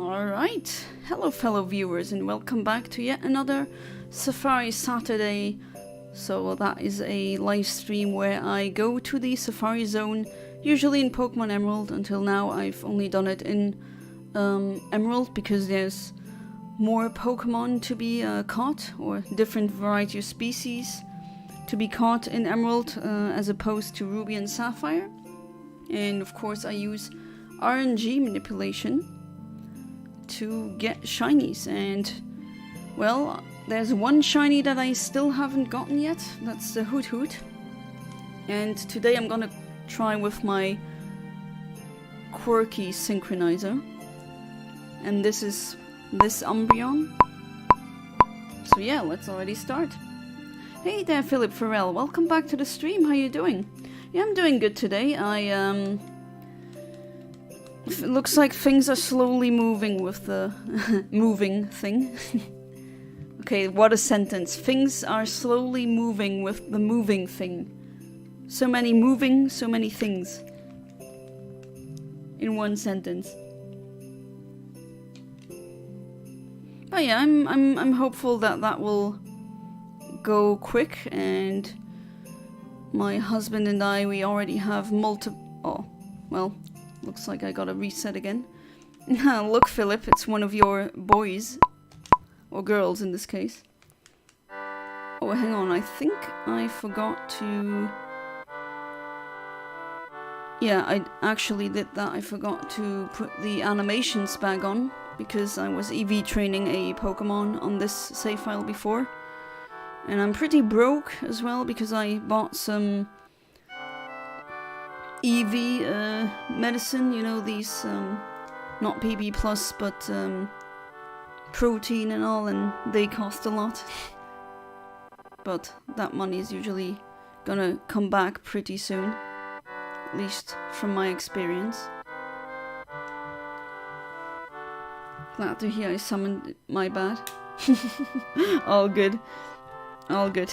Alright, hello fellow viewers and welcome back to yet another Safari Saturday. So that is a live stream where I go to the Safari Zone, usually in Pokemon Emerald. Until now I've only done it in Emerald because there's more Pokemon to be caught, or different variety of species to be caught in Emerald as opposed to Ruby and Sapphire. And of course I use RNG manipulation to get shinies, and well, there's one shiny that I still haven't gotten yet. That's the Hoothoot, and today I'm gonna try with my quirky synchronizer, and this is this Umbreon. So yeah, let's already start. Hey there, Philip Farrell, welcome back to the stream. How you doing? Yeah, I'm doing good today. It looks like things are slowly moving with the moving thing. Okay, what a sentence. Things are slowly moving with the moving thing. So many moving, so many things in one sentence. But yeah, I'm hopeful that that will go quick, and my husband and I, we already have looks like I gotta reset again. Look, Philip, it's one of your boys. Or girls in this case. Oh, hang on, I think I forgot to... Yeah, I actually did that. I forgot to put the animations back on, because I was EV training a Pokemon on this save file before. And I'm pretty broke as well, because I bought some EV medicine, you know, these, not PB plus, but protein and all, and they cost a lot. But that money is usually gonna come back pretty soon, at least from my experience. Glad to hear I summoned my bad. All good. All good.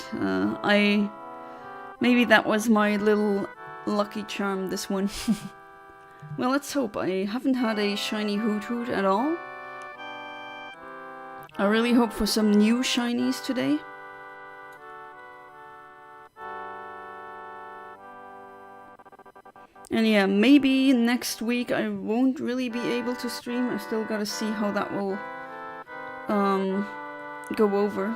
Maybe that was my little lucky charm, this one. Well, let's hope. I haven't had a shiny Hoothoot at all. I really hope for some new shinies today. And yeah, maybe next week I won't really be able to stream. I still gotta see how that will go over.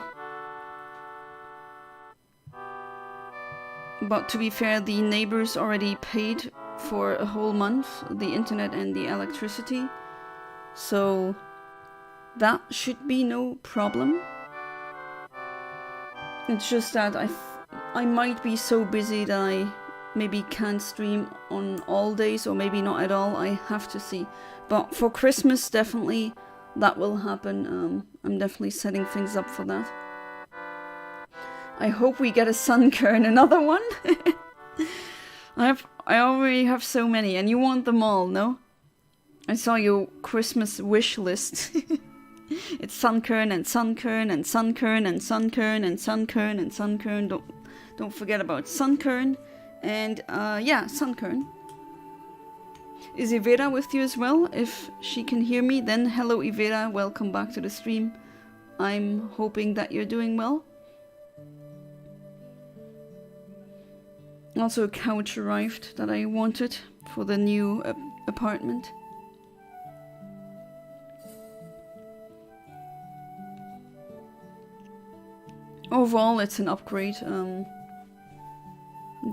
But to be fair, the neighbors already paid for a whole month, the internet and the electricity, so that should be no problem. It's just that I might be so busy that I maybe can't stream on all days, or maybe not at all. I have to see. But for Christmas, definitely that will happen. I'm definitely setting things up for that. I hope we get a Sunkern, another one. I already have so many, and you want them all, no? I saw your Christmas wish list. It's Sunkern and Sunkern and Sunkern and Sunkern and Sunkern and Sunkern. Don't forget about Sunkern. And yeah, Sunkern. Is Ivera with you as well? If she can hear me, then hello Ivera, welcome back to the stream. I'm hoping that you're doing well. Also, a couch arrived that I wanted for the new apartment. Overall, it's an upgrade.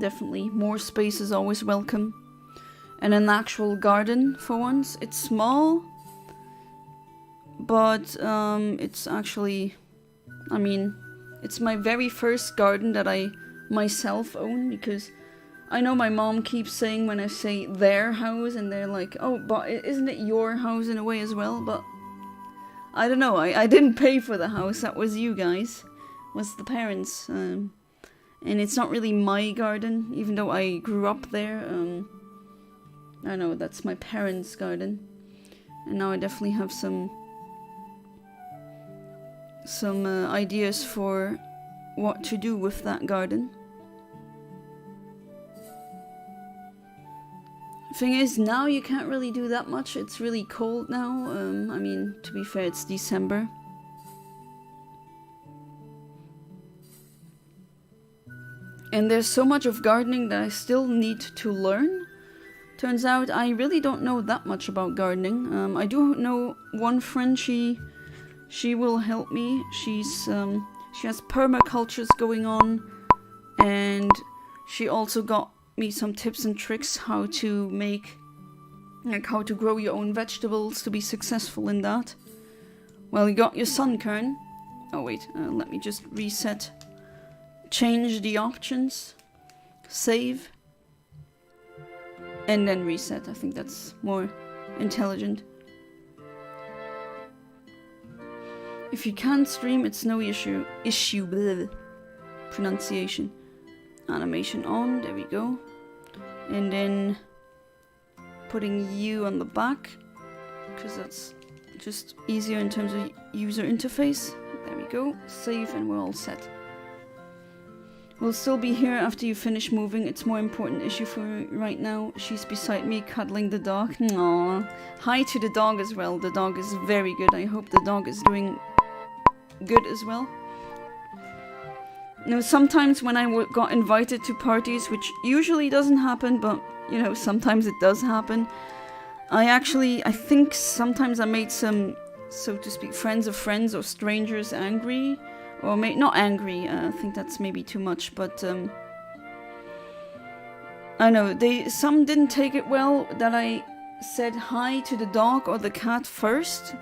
Definitely, more space is always welcome. And an actual garden for once. It's small, but it's actually, I mean, it's my very first garden that I myself own, because I know my mom keeps saying when I say their house, and they're like, oh, but isn't it your house in a way as well? But I don't know, I didn't pay for the house, that was you guys, was the parents, and it's not really my garden, even though I grew up there. I don't know, that's my parents' garden, and now I definitely have some ideas for what to do with that garden. Thing is, now you can't really do that much. It's really cold now. I mean, to be fair, it's December. And there's so much of gardening that I still need to learn. Turns out I really don't know that much about gardening. I do know one friend, she will help me. She has permacultures going on, and she also got me some tips and tricks how to make, like how to grow your own vegetables to be successful in that. Well, you got your sun kern. Oh wait, let me just reset. Change the options, save, and then reset. I think that's more intelligent. If you can't stream, it's no issue. Blah. Pronunciation. Animation on, there we go. And then putting you on the back, because that's just easier in terms of user interface. There we go. Save, and we're all set. We'll still be here after you finish moving. It's more important issue for right now. She's beside me cuddling the dog. Aww. Hi to the dog as well. The dog is very good. I hope the dog is doing good as well. You know, sometimes when I got invited to parties, which usually doesn't happen, but you know, sometimes it does happen. I think sometimes I made some, so to speak, friends of friends or strangers angry. Or not angry, I think that's maybe too much, but I know, some didn't take it well that I said hi to the dog or the cat first,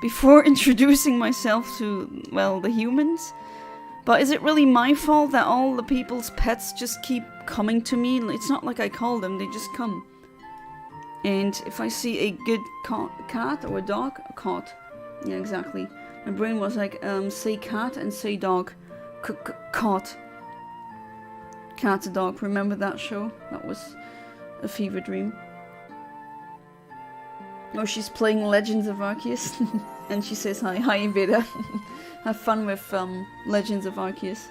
before introducing myself to, well, the humans. But is it really my fault that all the people's pets just keep coming to me? It's not like I call them, they just come. And if I see a good cat or a dog, a cat, yeah, exactly. My brain was like, say cat and say dog. Cat. Cat, dog. Remember that show? That was a fever dream. Oh, she's playing Legends of Arceus. And she says hi. Hi, Vida. Have fun with Legends of Arceus.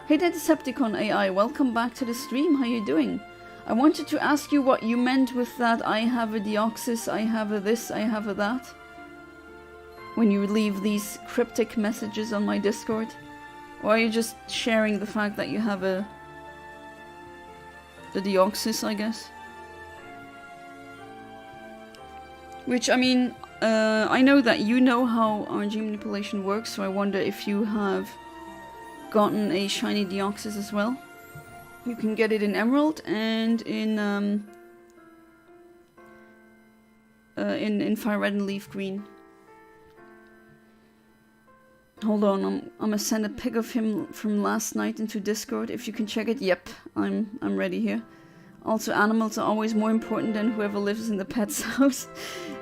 Hey there, Decepticon AI. Welcome back to the stream. How you doing? I wanted to ask you what you meant with that I have a Deoxys, I have a this, I have a that. When you leave these cryptic messages on my Discord? Or are you just sharing the fact that you have the Deoxys, I guess? Which, I mean, I know that you know how RNG manipulation works, so I wonder if you have gotten a shiny Deoxys as well. You can get it in Emerald and in Fire Red and Leaf Green. Hold on, I'm gonna send a pic of him from last night into Discord. If you can check it, yep, I'm ready here. Also, animals are always more important than whoever lives in the pet's house.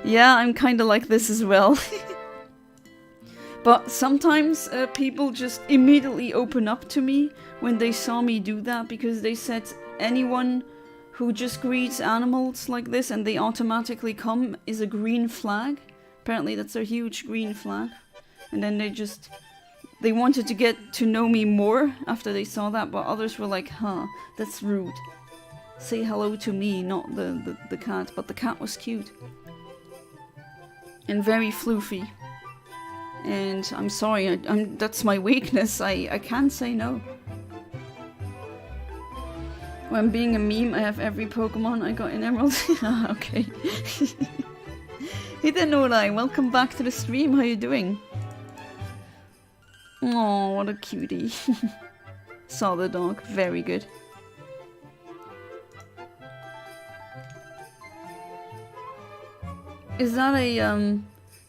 Yeah, I'm kinda like this as well. But sometimes people just immediately open up to me when they saw me do that, because they said anyone who just greets animals like this and they automatically come is a green flag. Apparently that's a huge green flag. And then they wanted to get to know me more after they saw that, but others were like, huh, that's rude. Say hello to me, not the cat. But the cat was cute. And very floofy. And I'm sorry, that's my weakness. I can't say no. When being a meme, I have every Pokemon I got in Emerald. Okay. Hey there, Norai, welcome back to the stream. How you doing? Oh, what a cutie. Saw the dog. Very good. Is that a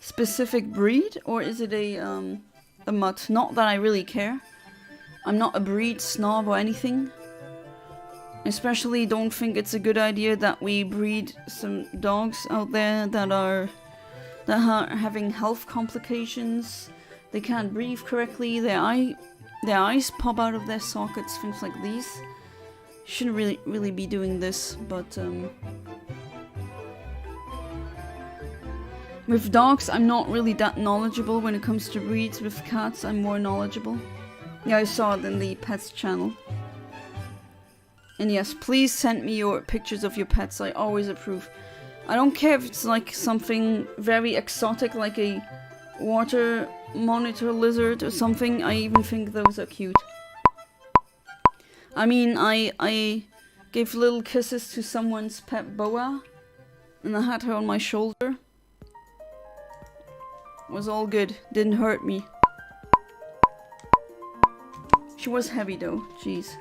specific breed, or is it a mutt? Not that I really care. I'm not a breed snob or anything. Especially don't think it's a good idea that we breed some dogs out there that are having health complications. They can't breathe correctly, their eyes pop out of their sockets, things like these. Shouldn't really be doing this, but with dogs, I'm not really that knowledgeable. When it comes to breeds, with cats, I'm more knowledgeable. Yeah, I saw it in the pets channel. And yes, please send me your pictures of your pets. I always approve. I don't care if it's like something very exotic, like a water monitor lizard or something. I even think those are cute. I mean, I gave little kisses to someone's pet boa, and I had her on my shoulder. It was all good. Didn't hurt me. She was heavy though. Jeez.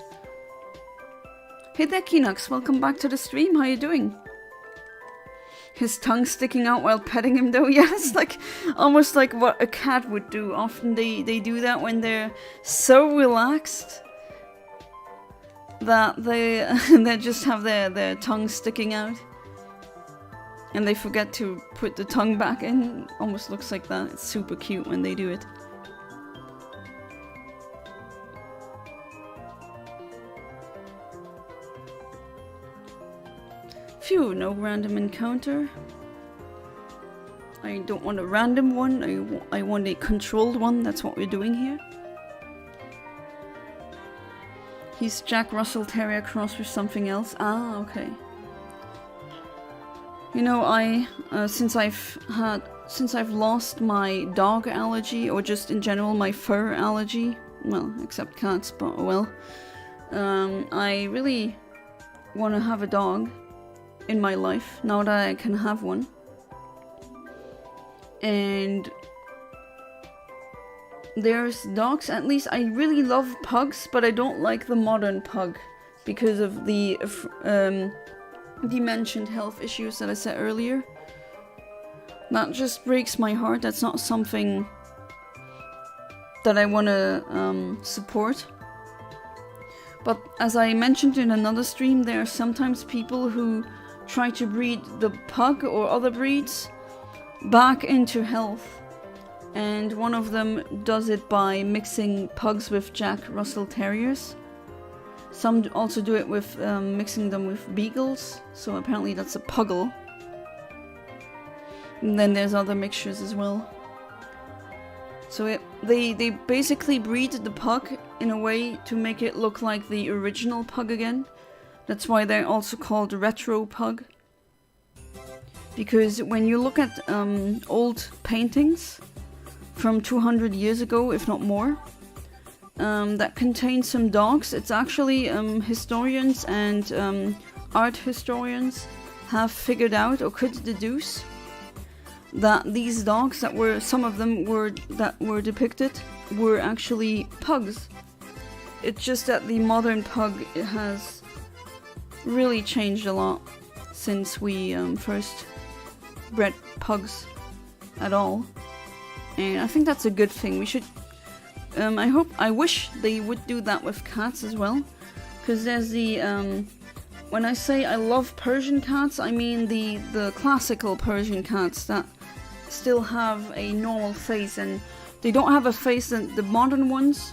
Hey there, Kinox. Welcome back to the stream. How you doing? His tongue sticking out while petting him though. Yeah, it's like almost like what a cat would do. Often they do that when they're so relaxed that they just have their tongue sticking out. And they forget to put the tongue back in. Almost looks like that. It's super cute when they do it. Phew, no random encounter. I don't want a random one. I want a controlled one. That's what we're doing here. He's Jack Russell Terrier crossed with something else. Ah, okay. You know, since I've lost my dog allergy, or just in general my fur allergy, well, except cats, but oh well, I really want to have a dog in my life now that I can have one. And there's dogs, at least I really love pugs, but I don't like the modern pug because of the mentioned health issues that I said earlier. That just breaks my heart. That's not something that I want to support. But as I mentioned in another stream, there are sometimes people who try to breed the pug or other breeds back into health. And one of them does it by mixing pugs with Jack Russell Terriers. Some also do it with mixing them with beagles, so apparently that's a puggle. And then there's other mixtures as well. So they basically breed the pug in a way to make it look like the original pug again. That's why they're also called retro pug. Because when you look at old paintings from 200 years ago, if not more, that contain some dogs, it's actually historians and art historians have figured out or could deduce that these dogs that were, some of them were depicted, were actually pugs. It's just that the modern pug has really changed a lot since we first bred pugs at all. And I think that's a good thing. We should I wish they would do that with cats as well, because there's the when I say I love Persian cats, I mean the classical Persian cats that still have a normal face, and they don't have a face that the modern ones.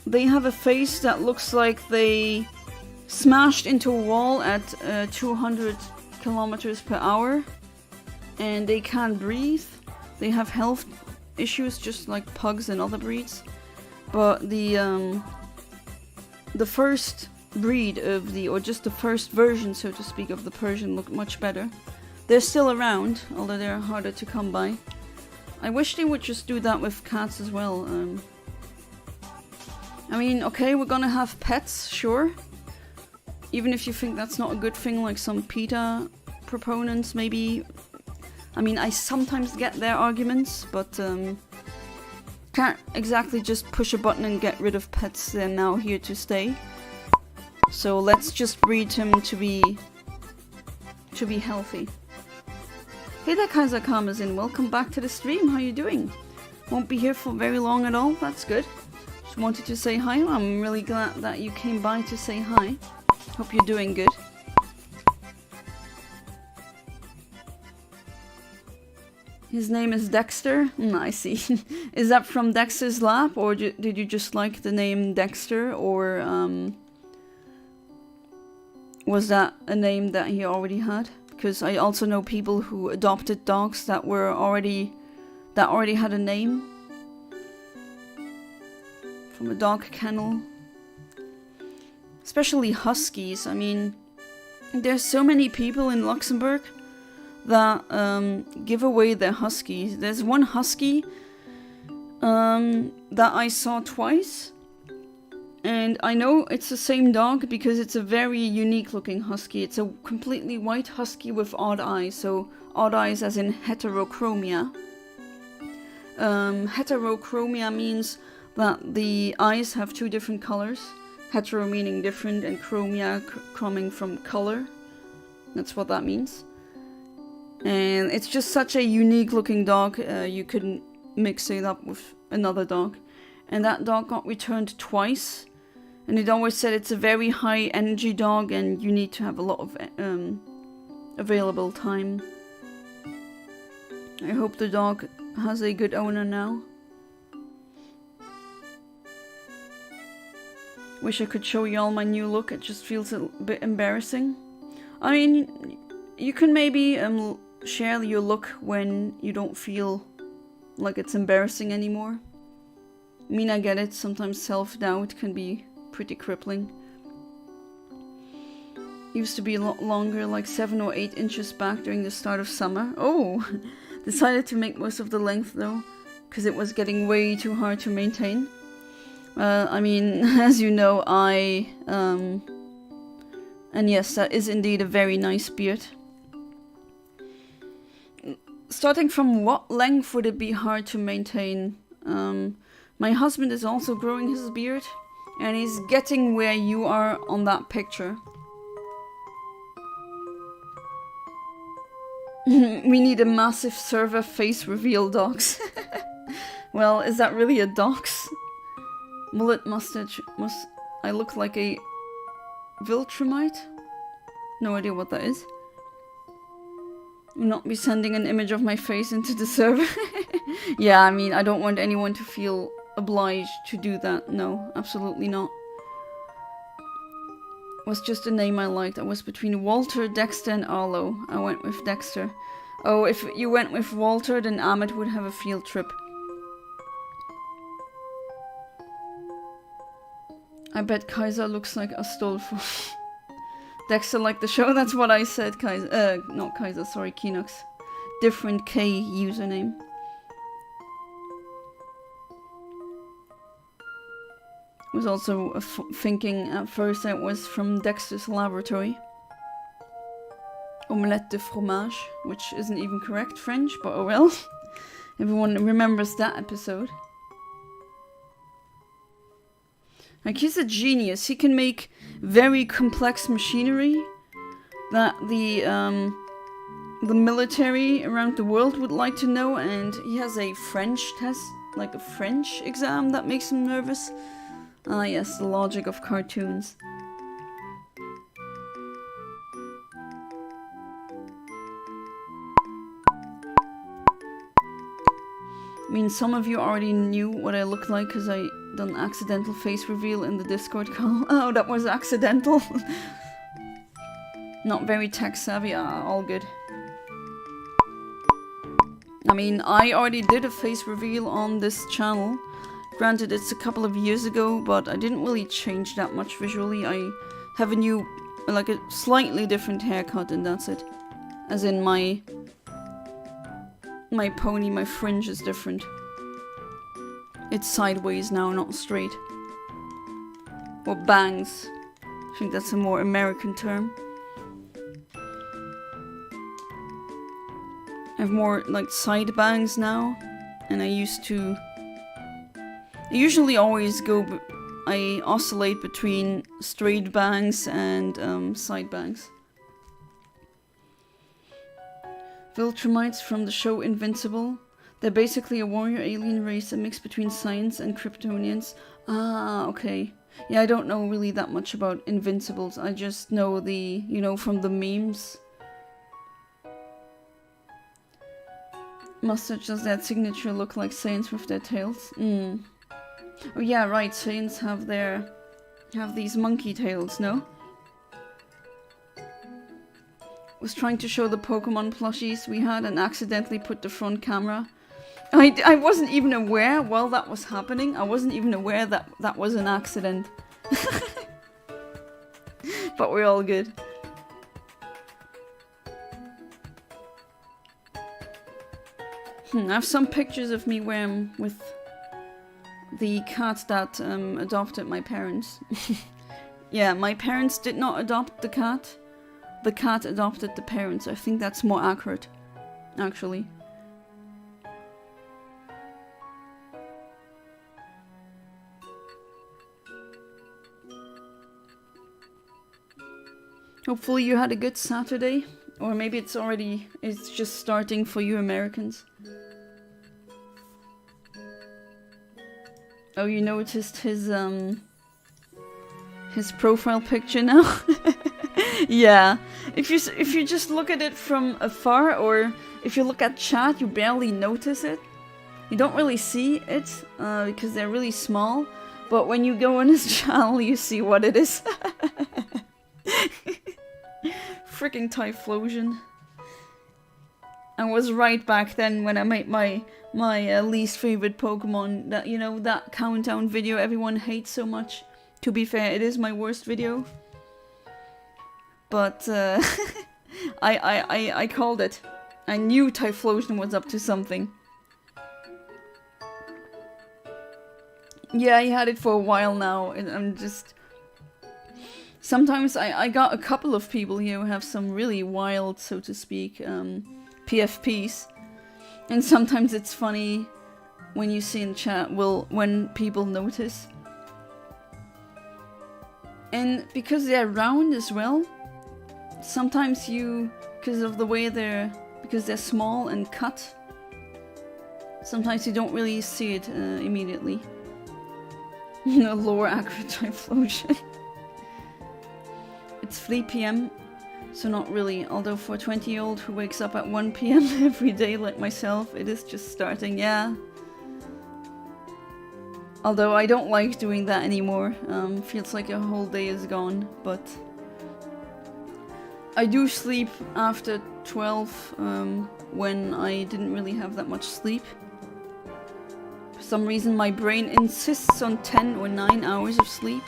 They have a face that looks like they smashed into a wall at 200 kilometers per hour, and they can't breathe. They have health issues just like pugs and other breeds, but the first breed of the, or just the first version, so to speak, of the Persian look much better. They're still around, although they're harder to come by. I wish they would just do that with cats as well. I mean, okay, we're gonna have pets, sure. Even if you think that's not a good thing, like some PETA proponents maybe. I mean, I sometimes get their arguments, but can't exactly just push a button and get rid of pets. They're now here to stay. So let's just breed him to be healthy. Hey there, Kaiser Karmazin. Welcome back to the stream. How you doing? Won't be here for very long at all. That's good. Just wanted to say hi. I'm really glad that you came by to say hi. Hope you're doing good. His name is Dexter? I see. Is that from Dexter's Lab, or did you just like the name Dexter, or was that a name that he already had? Because I also know people who adopted dogs that already had a name from a dog kennel. especially huskies. I mean, there's so many people in Luxembourg that give away their huskies. There's one husky that I saw twice, and I know it's the same dog because it's a very unique looking husky. It's a completely white husky with odd eyes, so odd eyes as in heterochromia. Heterochromia means that the eyes have two different colors. Hetero meaning different, and chromia coming from color. That's what that means. And it's just such a unique looking dog, you couldn't mix it up with another dog. And that dog got returned twice. And it always said it's a very high energy dog and you need to have a lot of available time. I hope the dog has a good owner now. Wish I could show you all my new look, it just feels a bit embarrassing. I mean, you can maybe share your look when you don't feel like it's embarrassing anymore. I mean, I get it, sometimes self-doubt can be pretty crippling. Used to be a lot longer, like 7 or 8 inches back during the start of summer. Oh! Decided to make most of the length though, because it was getting way too hard to maintain. I mean, as you know, and yes, that is indeed a very nice beard. Starting from what length would it be hard to maintain? My husband is also growing his beard, and he's getting where you are on that picture. We need a massive server face reveal, docs. Well, is that really a docs? Mullet mustache, I look like a Viltrumite? No idea what that is. Will not be sending an image of my face into the server. Yeah, I mean, I don't want anyone to feel obliged to do that. No, absolutely not. Was just a name I liked. I was between Walter, Dexter and Arlo. I went with Dexter. Oh, if you went with Walter, then Ahmed would have a field trip. I bet Kaiser looks like Astolfo. Dexter liked the show, that's what I said, Kaiser. Not Kaiser, sorry, Kinox. Different K username. Was also thinking at first that it was from Dexter's laboratory. Omelette de fromage, which isn't even correct French, but oh well. Everyone remembers that episode. Like, he's a genius. He can make very complex machinery that the military around the world would like to know, and he has a French test, like a French exam that makes him nervous. Ah yes, the logic of cartoons. I mean, some of you already knew what I looked like because I done accidental face reveal in the Discord call. Oh, that was accidental. Not very tech savvy. All good. I mean, I already did a face reveal on this channel. Granted, it's a couple of years ago, but I didn't really change that much visually. I have a new, like a slightly different haircut and that's it. As in my pony, my fringe is different. It's sideways now, not straight. Or bangs. I think that's a more American term. I have more like side bangs now, and I usually always I oscillate between straight bangs and side bangs. Viltrumites from the show Invincible. They're basically a warrior alien race, a mix between science and Kryptonians. Ah, okay. Yeah, I don't know really that much about Invincibles. I just know the, from the memes. Mustache, does that signature look like Saiyans with their tails? Oh yeah, right, Saiyans have these monkey tails, no? Was trying to show the Pokemon plushies we had and accidentally put the front camera. I wasn't even aware while that was happening. I wasn't even aware that that was an accident. But we're all good. I have some pictures of me where I'm with the cat that adopted my parents. Yeah, my parents did not adopt the cat. The cat adopted the parents. I think that's more accurate, actually. Hopefully you had a good Saturday. Or maybe it's just starting for you Americans. Oh, you noticed his profile picture now? Yeah. If you just look at it from afar, or if you look at chat, you barely notice it. You don't really see it, because they're really small. But when you go on his channel, you see what it is. Freaking Typhlosion. I was right back then when I made my least favorite Pokemon. That, you know, that countdown video everyone hates so much. To be fair, it is my worst video. But I called it. I knew Typhlosion was up to something. Yeah, I had it for a while now, and I'm just... Sometimes I got a couple of people here who have some really wild, so to speak, PFPs. And sometimes it's funny when you see in chat, when people notice. And because they're round as well, sometimes because of the way because they're small and cut, sometimes you don't really see it immediately. No lower accurate Typhlosion. It's 3 PM, so not really, although for a 20-year-old who wakes up at 1 PM every day like myself, it is just starting, yeah. Although I don't like doing that anymore, feels like a whole day is gone, but... I do sleep after 12, when I didn't really have that much sleep. For some reason my brain insists on 10 or 9 hours of sleep.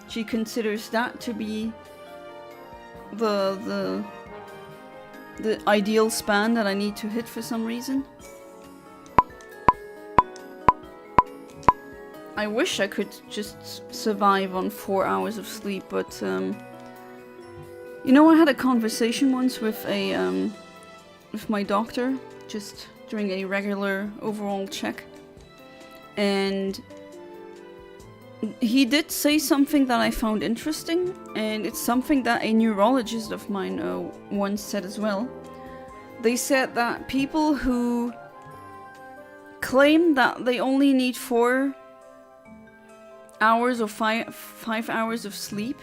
She considers that to be the ideal span that I need to hit for some reason. I wish I could just survive on 4 hours of sleep, but you know, I had a conversation once with my doctor, just during a regular overall check, and he did say something that I found interesting, and it's something that a neurologist of mine once said as well. They said that people who claim that they only need 4 hours or 5 hours of sleep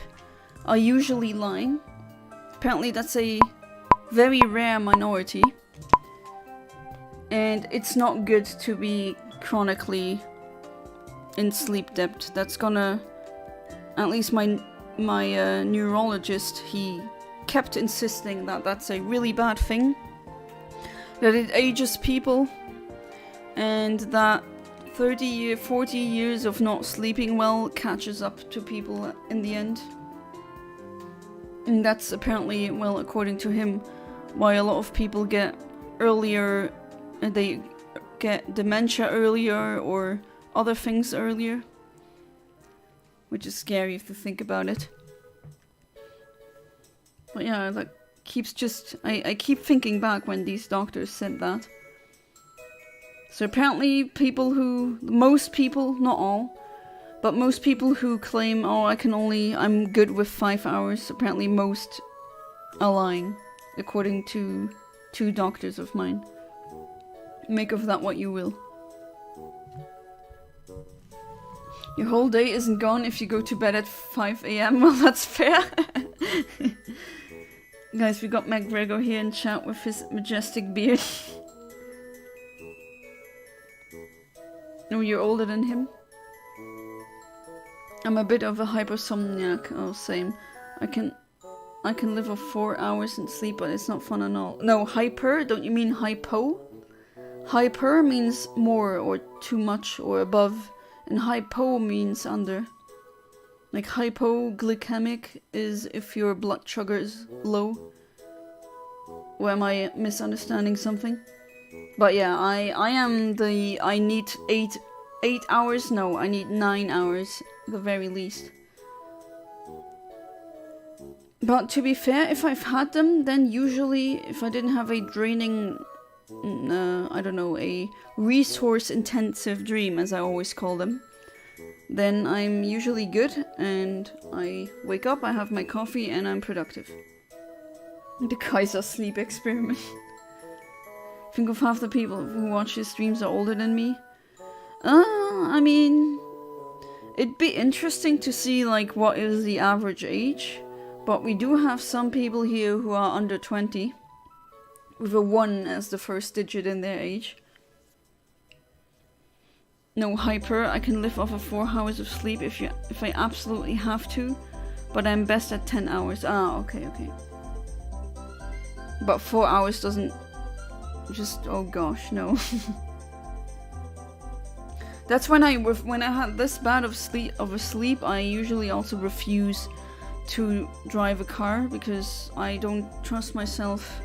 are usually lying. Apparently that's a very rare minority, and it's not good to be chronically in sleep debt. That's gonna, at least my neurologist, he kept insisting that that's a really bad thing, that it ages people, and that 40 years of not sleeping well catches up to people in the end. And that's apparently, well, according to him, why a lot of people get earlier, they get dementia earlier or other things earlier. Which is scary if you think about it. But yeah, that keeps just... I keep thinking back when these doctors said that. So apparently most people, not all, but most people who claim, oh, I'm good with 5 hours, apparently most are lying, according to 2 doctors of mine. Make of that what you will. Your whole day isn't gone if you go to bed at 5 AM. Well, that's fair. Guys, we got McGregor here in chat with his majestic beard. Oh, you're older than him? I'm a bit of a hypersomniac. Oh, same. I can live off 4 hours in sleep, but it's not fun at all. No, hyper? Don't you mean hypo? Hyper means more or too much or above, and hypo means under. Like hypoglycemic is if your blood sugar is low. Or am I misunderstanding something? But yeah, I need 8 hours? No, I need 9 hours at the very least. But to be fair, if I've had them, then usually if I didn't have a draining, I don't know, a resource intensive dream as I always call them, then I'm usually good and I wake up, I have my coffee and I'm productive. The Kaiser sleep experiment. Think of half the people who watch his streams are older than me. I mean, it'd be interesting to see like what is the average age, but we do have some people here who are under 20, with a 1 as the first digit in their age. No hyper, I can live off of 4 hours of sleep if I absolutely have to, but I'm best at 10 hours. Ah, okay. But 4 hours doesn't just, oh gosh, no. That's when I had this bad of sleep, I usually also refuse to drive a car because I don't trust myself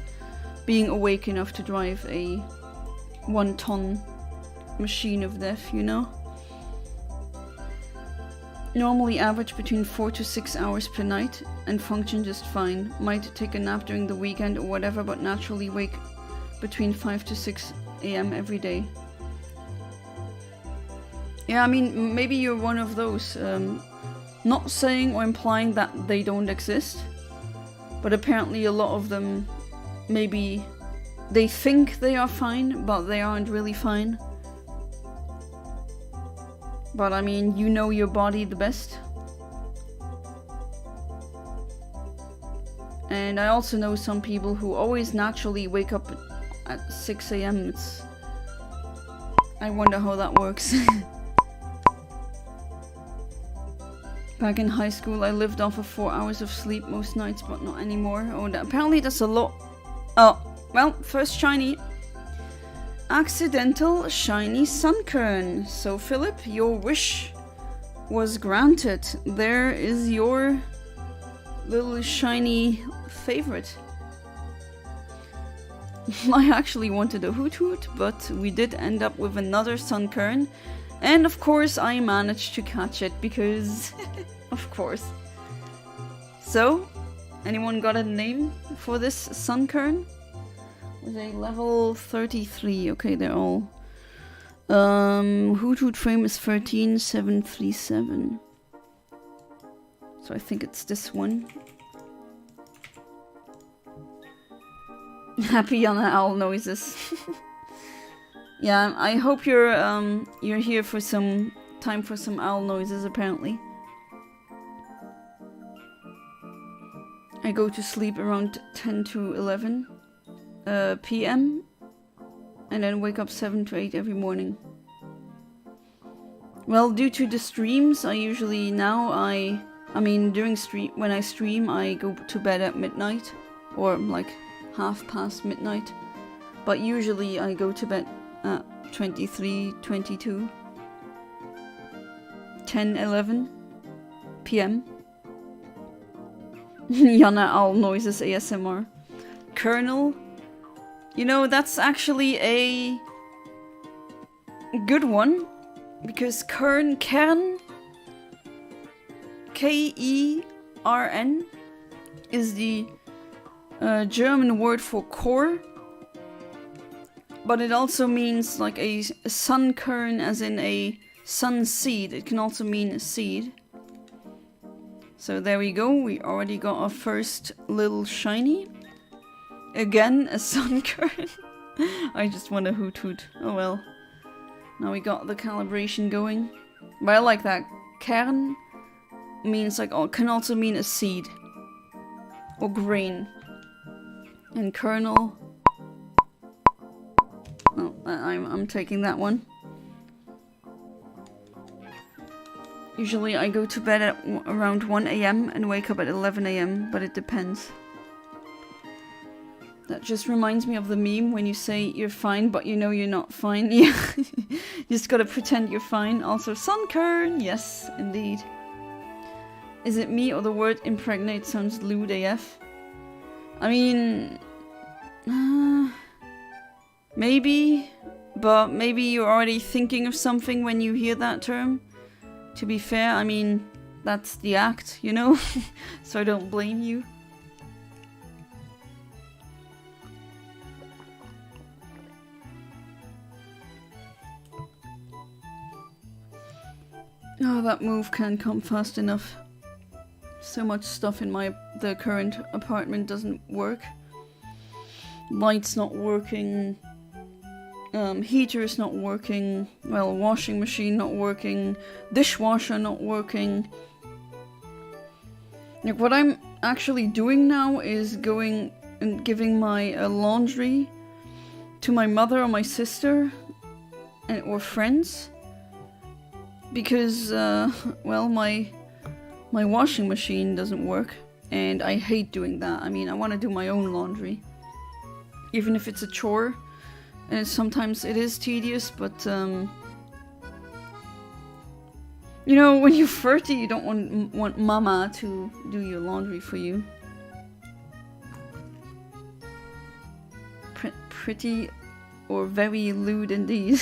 being awake enough to drive a 1-ton machine of death, you know? Normally average between 4 to 6 hours per night and function just fine. Might take a nap during the weekend or whatever, but naturally wake between 5 to 6 a.m. every day. Yeah, I mean, maybe you're one of those. Not saying or implying that they don't exist, but apparently a lot of them, maybe they think they are fine, but they aren't really fine. But I mean, you know your body the best. And I also know some people who always naturally wake up at 6 a.m. I wonder how that works. Back in high school, I lived off of 4 hours of sleep most nights, but not anymore. Oh, apparently that's a lot. Oh, well, first shiny. Accidental shiny sunkern. So, Philip, your wish was granted. There is your little shiny favorite. I actually wanted a Hoothoot, but we did end up with another sunkern. And of course I managed to catch it because, of course. So, anyone got a name for this sunkern? With a level 33, okay, they're all. Hoothoot frame is 13737. So I think it's this one. Happy on the owl noises. Yeah, I hope you're here for some time for some owl noises, apparently. I go to sleep around 10 to 11 p.m. and then wake up 7 to 8 every morning. Well, due to the streams, I usually I mean during when I stream, I go to bed at midnight or like past midnight. But usually I go to bed at 23, 22, 10, 11 p.m. Yana Owl Noises ASMR. Kernel. You know, that's actually a good one. Because Kern, K-E-R-N, is the German word for core. But it also means like a sun kern, as in a sun seed. It can also mean a seed. So there we go, we already got our first little shiny. Again, a sun kern. I just want a Hoothoot. Oh well. Now we got the calibration going. But I like that. Kern means like, can also mean a seed. Or grain. And kernel. Oh, I'm taking that one. Usually I go to bed at around 1 a.m. and wake up at 11 a.m. but it depends. That just reminds me of the meme when you say you're fine but you know you're not fine. Yeah, you just gotta pretend you're fine. Also sunkern, yes, indeed. Is it me or the word impregnate sounds lewd AF? I mean... maybe, but maybe you're already thinking of something when you hear that term. To be fair, I mean, that's the act, you know? So I don't blame you. Oh, that move can't come fast enough. So much stuff in the current apartment doesn't work. Light's not working. Heater is not working. Well, washing machine not working. Dishwasher not working. Like, what I'm actually doing now is going and giving my laundry to my mother or my sister or friends. Because, well, my washing machine doesn't work, and I hate doing that. I mean, I want to do my own laundry. Even if it's a chore, and sometimes it is tedious, but, you know, when you're 30, you don't want mama to do your laundry for you. Pretty or very lewd indeed.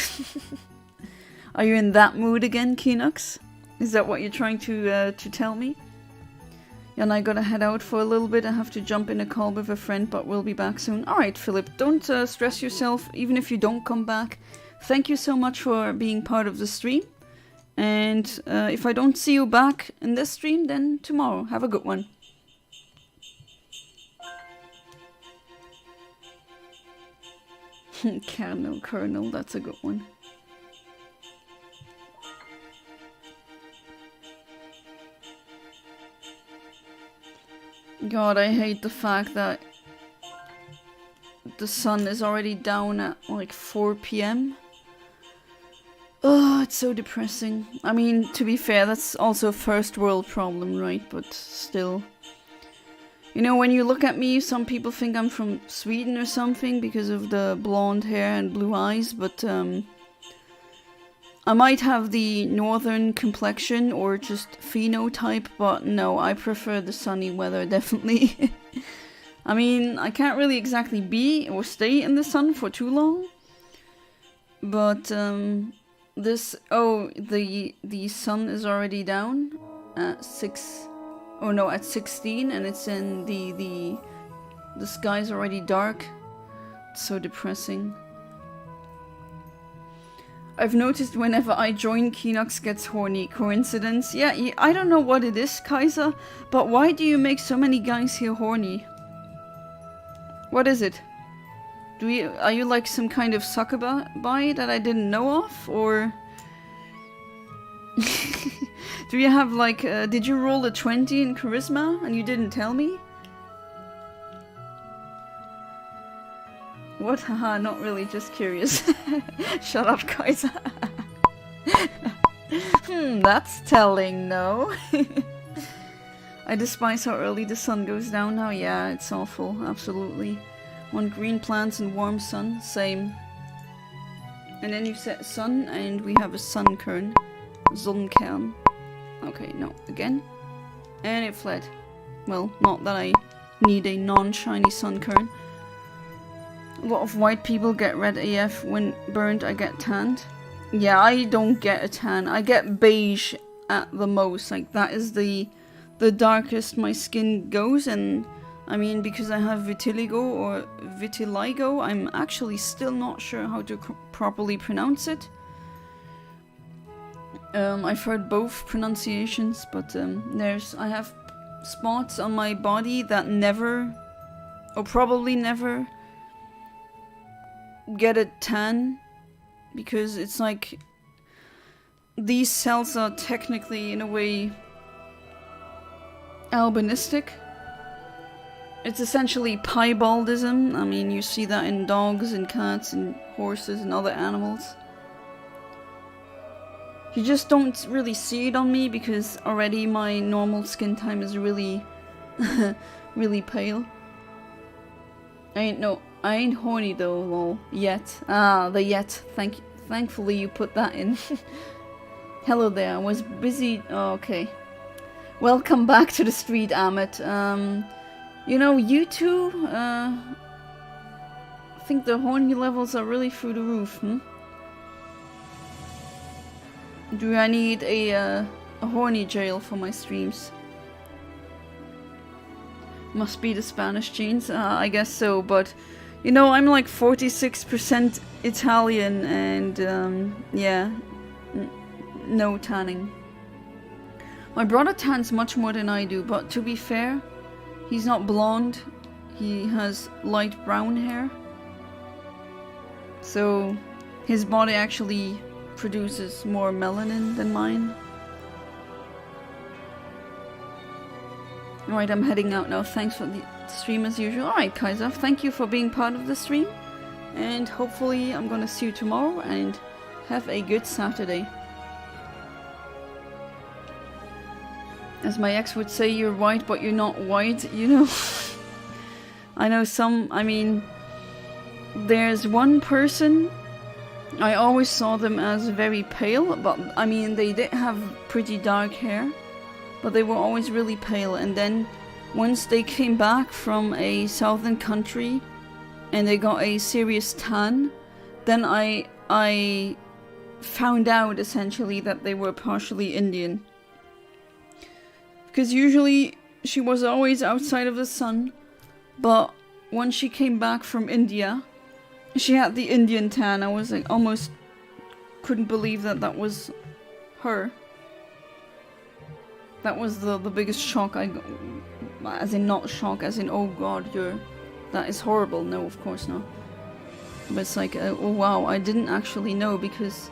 Are you in that mood again, Keenux? Is that what you're trying to tell me? Yeah, and I gotta head out for a little bit. I have to jump in a call with a friend, but we'll be back soon. Alright, Philip, don't stress yourself, even if you don't come back. Thank you so much for being part of the stream. And if I don't see you back in this stream, then tomorrow. Have a good one. Colonel, that's a good one. God, I hate the fact that the sun is already down at like 4 PM. Oh, it's so depressing. I mean, to be fair, that's also a first world problem, right? But still. You know, when you look at me, some people think I'm from Sweden or something because of the blonde hair and blue eyes, but I might have the northern complexion or just phenotype, but no, I prefer the sunny weather, definitely. I mean, I can't really exactly be or stay in the sun for too long. But, the sun is already down at 16, and it's in the sky's already dark. It's so depressing. I've noticed whenever I join, Kinox gets horny. Coincidence? Yeah, I don't know what it is, Kaiser, but why do you make so many guys here horny? What is it? Are you like some kind of succubi that I didn't know of, or do you have like? Did you roll a 20 in charisma and you didn't tell me? What? Haha, not really, just curious. Shut up, Kaiser. That's telling, no? I despise how early the sun goes down now. Yeah, it's awful, absolutely. Want green plants and warm sun, same. And then you set sun, and we have a sunkern. Sonnenkern. Okay, no, again. And it fled. Well, not that I need a non-shiny sunkern. A lot of white people get red AF. When burned, I get tanned. Yeah, I don't get a tan. I get beige at the most. Like, that is the darkest my skin goes. And, I mean, because I have vitiligo or vitiligo, I'm actually still not sure how to properly pronounce it. I've heard both pronunciations, but I have spots on my body that never, or probably never, get a tan, because it's like these cells are technically in a way albinistic. It's essentially piebaldism. I mean, you see that in dogs and cats and horses and other animals. You just don't really see it on me because already my normal skin tone is really really pale. I ain't horny though, lol. Yet. Ah, the yet. Thankfully you put that in. Hello there, I was busy. Oh, okay. Welcome back to the street, Amit. You know, you two, I think the horny levels are really through the roof, hmm? Do I need a horny jail for my streams? Must be the Spanish genes, I guess so, but you know, I'm like 46% Italian and yeah, no tanning. My brother tans much more than I do, but to be fair, he's not blonde, he has light brown hair. So his body actually produces more melanin than mine. Alright, I'm heading out now. Thanks for the stream as usual. Alright, Kaiser, thank you for being part of the stream. And hopefully I'm gonna see you tomorrow and have a good Saturday. As my ex would say, you're white but you're not white, you know. I know I mean, there's one person, I always saw them as very pale, but I mean, they did have pretty dark hair. But they were always really pale, and then once they came back from a southern country and they got a serious tan, then I found out essentially that they were partially Indian. Because usually she was always outside of the sun, but when she came back from India, she had the Indian tan. I was like, almost couldn't believe that that was her. That was the biggest shock I got, as in not shock, as in oh god, that is horrible. No, of course not. But it's like, oh wow, I didn't actually know, because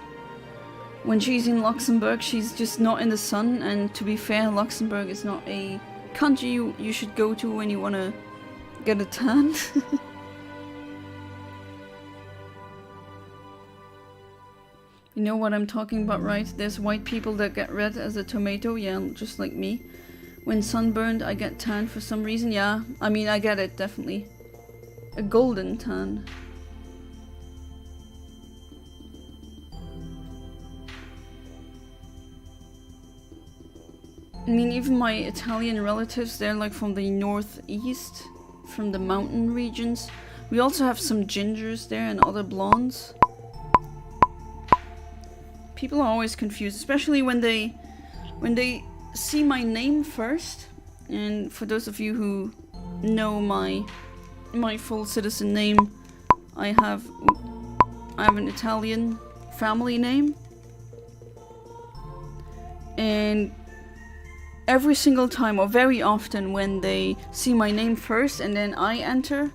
when she's in Luxembourg, she's just not in the sun, and to be fair, Luxembourg is not a country you should go to when you want to get a tan. You know what I'm talking about, right? There's white people that get red as a tomato, yeah, just like me. When sunburned, I get tan for some reason, yeah. I mean, I get it, definitely. A golden tan. I mean, even my Italian relatives, they're like from the northeast, from the mountain regions. We also have some gingers there and other blondes. People are always confused, especially when they see my name first. And for those of you who know my full citizen name, I have an Italian family name. And every single time, or very often, when they see my name first and then I enter,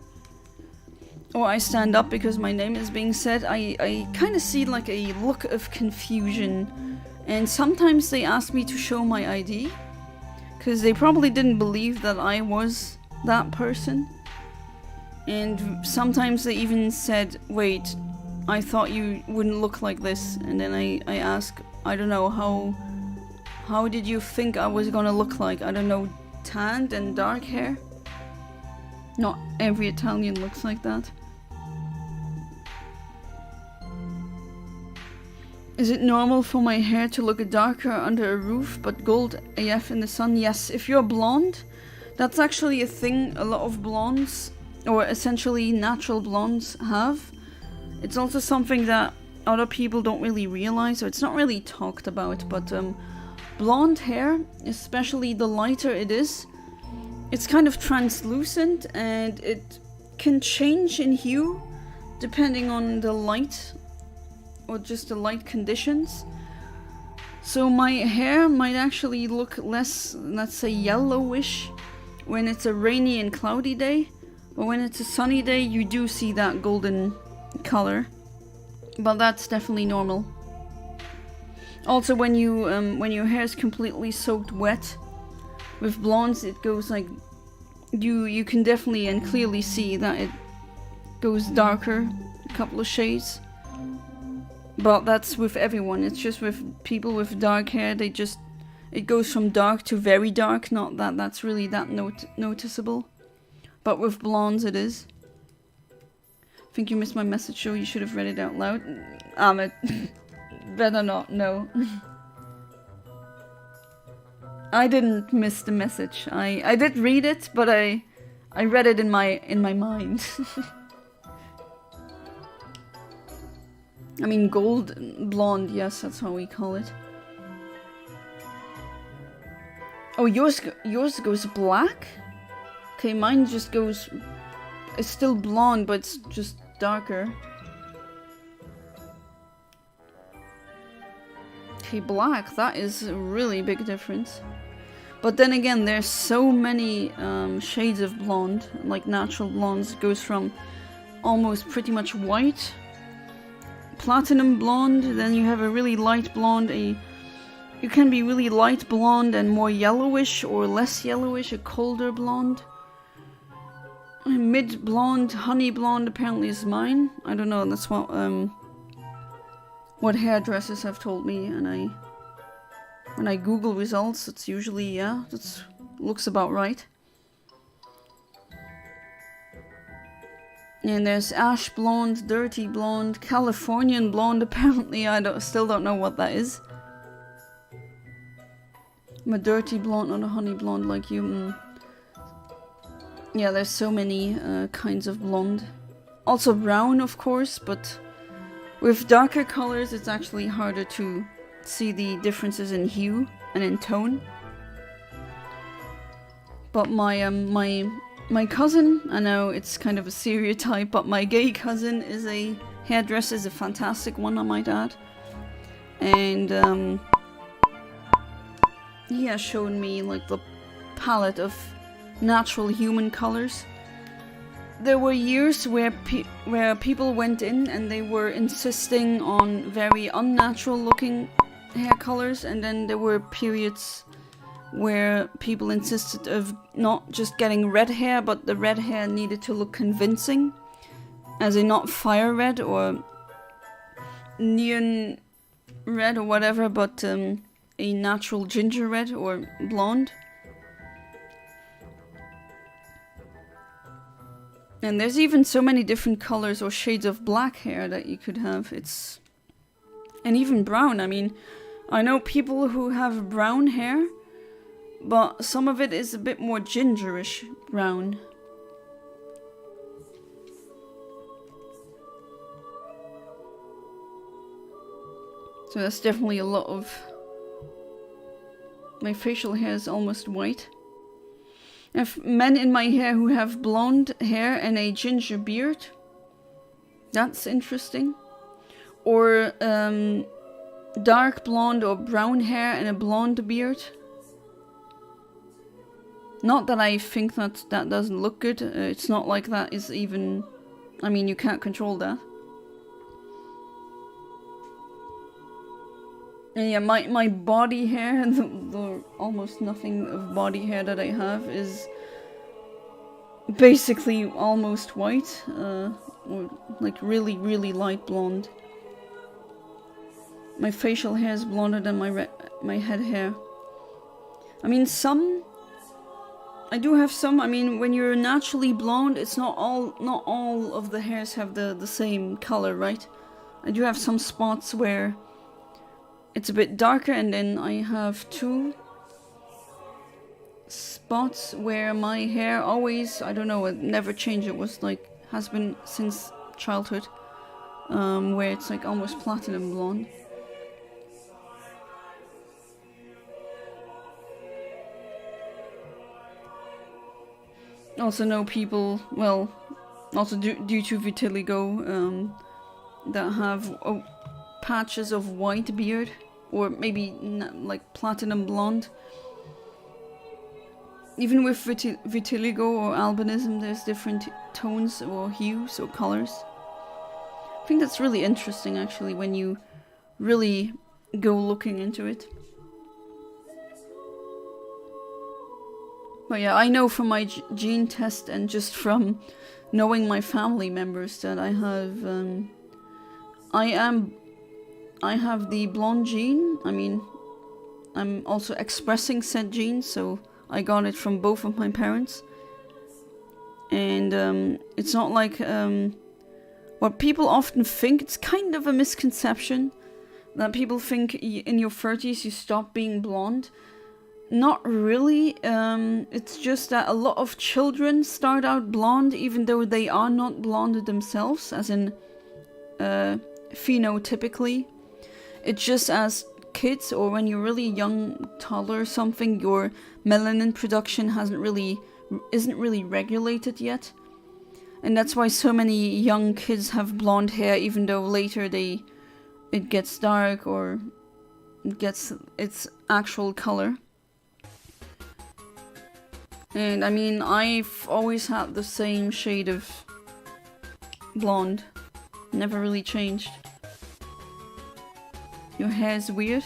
or I stand up because my name is being said, I kind of see like a look of confusion. And sometimes they ask me to show my ID, because they probably didn't believe that I was that person. And sometimes they even said, wait, I thought you wouldn't look like this. And then I ask, I don't know, how did you think I was gonna look like? I don't know, tanned and dark hair? Not every Italian looks like that. Is it normal for my hair to look darker under a roof but gold AF in the sun? Yes, if you're blonde, that's actually a thing a lot of blondes, or essentially natural blondes, have. It's also something that other people don't really realize, or it's not really talked about, but blonde hair, especially the lighter it is, it's kind of translucent and it can change in hue depending on the light or just the light conditions. So my hair might actually look less, let's say, yellowish when it's a rainy and cloudy day, but when it's a sunny day you do see that golden color. But that's definitely normal. Also, when your hair is completely soaked wet, with blondes it goes like, you can definitely and clearly see that it goes darker, a couple of shades. But that's with everyone. It's just with people with dark hair, it goes from dark to very dark. Not that that's really that noticeable. But with blondes it is. I think you missed my message, so you should have read it out loud. Amit. Better not, no. I didn't miss the message. I did read it, but I read it in my mind. I mean, gold blonde, yes, that's how we call it. Oh, yours goes black? Okay, mine just goes... It's still blonde, but it's just darker. Okay, black, that is a really big difference. But then again, there's so many shades of blonde, like natural blondes. It goes from almost pretty much white, platinum blonde, then you have a really light blonde, you can be really light blonde and more yellowish or less yellowish, a colder blonde. Mid blonde, honey blonde apparently is mine. I don't know, that's what hairdressers have told me, and when I Google results, it's usually, yeah, that looks about right. And there's ash blonde, dirty blonde, Californian blonde, apparently. I still don't know what that is. I'm a dirty blonde, not a honey blonde like you. Yeah, there's so many kinds of blonde. Also brown, of course, but with darker colors, it's actually harder to see the differences in hue and in tone. But my cousin, I know it's kind of a stereotype, but my gay cousin is a hairdresser, is a fantastic one, I might add. And he has shown me like the palette of natural human colors. There were years where people went in and they were insisting on very unnatural looking hair colors, and then there were periods where people insisted of not just getting red hair, but the red hair needed to look convincing, as in not fire red or neon red or whatever, but a natural ginger red or blonde. And there's even so many different colors or shades of black hair that you could have. And even brown. I mean, I know people who have brown hair, but some of it is a bit more gingerish brown. So that's definitely a lot of... My facial hair is almost white. I have men in my hair who have blonde hair and a ginger beard. That's interesting. Or dark blonde or brown hair and a blonde beard. Not that I think that doesn't look good. It's not like that is even... I mean, you can't control that. And yeah, my body hair, the almost nothing of body hair that I have is basically almost white, or like really, really light blonde. My facial hair is blonder than my head hair. I mean, I do have some. I mean, when you're naturally blonde, it's not all of the hairs have the same color, right? I do have some spots where it's a bit darker, and then I have two spots where my hair always, I don't know, it never changed. It was like, has been since childhood, where it's like almost platinum blonde. Also know people, well, also due to vitiligo, that have patches of white beard, or maybe like platinum blonde. Even with vitiligo or albinism, there's different tones or hues or colors. I think that's really interesting, actually, when you really go looking into it. But yeah, I know from my gene test and just from knowing my family members that I have the blonde gene. I mean, I'm also expressing said gene, so I got it from both of my parents. And it's not like what people often think. It's kind of a misconception that people think in your 30s you stop being blonde. Not really. It's just that a lot of children start out blonde even though they are not blonde themselves, as in phenotypically. It's just as kids or when you're really young, toddler or something, your melanin production isn't really regulated yet. And that's why so many young kids have blonde hair even though later it gets dark or it gets its actual color. And I mean, I've always had the same shade of blonde. Never really changed. Your hair's weird.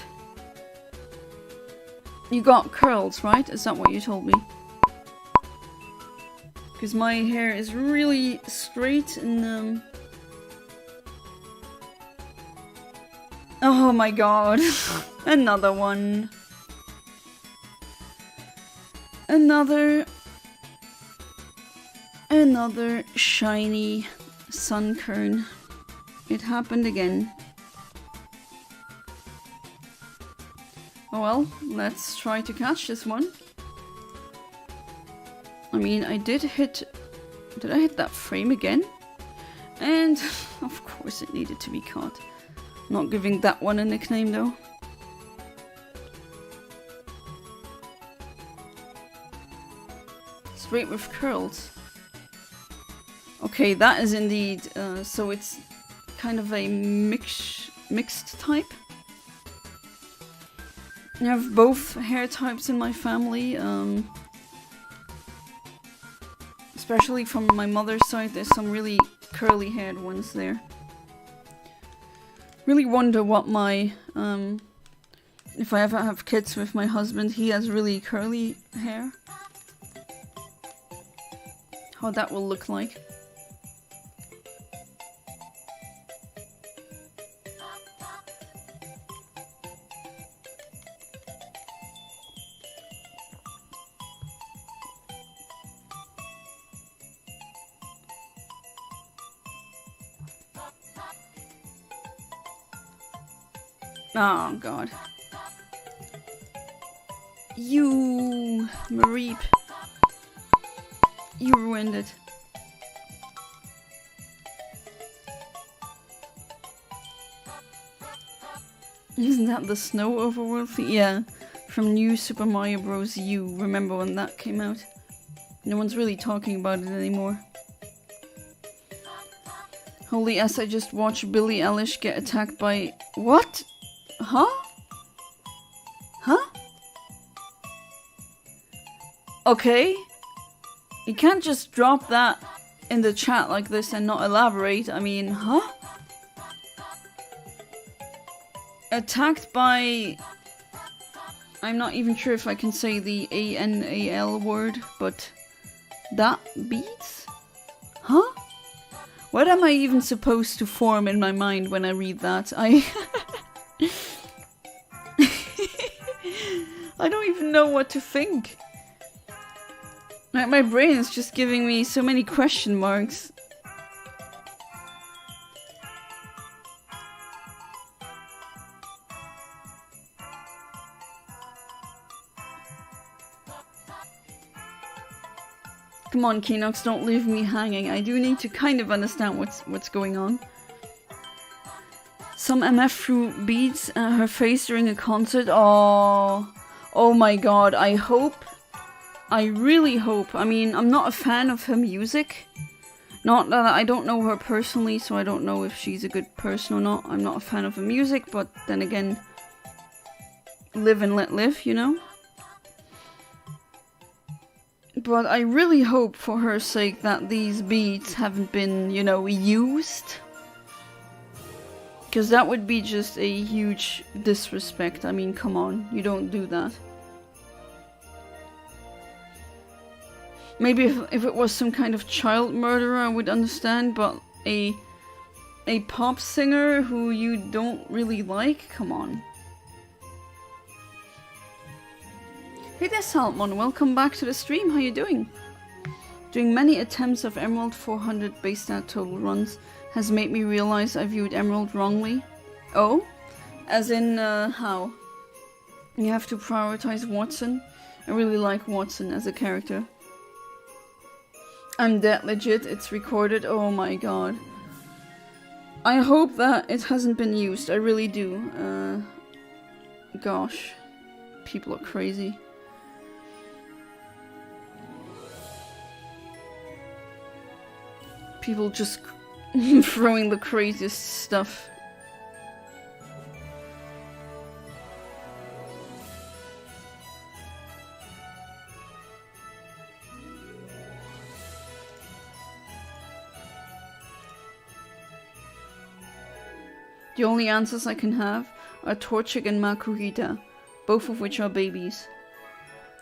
You got curls, right? Is that what you told me? Because my hair is really straight and oh my god. Another one. Another shiny sunkern. It happened again. Oh well, let's try to catch this one. I mean, did I hit that frame again? And of course it needed to be caught. Not giving that one a nickname though. Straight with curls. Okay, that is indeed, so it's kind of a mixed type. I have both hair types in my family, especially from my mother's side. There's some really curly haired ones there. Really wonder what my, if I ever have kids with my husband, he has really curly hair. How that will look like. Oh god. You, Mareep. You ruined it. Isn't that the snow overworld thing? Yeah, from New Super Mario Bros. U. Remember when that came out? No one's really talking about it anymore. Holy S, I just watched Billie Eilish get attacked by... What? Huh? Huh? Okay. You can't just drop that in the chat like this and not elaborate. I mean, huh? Attacked by... I'm not even sure if I can say the A-N-A-L word, but... That beats? Huh? What am I even supposed to form in my mind when I read that? I don't even know what to think. Like, my brain is just giving me so many question marks. Come on, Keenox, don't leave me hanging. I do need to kind of understand what's going on. Some MF threw beads at her face during a concert. Oh my god, I really hope. I mean, I'm not a fan of her music. Not that I don't know her personally, so I don't know if she's a good person or not. I'm not a fan of her music, but then again, live and let live, you know? But I really hope for her sake that these beads haven't been, you know, used. Because that would be just a huge disrespect. I mean, come on, you don't do that. Maybe if it was some kind of child murderer, I would understand, but a pop singer who you don't really like? Come on. Hey there, Salmon, welcome back to the stream, how you doing? Doing many attempts of Emerald 400 base stat total runs has made me realize I viewed Emerald wrongly. Oh? As in, how? You have to prioritize Watson. I really like Watson as a character. I'm that legit, it's recorded, oh my god. I hope that it hasn't been used, I really do. Gosh. People are crazy. People just throwing the craziest stuff. The only answers I can have are Torchic and Makuhita, both of which are babies.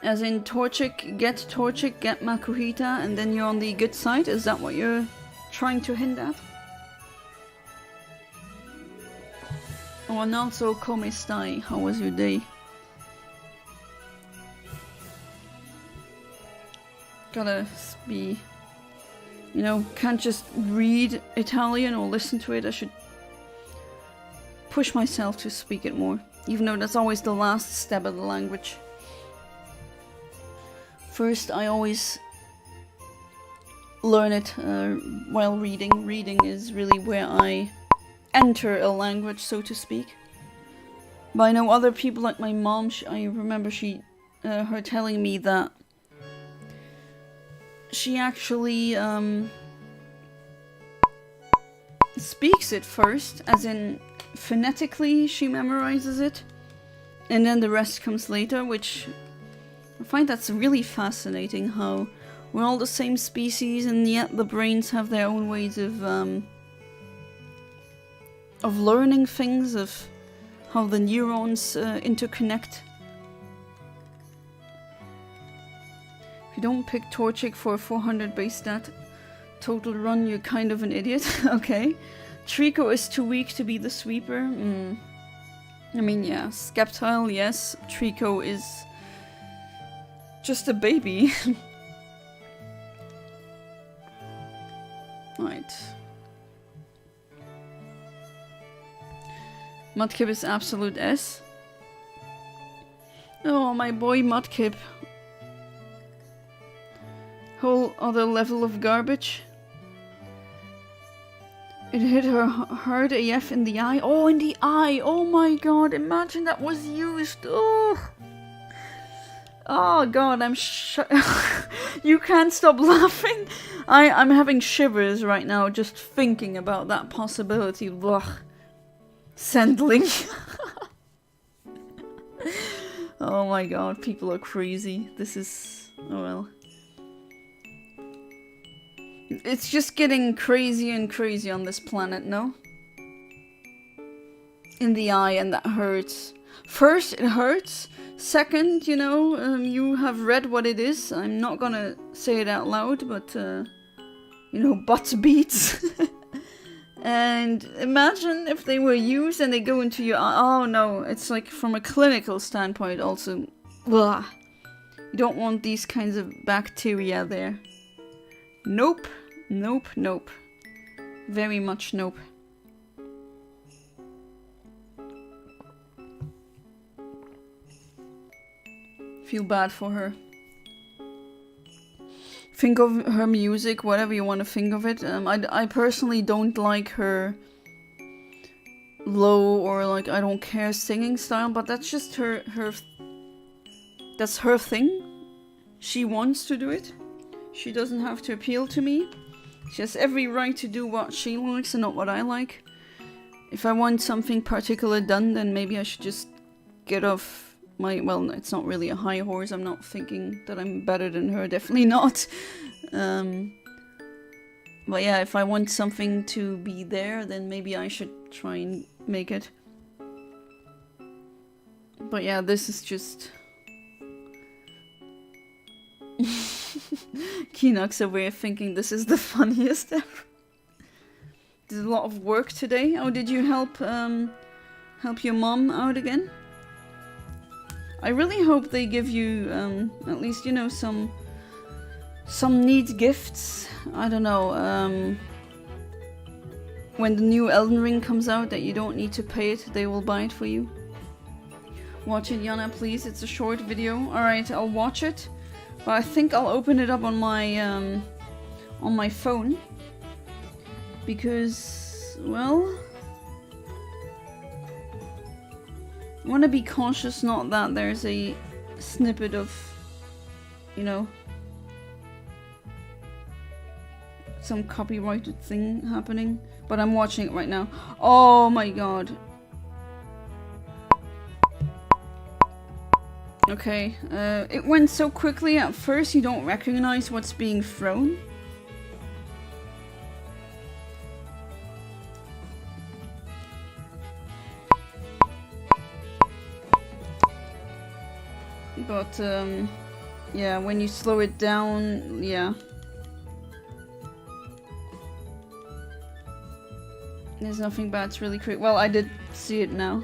As in Torchic, get Makuhita, and then you're on the good side? Is that what you're trying to hint at? Oh, and also Come stai, how was your day? Gotta be, you know, can't just read Italian or listen to it, I should push myself to speak it more, even though that's always the last step of the language. First, I always learn it while reading. Reading is really where I enter a language, so to speak. But I know other people, like my mom, I remember her telling me that she actually speaks it first, as in phonetically she memorizes it, and then the rest comes later, which I find that's really fascinating, how we're all the same species and yet the brains have their own ways of learning things, of how the neurons interconnect. If you don't pick Torchic for a 400 base stat total run, you're kind of an idiot. Okay. Trico is too weak to be the sweeper. I mean, yeah, Skeptile, yes. Trico is just a baby. Right. Mudkip is absolute S. Oh, my boy Mudkip. Whole other level of garbage. It hit her hard AF in the eye. Oh, in the eye! Oh my god, imagine that was used! Oh! Oh god, you can't stop laughing! I'm having shivers right now just thinking about that possibility. Ugh. Sandling. Oh my god, people are crazy. This is... oh well. It's just getting crazy and crazy on this planet, no? In the eye, and that hurts. First, it hurts. Second, you know, you have read what it is. I'm not gonna say it out loud, but, you know, butt beats. And imagine if they were used and they go into your eye. Oh no, it's like from a clinical standpoint also. Ugh. You don't want these kinds of bacteria there. Nope, nope, nope. Very much nope. Feel bad for her. Think of her music, whatever you want to think of it. I personally don't like her low or like I don't care singing style, but that's just that's her thing. She wants to do it. She doesn't have to appeal to me. She has every right to do what she likes and not what I like. If I want something particular done, then maybe I should just get off my... well, it's not really a high horse. I'm not thinking that I'm better than her. Definitely not. But yeah, if I want something to be there, then maybe I should try and make it. But yeah, this is just... Kinox over here thinking this is the funniest ever. Did a lot of work today. Oh, did you help your mom out again? I really hope they give you at least, you know, some neat gifts. I don't know, when the new Elden Ring comes out, that you don't need to pay it, they will buy it for you. Watch it, Yana, please. It's a short video. Alright, I'll watch it. But I think I'll open it up on my phone. Because, well... I want to be cautious not that there's a snippet of, you know, some copyrighted thing happening. But I'm watching it right now. Oh my god. Okay, it went so quickly at first you don't recognize what's being thrown. But, yeah, when you slow it down, yeah. There's nothing bad, it's really quick. Well, I did see it now.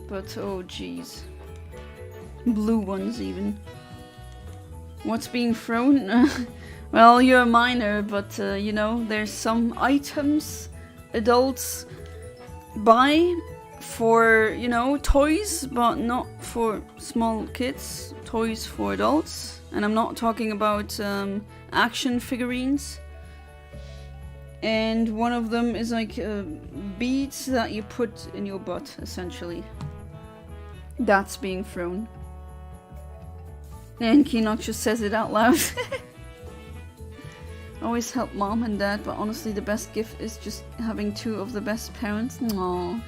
But, oh jeez. Blue ones, even. What's being thrown? Well, you're a minor, but, you know, there's some items adults buy for, you know, toys, but not for small kids. Toys for adults. And I'm not talking about action figurines. And one of them is like beads that you put in your butt, essentially. That's being thrown. And Keenox just says it out loud. Always help mom and dad, but honestly the best gift is just having two of the best parents. Aww.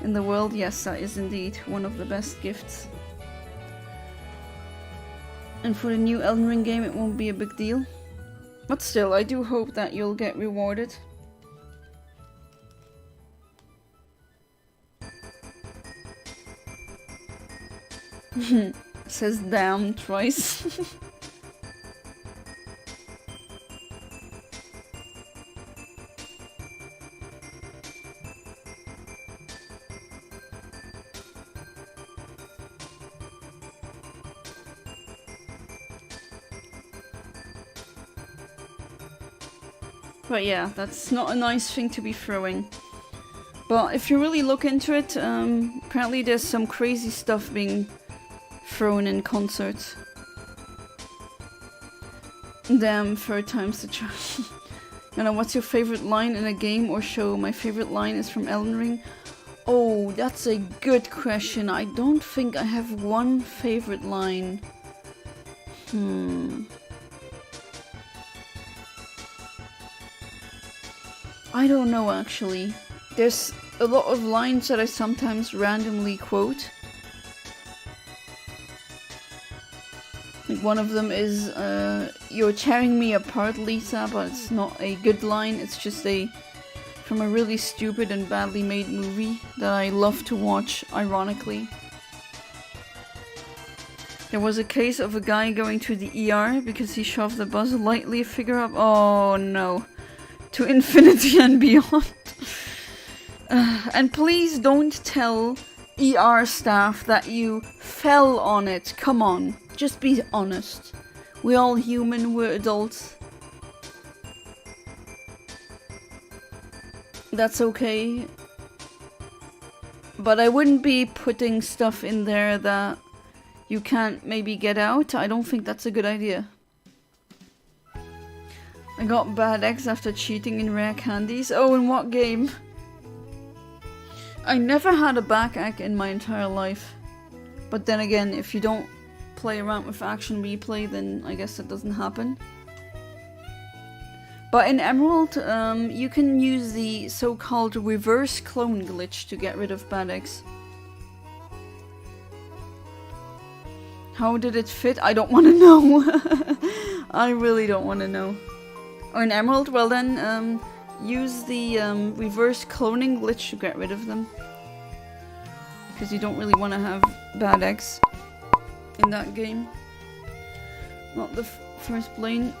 In the world, yes, that is indeed one of the best gifts. And for the new Elden Ring game, it won't be a big deal. But still, I do hope that you'll get rewarded. Says damn twice. But yeah, that's not a nice thing to be throwing. But if you really look into it, apparently there's some crazy stuff being thrown in concerts. Damn, third time's the charm. You know, what's your favorite line in a game or show? My favorite line is from Elden Ring. Oh, that's a good question. I don't think I have one favorite line. I don't know, actually. There's a lot of lines that I sometimes randomly quote. Like one of them is, you're tearing me apart, Lisa, but it's not a good line. It's just from a really stupid and badly made movie that I love to watch, ironically. There was a case of a guy going to the ER because he shoved the Buzz Lightyear figure up. Oh no. To infinity and beyond. And please don't tell ER staff that you fell on it. Come on, just be honest. We're all human, we're adults. That's okay. But I wouldn't be putting stuff in there that you can't maybe get out. I don't think that's a good idea. I got bad eggs after cheating in rare candies. Oh, in what game? I never had a back egg in my entire life. But then again, if you don't play around with action replay, then I guess that doesn't happen. But in Emerald, you can use the so-called reverse clone glitch to get rid of bad eggs. How did it fit? I don't want to know. I really don't want to know. Or in Emerald, well then, use the reverse cloning glitch to get rid of them. Because you don't really want to have bad eggs in that game. Not the first blade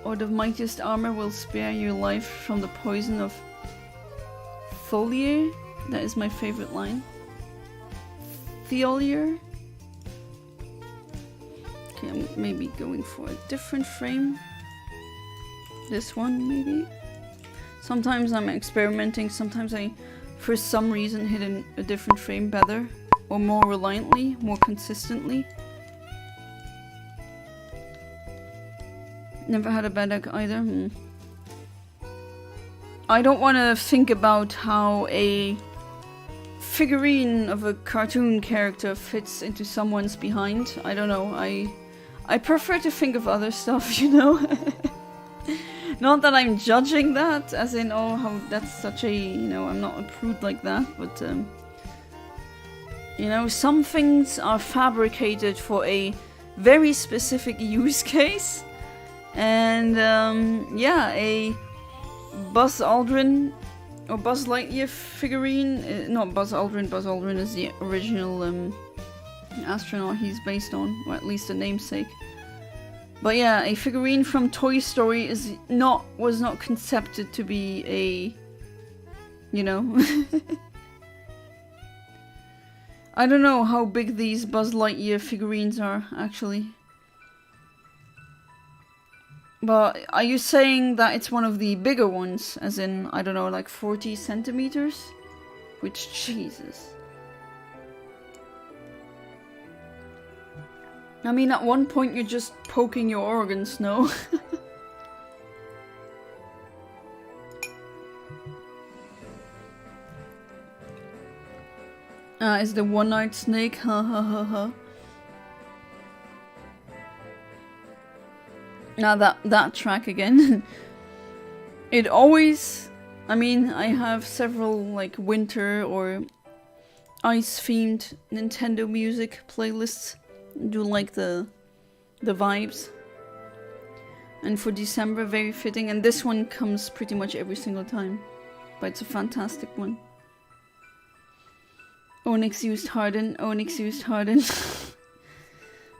or the mightiest armor will spare your life from the poison of Tholier. That is my favorite line. Tholier. Okay, I'm maybe going for a different frame. This one, maybe? Sometimes I'm experimenting, sometimes I for some reason hit a different frame better. Or more reliantly, more consistently. Never had a bad deck either. I don't want to think about how a figurine of a cartoon character fits into someone's behind. I don't know. I prefer to think of other stuff, you know? Not that I'm judging that, as in, oh, how that's such a, you know, I'm not a prude like that, but, you know, some things are fabricated for a very specific use case. And, yeah, a Buzz Aldrin or Buzz Lightyear figurine, not Buzz Aldrin is the original astronaut he's based on, or at least a namesake. But yeah, a figurine from Toy Story was not conceived to be a, you know. I don't know how big these Buzz Lightyear figurines are, actually. But are you saying that it's one of the bigger ones? As in, I don't know, like 40 centimeters? Which, Jesus. I mean, at one point you're just poking your organs, no? Is the one-eyed snake? Ha ha ha ha. Now that track again. It always... I mean, I have several, like, winter or ice-themed Nintendo music playlists. I do like the vibes. And for December, very fitting. And this one comes pretty much every single time. But it's a fantastic one. Onyx used Harden. Onyx used Harden.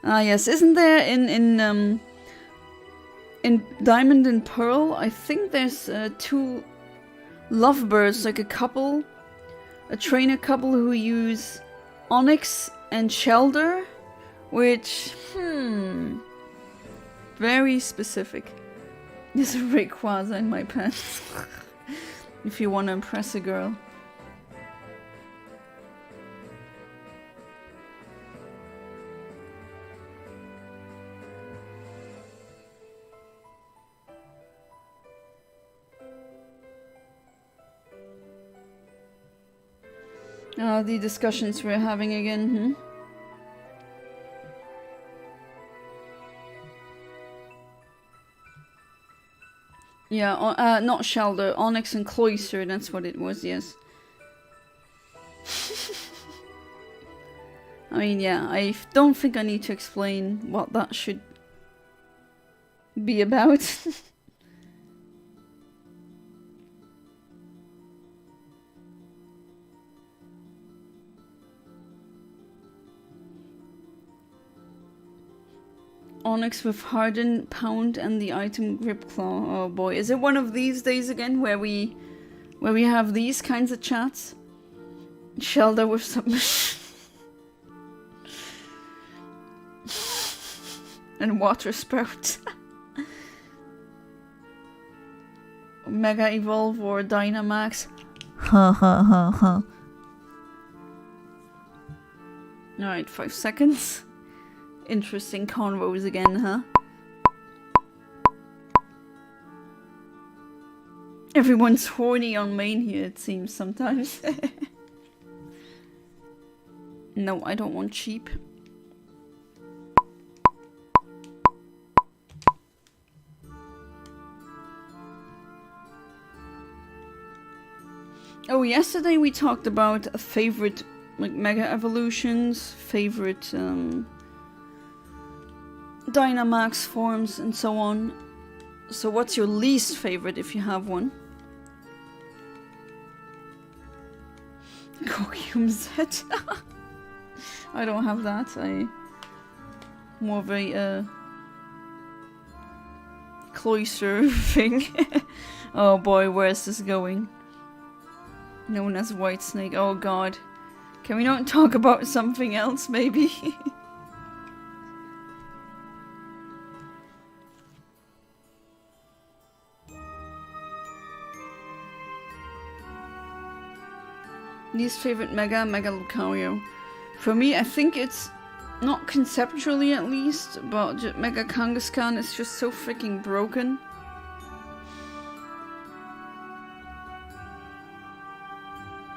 Ah, yes. Isn't there in Diamond and Pearl, I think there's two lovebirds, like a couple, a trainer couple who use Onyx and Shelder, which, very specific. There's a Rayquaza in my pants. If you want to impress a girl. The discussions we're having again, Yeah, not Shelder, Onyx and Cloyster, that's what it was, yes. I mean, yeah, I don't think I need to explain what that should be about. Onyx with Harden, Pound, and the item Grip Claw. Oh boy, is it one of these days again where we have these kinds of chats? Shelder with submission. And Water Sprout. Mega Evolve or Dynamax. Ha ha ha ha. Alright, 5 seconds. Interesting convos again, huh? Everyone's horny on main here, it seems, sometimes. No, I don't want cheap. Oh, yesterday we talked about favorite, like, Mega Evolutions, favorite, Dynamax forms and so on. So what's your least favorite if you have one? Coquium Z. I don't have that. I more of a Cloyster thing. Oh boy, where's this going? Known as White Snake. Oh god. Can we not talk about something else maybe? Least favorite Mega Lucario. For me, I think it's not conceptually at least, but Mega Kangaskhan is just so freaking broken.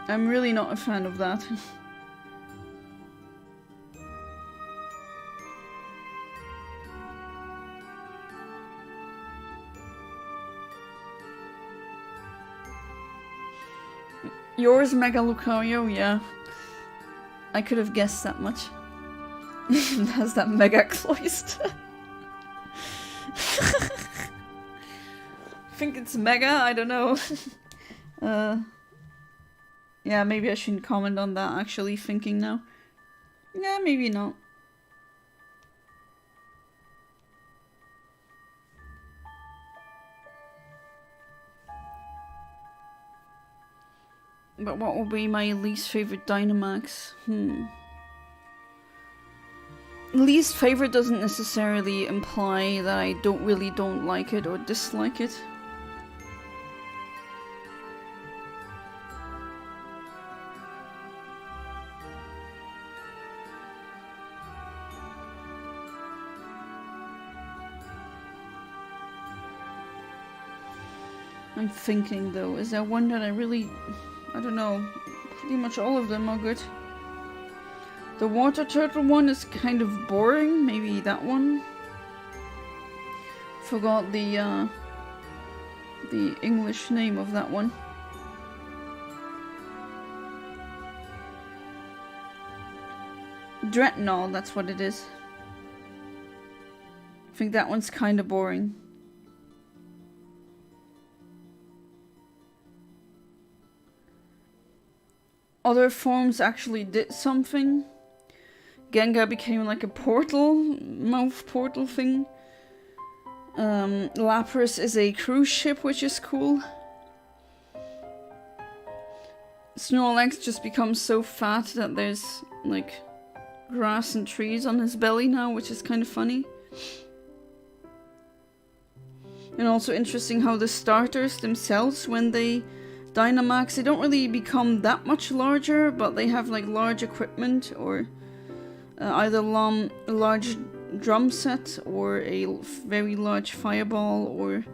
I'm really not a fan of that. Yours, Mega Lucario, yeah. I could have guessed that much. It has that Mega Cloist. I think it's Mega, I don't know. Yeah, maybe I shouldn't comment on that, actually thinking now. Yeah, maybe not. But what will be my least favorite Dynamax? Least favorite doesn't necessarily imply that I don't like it or dislike it. I'm thinking though, is there one that I don't know, pretty much all of them are good. The water turtle one is kind of boring, maybe that one. Forgot the English name of that one. Dreadnought, that's what it is. I think that one's kind of boring. Other forms actually did something. Gengar became like a mouth portal thing. Lapras is a cruise ship, which is cool. Snorlax just becomes so fat that there's like grass and trees on his belly now, which is kind of funny. And also interesting how the starters themselves, when they Dynamax, they don't really become that much larger, but they have like large equipment or either a large drum set or a very large fireball or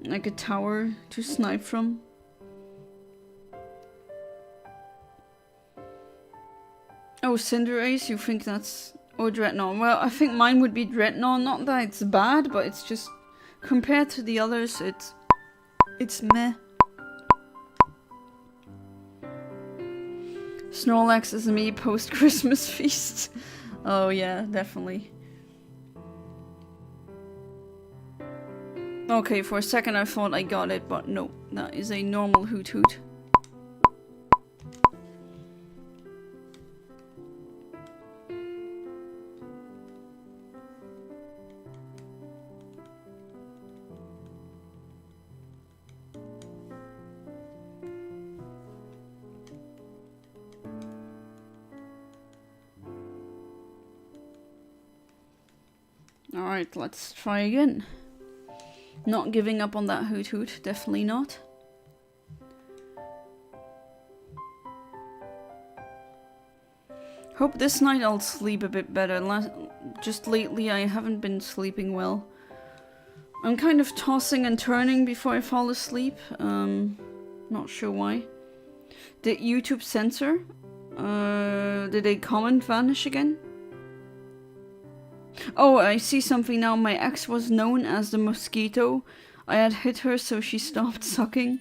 like a tower to snipe from. Oh, Cinderace, you think that's... Oh, Dreadnought. Well, I think mine would be Dreadnought. Not that it's bad, but it's just... Compared to the others, it's meh. Snorlax is me post-Christmas feast. Oh yeah, definitely. Okay, for a second I thought I got it, but no. That is a normal Hoothoot. Alright, let's try again. Not giving up on that Hoothoot, definitely not. Hope this night I'll sleep a bit better. Just lately I haven't been sleeping well. I'm kind of tossing and turning before I fall asleep. Not sure why. Did YouTube censor? Did a comment vanish again? Oh, I see something now. My ex was known as the mosquito. I had hit her so she stopped sucking.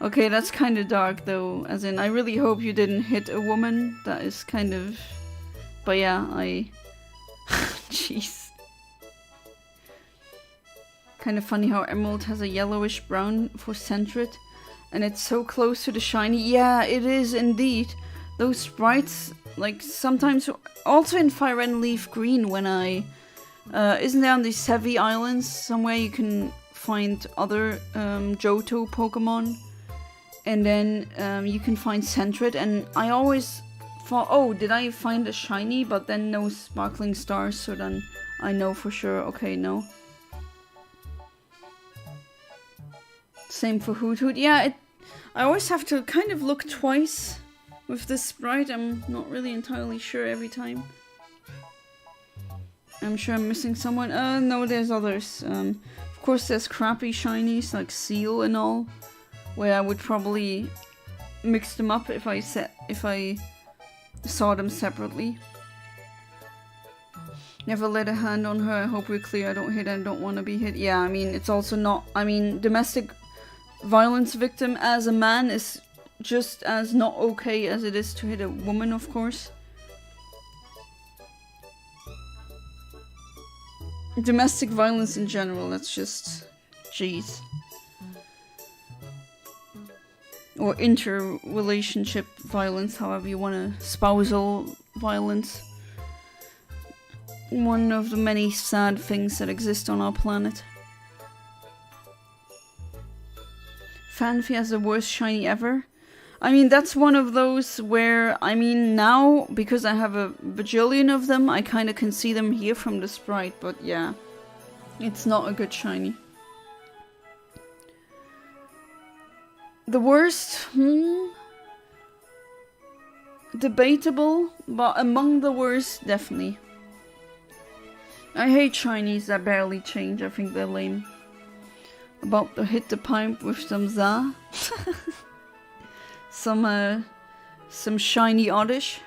Okay, that's kind of dark though. As in, I really hope you didn't hit a woman. That is kind of... But yeah, Jeez. Kind of funny how Emerald has a yellowish brown for Sentret. And it's so close to the shiny. Yeah, it is indeed. Those sprites... Like, sometimes, also in Fire Red and Leaf Green, when isn't there on the Sevi Islands somewhere you can find other Johto Pokemon? And then you can find Sentret, and I always thought, oh, did I find a shiny? But then no sparkling stars, so then I know for sure, okay, no. Same for Hoothoot. Yeah, I always have to kind of look twice with this sprite. I'm not really entirely sure every time. I'm sure I'm missing someone. No, there's others. Of course, there's crappy shinies like Seal and all, where I would probably mix them up if I saw them separately. Never let a hand on her. I hope we're clear. I don't hit and don't want to be hit. Yeah, I mean, it's also not... I mean, domestic violence victim as a man is just as not okay as it is to hit a woman, of course. Domestic violence in general, that's just... jeez. Or inter-relationship violence, however you want to... spousal violence. One of the many sad things that exist on our planet. Fanfi has the worst shiny ever. I mean, that's one of those where, I mean, now, because I have a bajillion of them, I kind of can see them here from the sprite, but yeah. It's not a good shiny. The worst? Debatable, but among the worst, definitely. I hate shinies that barely change, I think they're lame. About to hit the pipe with some za. Some shiny oddish.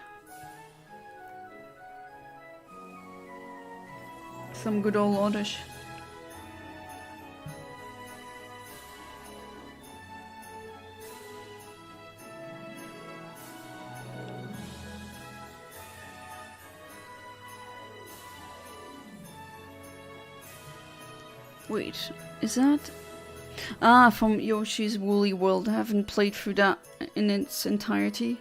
Some good old oddish. Wait, is that... Ah, from Yoshi's Woolly World. I haven't played through that in its entirety.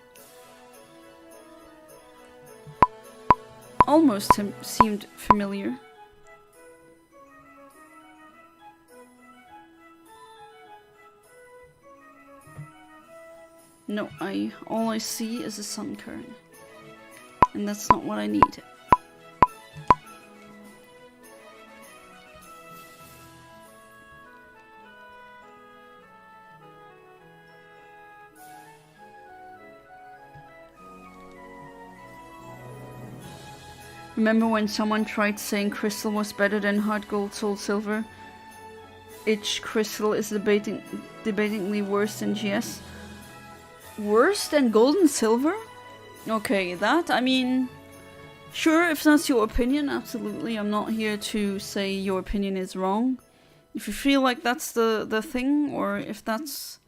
Almost seemed familiar. No, all I see is a sun kern. And that's not what I need. Remember when someone tried saying Crystal was better than Heart Gold Soul Silver? Itch Crystal is debatingly worse than GS. Worse than Gold and Silver? Okay, that, I mean... Sure, if that's your opinion, absolutely. I'm not here to say your opinion is wrong. If you feel like that's the thing, or if that's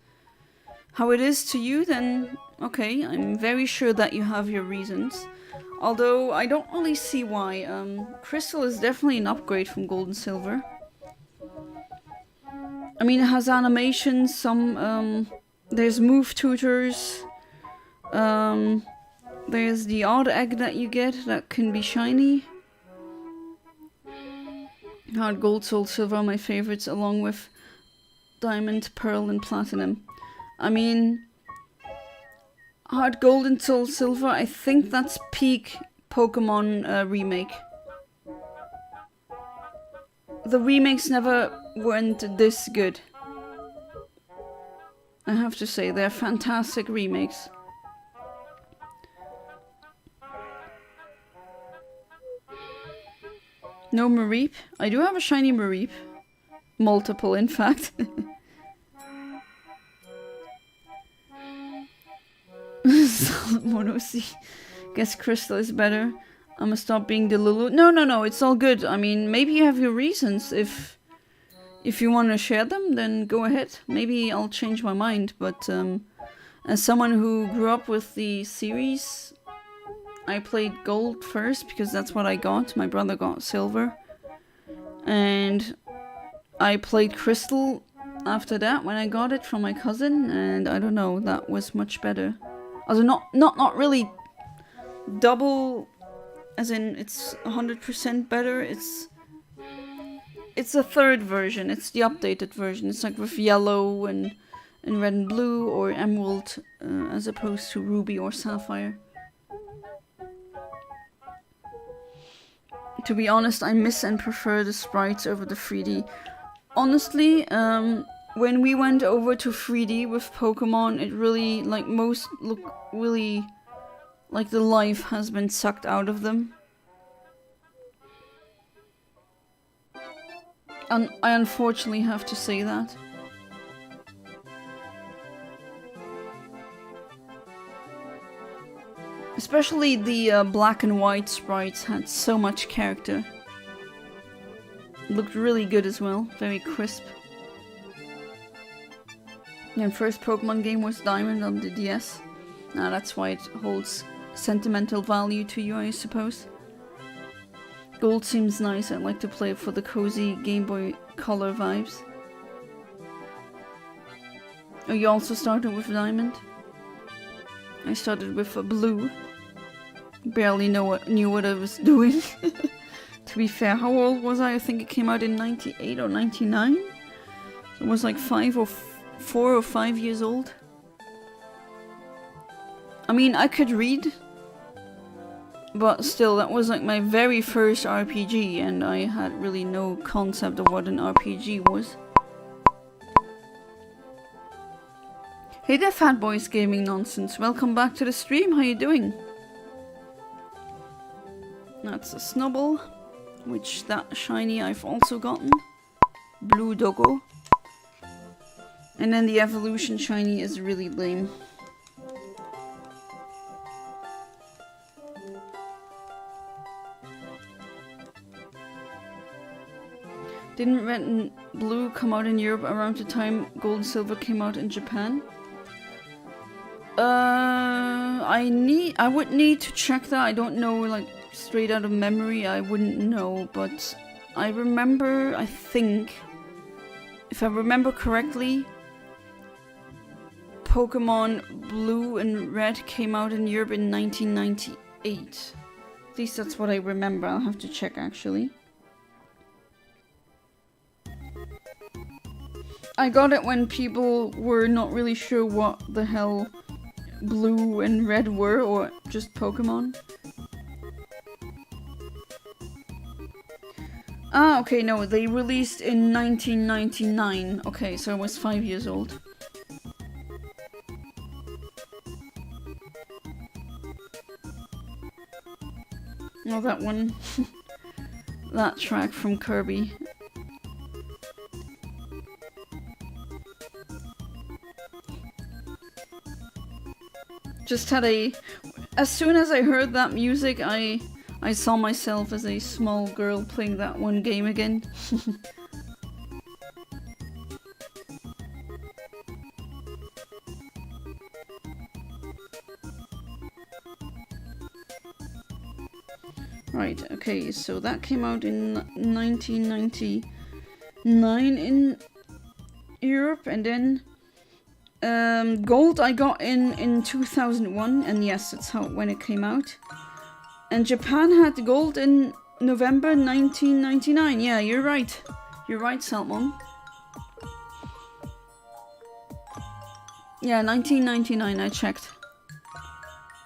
how it is to you, then okay, I'm very sure that you have your reasons. Although, I don't really see why. Crystal is definitely an upgrade from Gold and Silver. I mean, it has animations, some, there's move tutors. There's the odd egg that you get that can be shiny. Heart Gold, Soul Silver are my favorites, along with Diamond, Pearl, and Platinum. I mean... Heart Gold and Soul Silver, I think that's peak Pokémon remake. The remakes never weren't this good. I have to say, they're fantastic remakes. No Mareep? I do have a shiny Mareep. Multiple, in fact. Solid Mono C. Guess Crystal is better. I'ma stop being the Lulu. No, it's all good. I mean, maybe you have your reasons. If you want to share them, then go ahead. Maybe I'll change my mind. But as someone who grew up with the series, I played Gold first because that's what I got. My brother got Silver. And I played Crystal after that when I got it from my cousin. And I don't know, that was much better. Also, not really double, as in it's 100% better. It's a third version. It's the updated version. It's like with yellow and red and blue, or emerald, as opposed to ruby or sapphire. To be honest, I miss and prefer the sprites over the 3D. Honestly, when we went over to 3D with Pokemon, it really, like, most look really like the life has been sucked out of them. And I unfortunately have to say that. Especially the black and white sprites had so much character. Looked really good as well, very crisp. The first Pokemon game was Diamond on the DS. Now that's why it holds sentimental value to you, I suppose. Gold seems nice. I'd like to play it for the cozy Game Boy Color vibes. Oh, you also started with Diamond? I started with a Blue. Barely knew what I was doing. To be fair, how old was I? I think it came out in 98 or 99? So it was like 4 or 5 years old. I mean, I could read, but still, that was like my very first RPG, and I had really no concept of what an RPG was. Hey there, Fat Boys Gaming Nonsense. Welcome back to the stream. How you doing? That's a Snubble, which that shiny I've also gotten. Blue Doggo. And then the evolution shiny is really lame. Didn't Red and Blue come out in Europe around the time Gold and Silver came out in Japan? I would need to check that. I don't know, like, straight out of memory, I wouldn't know, but I remember, I think, if I remember correctly, Pokemon Blue and Red came out in Europe in 1998. At least that's what I remember. I'll have to check, actually. I got it when people were not really sure what the hell Blue and Red were, or just Pokemon. Ah, okay, no, they released in 1999. Okay, so I was 5 years old. Oh, that one. That track from Kirby. Just had a... As soon as I heard that music, I saw myself as a small girl playing that one game again. Right, okay, so that came out in 1999 in Europe, and then Gold I got in 2001, and yes, that's when it came out. And Japan had Gold in November 1999. Yeah, you're right. You're right, Salmon. Yeah, 1999, I checked.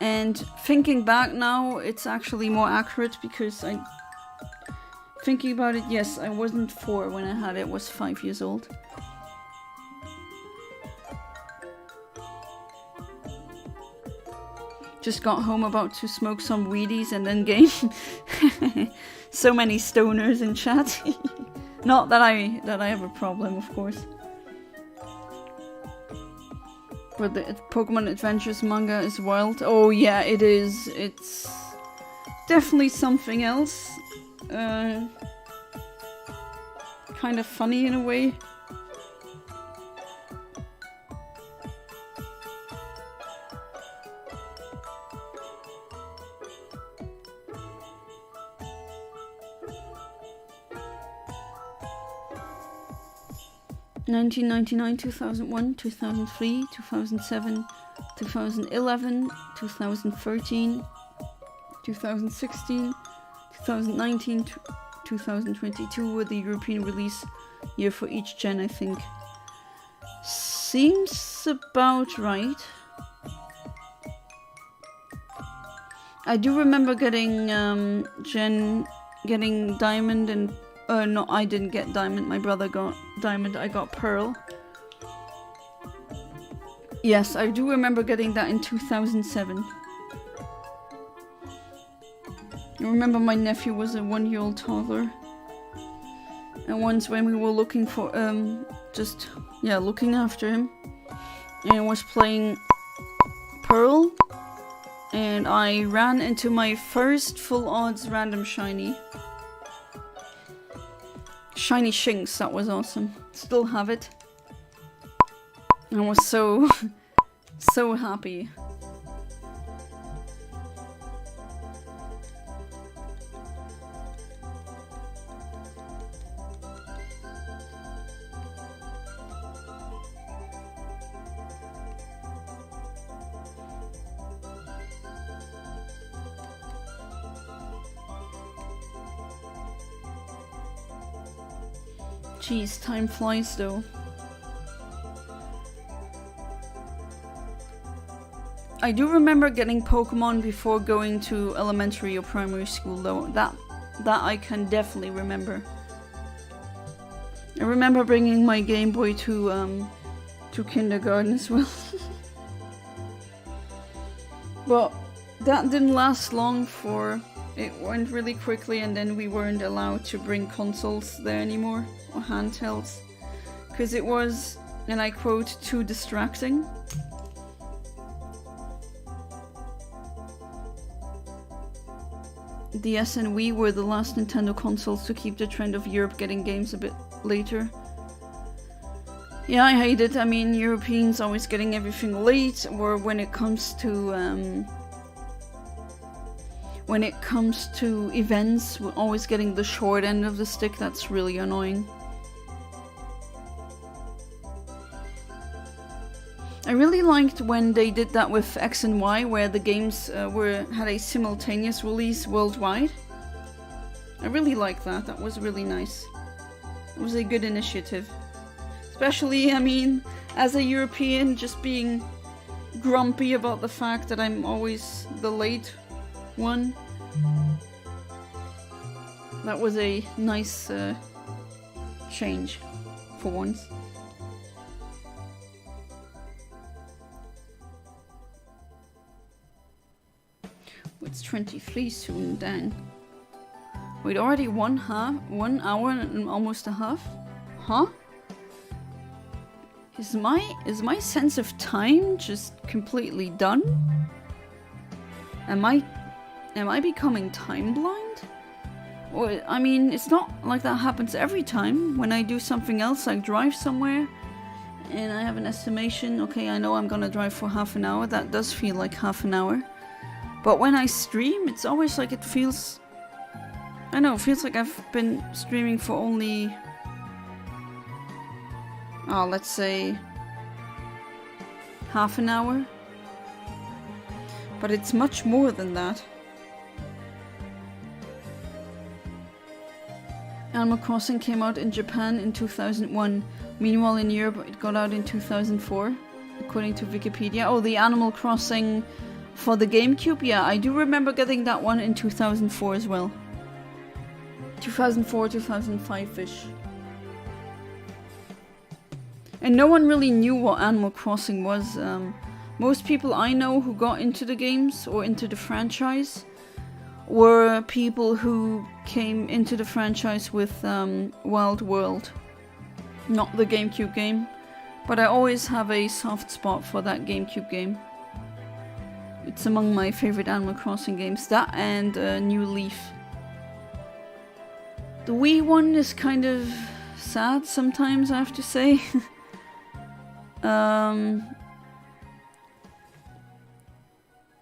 And thinking back now, it's actually more accurate because thinking about it, yes, I wasn't 4 when I had it, I was 5 years old. Just got home about to smoke some weedies and then game. So many stoners in chat. Not that I have a problem, of course. But the Pokemon Adventures manga is wild. Oh yeah, it is. It's definitely something else. Kind of funny in a way. (1999, 2001, 2003, 2007, 2011, 2013, 2016, 2019, 2022 were the European release year for each gen, I think. Seems about right. I do remember getting Diamond and no, I didn't get Diamond. My brother got Diamond. I got Pearl. Yes, I do remember getting that in 2007. I remember my nephew was a 1-year-old toddler. And once when we were looking for, looking after him. And I was playing Pearl. And I ran into my first full odds random shiny. Shiny Shinx, that was awesome. Still have it. I was so, so happy. Jeez, time flies though. I do remember getting Pokemon before going to elementary or primary school though. That I can definitely remember. I remember bringing my Game Boy to kindergarten as well. But that didn't last long for... It went really quickly and then we weren't allowed to bring consoles there anymore, or handhelds. Because it was, and I quote, too distracting. DS and Wii were the last Nintendo consoles to keep the trend of Europe getting games a bit later. Yeah, I hate it. I mean, Europeans always getting everything late, or when it comes to events, we're always getting the short end of the stick. That's really annoying. I really liked when they did that with X and Y, where the games had a simultaneous release worldwide. I really liked that. That was really nice. It was a good initiative. Especially, I mean, as a European, just being grumpy about the fact that I'm always the late one. That was a nice change for once. It's 23 soon, dang. Wait, already 1 hour and almost a half? Huh? Is my sense of time just completely done? Am I becoming time blind? Or, I mean, it's not like that happens every time. When I do something else, like drive somewhere, and I have an estimation, okay, I know I'm gonna drive for half an hour, that does feel like half an hour. But when I stream, it's always like it feels... I know, it feels like I've been streaming for only... oh, let's say... half an hour. But it's much more than that. Animal Crossing came out in Japan in 2001. Meanwhile in Europe it got out in 2004, according to Wikipedia. Oh, the Animal Crossing for the GameCube? Yeah, I do remember getting that one in 2004 as well. 2004, 2005-ish. And no one really knew what Animal Crossing was. Most people I know who got into the games or into the franchise were people who came into the franchise with Wild World, not the GameCube game, but I always have a soft spot for that GameCube game. It's among my favorite Animal Crossing games, that and New Leaf. The Wii one is kind of sad sometimes, I have to say.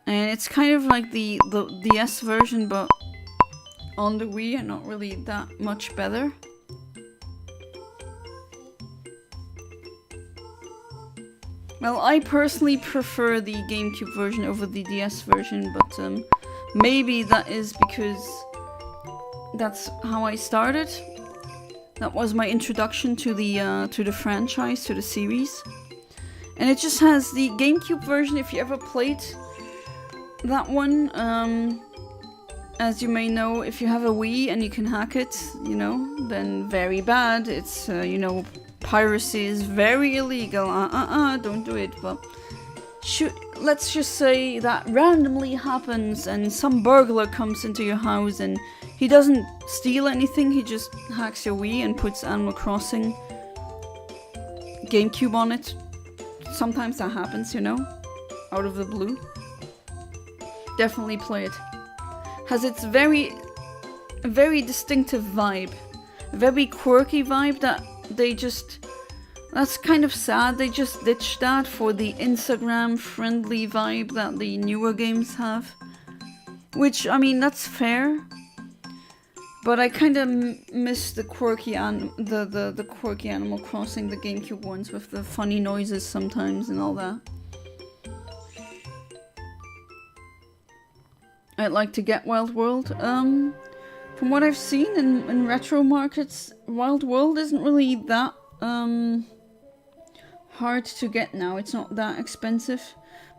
And it's kind of like the DS version, but on the Wii, and not really that much better. Well, I personally prefer the GameCube version over the DS version, but maybe that is because that's how I started. That was my introduction to the franchise, to the series. And it just has the GameCube version, if you ever played that one, as you may know, if you have a Wii and you can hack it, you know, then very bad. It's, you know, piracy is very illegal. Don't do it. But let's just say that randomly happens and some burglar comes into your house and he doesn't steal anything, he just hacks your Wii and puts Animal Crossing GameCube on it. Sometimes that happens, you know, out of the blue. Definitely play it. Has its very distinctive vibe. A very quirky vibe that they just... That's kind of sad, they just ditched that for the Instagram-friendly vibe that the newer games have. Which, I mean, that's fair. But I kind of miss the quirky the quirky Animal Crossing, the GameCube ones with the funny noises sometimes and all that. I'd like to get Wild World. From what I've seen in retro markets, Wild World isn't really that hard to get now. It's not that expensive.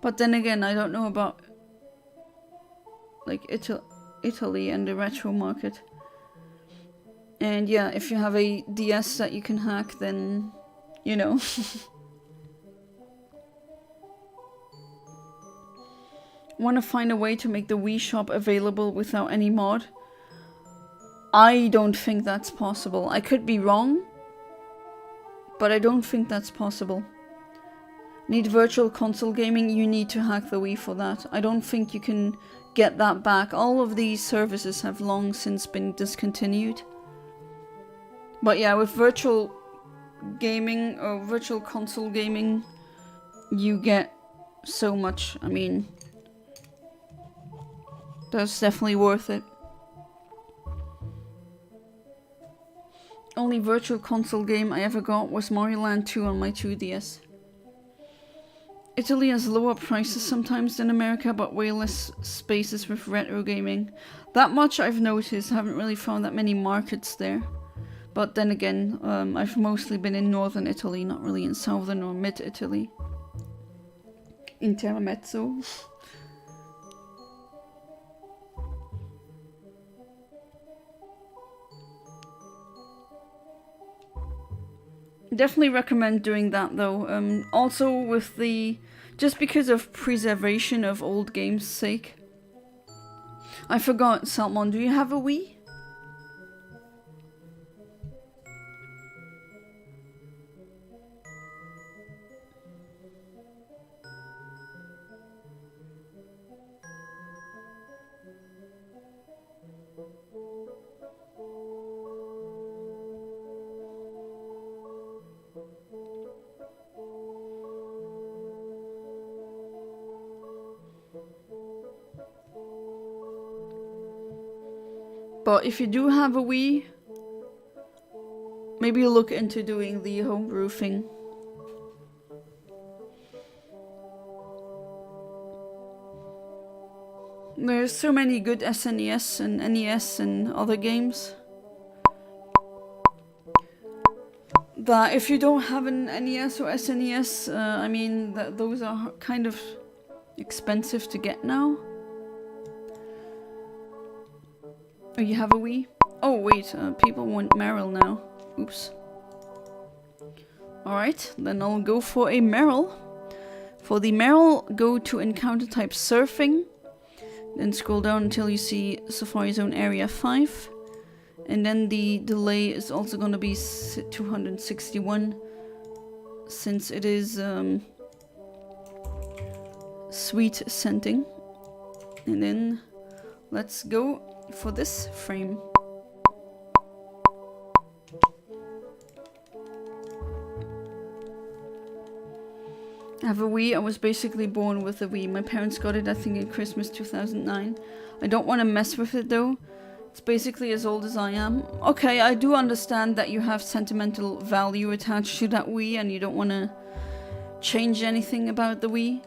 But then again, I don't know about like Italy and the retro market. And yeah, if you have a DS that you can hack, then you know. Want to find a way to make the Wii shop available without any mod? I don't think that's possible. I could be wrong, but I don't think that's possible. Need virtual console gaming, you need to hack the Wii for that. I don't think you can get that back. All of these services have long since been discontinued. But yeah, with virtual gaming or virtual console gaming, you get so much. I mean, that's definitely worth it. Only virtual console game I ever got was Mario Land 2 on my 2DS. Italy has lower prices sometimes than America, but way less spaces with retro gaming. That much I've noticed. Haven't really found that many markets there. But then again, I've mostly been in northern Italy, not really in southern or mid-Italy. Intermezzo. Definitely recommend doing that though. Also with the... just because of preservation of old games' sake. I forgot, Salmon, do you have a Wii? But if you do have a Wii, maybe look into doing the homebrew thing. There's so many good SNES and NES and other games that if you don't have an NES or SNES, I mean, those are kind of expensive to get now. Oh, you have a Wii? Oh, wait, people want Meryl now. Oops. Alright, then I'll go for a Meryl. For the Meryl, go to encounter type surfing. Then scroll down until you see Safari Zone Area 5. And then the delay is also going to be 261. Since it is sweet scenting. And then let's go for this frame. I have a Wii. I was basically born with a Wii. My parents got it, I think, in Christmas 2009. I don't want to mess with it though. It's basically as old as I am. Okay, I do understand that you have sentimental value attached to that Wii and you don't want to change anything about the Wii.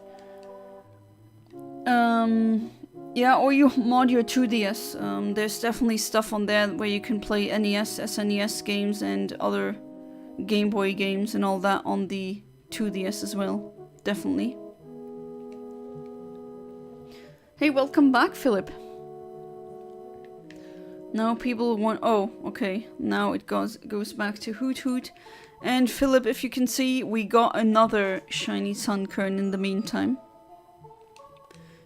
Yeah, or you mod your 2DS. There's definitely stuff on there where you can play NES, SNES games and other Game Boy games and all that on the 2DS as well. Definitely. Hey, welcome back, Philip. Now people want... Oh, okay. Now it goes back to Hoothoot. And Philip, if you can see, we got another shiny Sunkern in the meantime.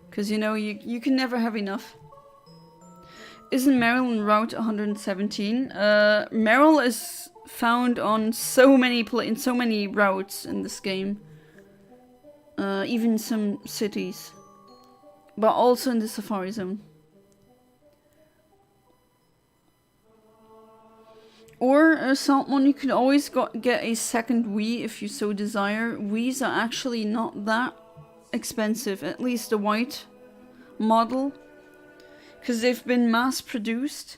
Because, you know, you can never have enough. Isn't Meryl in Route 117? Meryl is found on so many in so many routes in this game. Even some cities. But also in the Safari Zone. Or someone, you can always get a second Wii if you so desire. Wiis are actually not that expensive, at least the white model. Because they've been mass produced.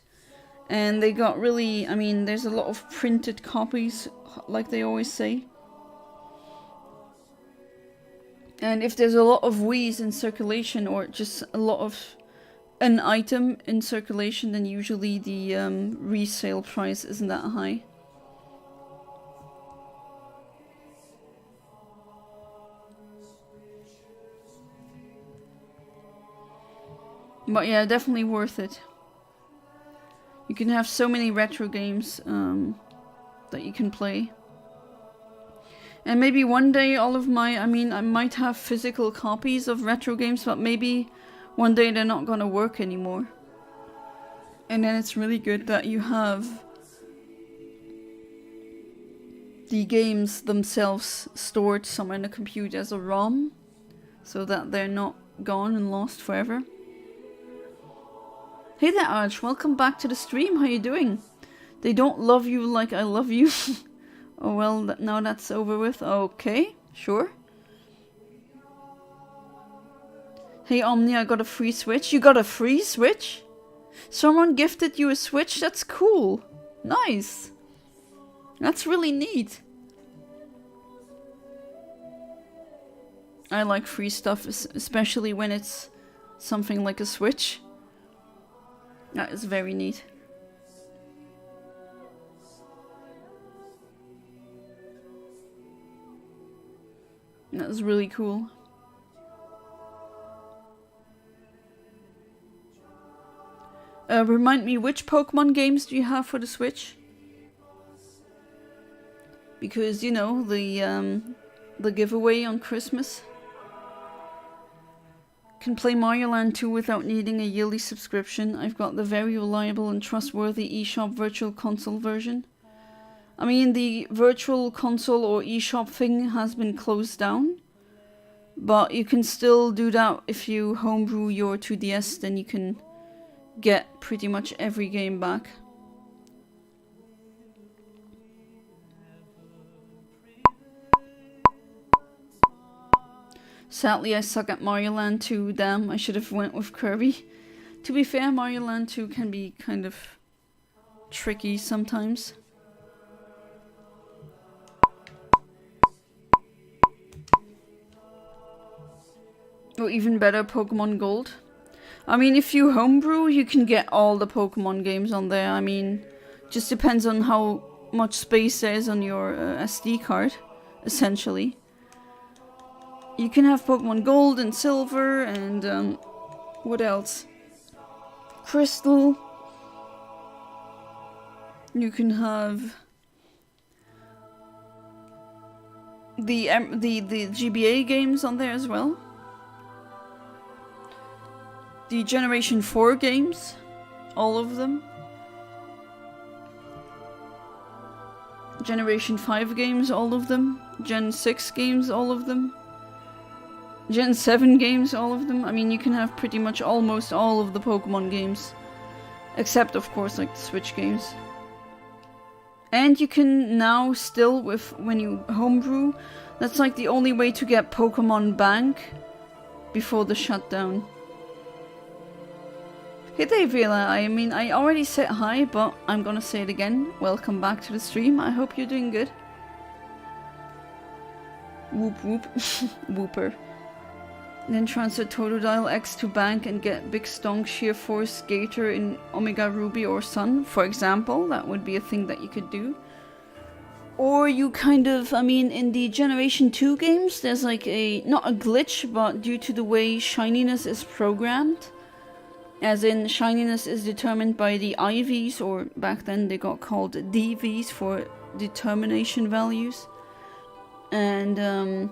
And they got really, I mean, there's a lot of printed copies, like they always say. And if there's a lot of Wiis in circulation, or just a lot of an item in circulation, then usually the resale price isn't that high. But yeah, definitely worth it. You can have so many retro games that you can play. And maybe one day all of my, I mean, I might have physical copies of retro games, but maybe one day they're not gonna work anymore. And then it's really good that you have the games themselves stored somewhere in the computer as a ROM, so that they're not gone and lost forever. Hey there, Arch, welcome back to the stream, how you doing? They don't love you like I love you. Oh well, now that's over with. Okay, sure. Hey Omni, I got a free Switch. You got a free Switch? Someone gifted you a Switch? That's cool. Nice. That's really neat. I like free stuff, especially when it's something like a Switch. That is very neat. That is really cool. Remind me, which Pokemon games do you have for the Switch? Because, you know, the giveaway on Christmas. Can play Mario Land 2 without needing a yearly subscription. I've got the very reliable and trustworthy eShop Virtual Console version. I mean, the Virtual Console or eShop thing has been closed down. But you can still do that if you homebrew your 2DS, then you can get pretty much every game back. Sadly, I suck at Mario Land 2. Damn, I should have went with Kirby. To be fair, Mario Land 2 can be kind of tricky sometimes. Or even better, Pokemon Gold. I mean, if you homebrew, you can get all the Pokemon games on there. I mean, just depends on how much space there is on your SD card, essentially. You can have Pokemon Gold and Silver and what else? Crystal. You can have the GBA games on there as well. The Generation 4 games, all of them. Generation 5 games, all of them. Gen 6 games, all of them. Gen 7 games, all of them. I mean, you can have pretty much almost all of the Pokemon games. Except, of course, like the Switch games. And you can now still, when you homebrew, that's like the only way to get Pokemon Bank before the shutdown. Hey there, Vela. I mean, I already said hi, but I'm gonna say it again. Welcome back to the stream. I hope you're doing good. Whoop whoop. Whooper. Then transfer Totodile X to Bank and get Big Stonk Sheer Force Gator in Omega Ruby or Sun, for example. That would be a thing that you could do. Or you kind of, I mean, in the Generation 2 games, there's like not a glitch, but due to the way shininess is programmed, as in shininess is determined by the IVs, or back then they got called DVs for determination values. And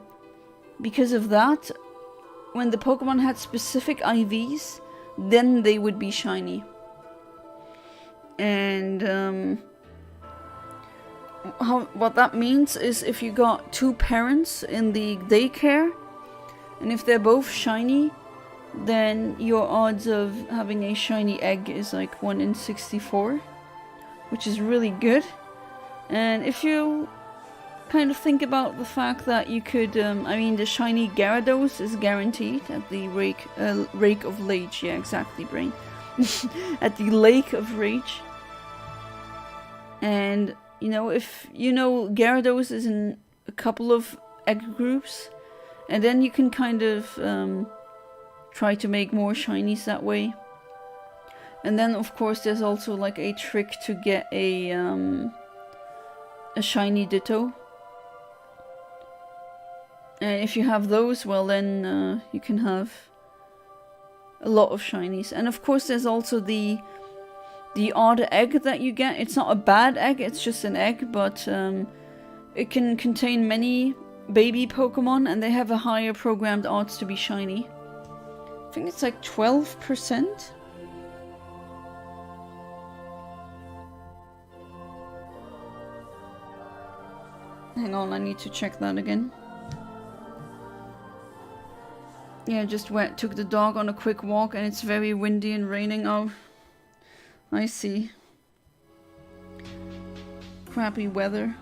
because of that, when the Pokemon had specific IVs, then they would be shiny. And what that means is if you got 2 parents in the daycare, and if they're both shiny, then your odds of having a shiny egg is like 1 in 64, which is really good. And if you kind of think about the fact that you could, I mean, the shiny Gyarados is guaranteed at the Rake of Rage. Yeah, exactly, brain. At the Lake of Rage. And, you know, if you know Gyarados is in a couple of egg groups, and then you can kind of try to make more shinies that way. And then, of course, there's also like a trick to get a shiny Ditto. And if you have those, well then you can have a lot of shinies. And of course there's also the odd egg that you get. It's not a bad egg, it's just an egg, but it can contain many baby Pokemon and they have a higher programmed odds to be shiny. I think it's like 12%. Hang on, I need to check that again. Yeah, just took the dog on a quick walk and it's very windy and raining. Oh, I see. Crappy weather.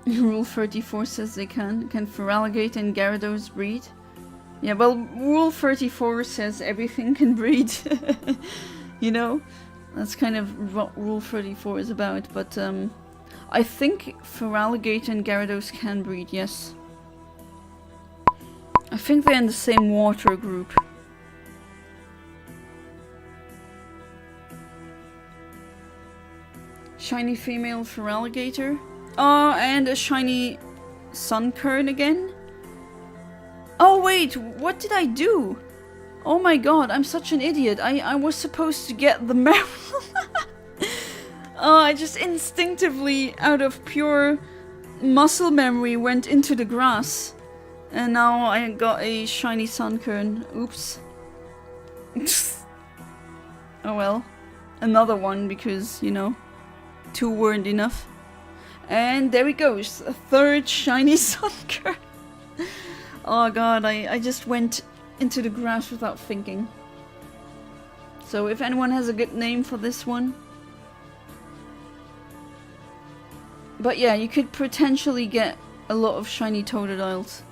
Rule 34 says they can. Can Feraligatr and Gyarados breed? Yeah, well, Rule 34 says everything can breed. You know? That's kind of what Rule 34 is about. But I think Feraligatr and Gyarados can breed, yes. I think they're in the same water group. Shiny female Feraligatr. Oh, and a shiny Sunkern again. Oh wait, what did I do? Oh my god, I'm such an idiot. I was supposed to get the Meryl. Oh, I just instinctively, out of pure muscle memory, went into the grass. And now I got a shiny Sunkern. Oops. Oh well. Another one because, you know, 2 weren't enough. And there it goes. A 3rd shiny Sunkern. Oh god, I just went into the grass without thinking. So if anyone has a good name for this one. But yeah, you could potentially get a lot of shiny Totodiles.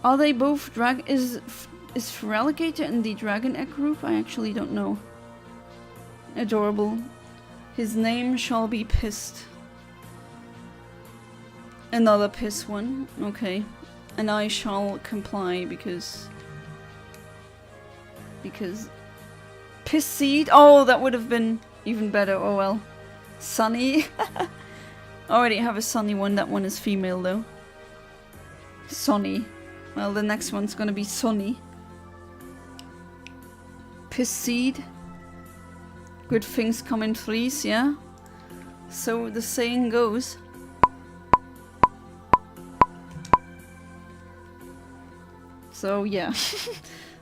Are they both is Feraligatr in the Dragon Egg group? I actually don't know. Adorable. His name shall be Pissed. Another piss one. Okay. And I shall comply because Piss Seed. Oh, that would have been even better. Oh well. Sunny. I already have a Sunny one. That one is female though. Sonny. Well, the next one's gonna be Sunny. Piss Seed. Good things come in threes, yeah? So the saying goes. So yeah.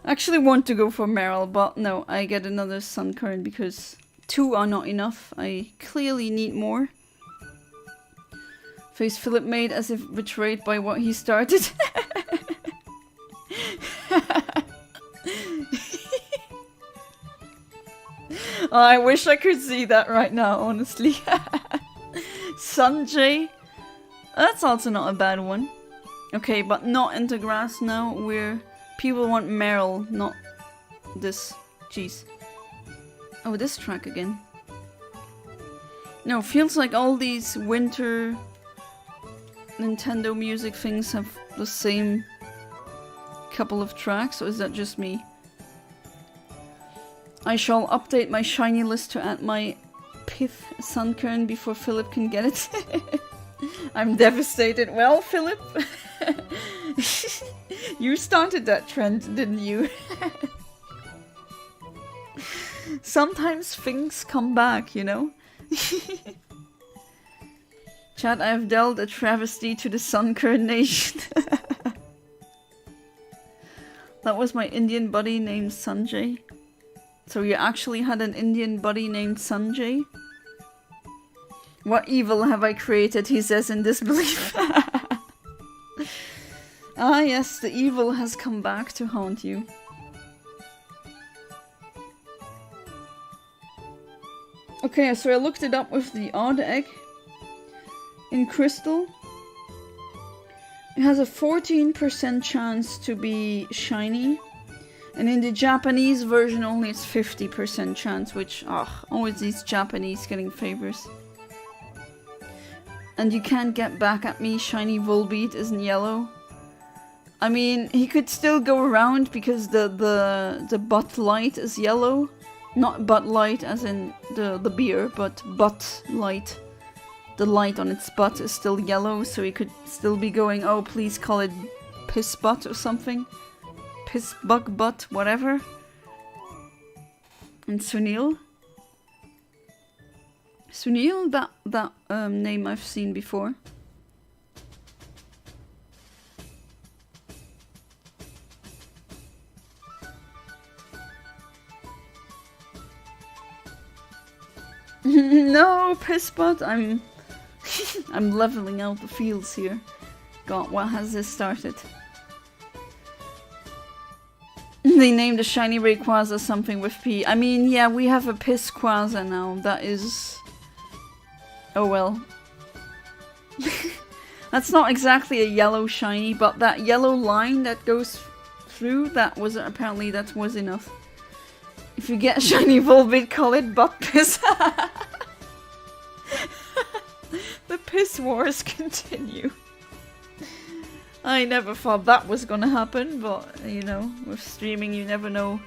I actually want to go for Meryl, but no, I get another Sunkern because 2 are not enough. I clearly need more. Face Philip made as if betrayed by what he started. Oh, I wish I could see that right now, honestly. Sanjay. That's also not a bad one. Okay, but not into grass now. People want Meryl, not this. Jeez. Oh, this track again. No, feels like all these winter Nintendo music things have the same couple of tracks, or is that just me? I shall update my shiny list to add my Pith Sunkern before Philip can get it. I'm devastated. Well, Philip, you started that trend, didn't you? Sometimes things come back, you know? Chat, I have dealt a travesty to the Sunkern nation. That was my Indian buddy named Sanjay. So you actually had an Indian buddy named Sanjay? What evil have I created, he says in disbelief. Ah yes, the evil has come back to haunt you. Okay, so I looked it up with the odd egg. In Crystal, it has a 14% chance to be shiny. And in the Japanese version only it's 50% chance, which, always these Japanese getting favors. And you can't get back at me, shiny Volbeat isn't yellow. I mean, he could still go around because the butt light is yellow. Not Bud Light as in the beer, but butt light. The light on its butt is still yellow, so he could still be going, oh please call it piss butt or something. Piss bug butt, whatever. And Sunil? Sunil, that name I've seen before. No, piss butt, I'm leveling out the fields here. God, what has this started? They named a shiny Rayquaza something with P. I mean, yeah, we have a piss Quaza now. That is... Oh well. That's not exactly a yellow shiny, but that yellow line that goes through, that was apparently that was enough. If you get a shiny Volbeat, call it butt piss. The piss wars continue. I never thought that was gonna happen, but you know, with streaming you never know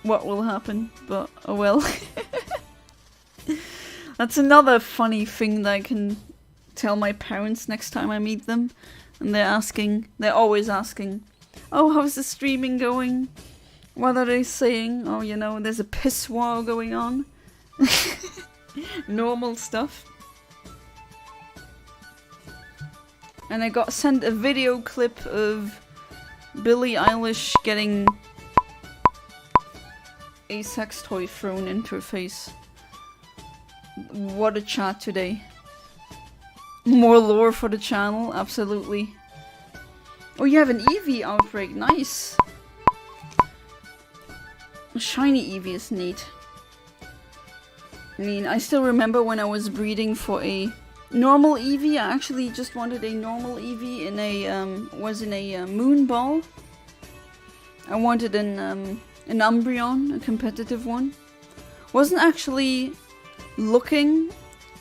what will happen, but oh well. That's another funny thing that I can tell my parents next time I meet them. And they're always asking, oh, how's the streaming going? What are they saying? Oh, you know, there's a piss war going on. Normal stuff. And I got sent a video clip of Billie Eilish getting a sex toy thrown into her face. What a chat today. More lore for the channel, absolutely. Oh, you have an Eevee outbreak, nice. A shiny Eevee is neat. I mean, I still remember when I was breeding for a normal Eevee. I actually just wanted a normal Eevee in a, was in a moon ball. I wanted an Umbreon, a competitive one. Wasn't actually looking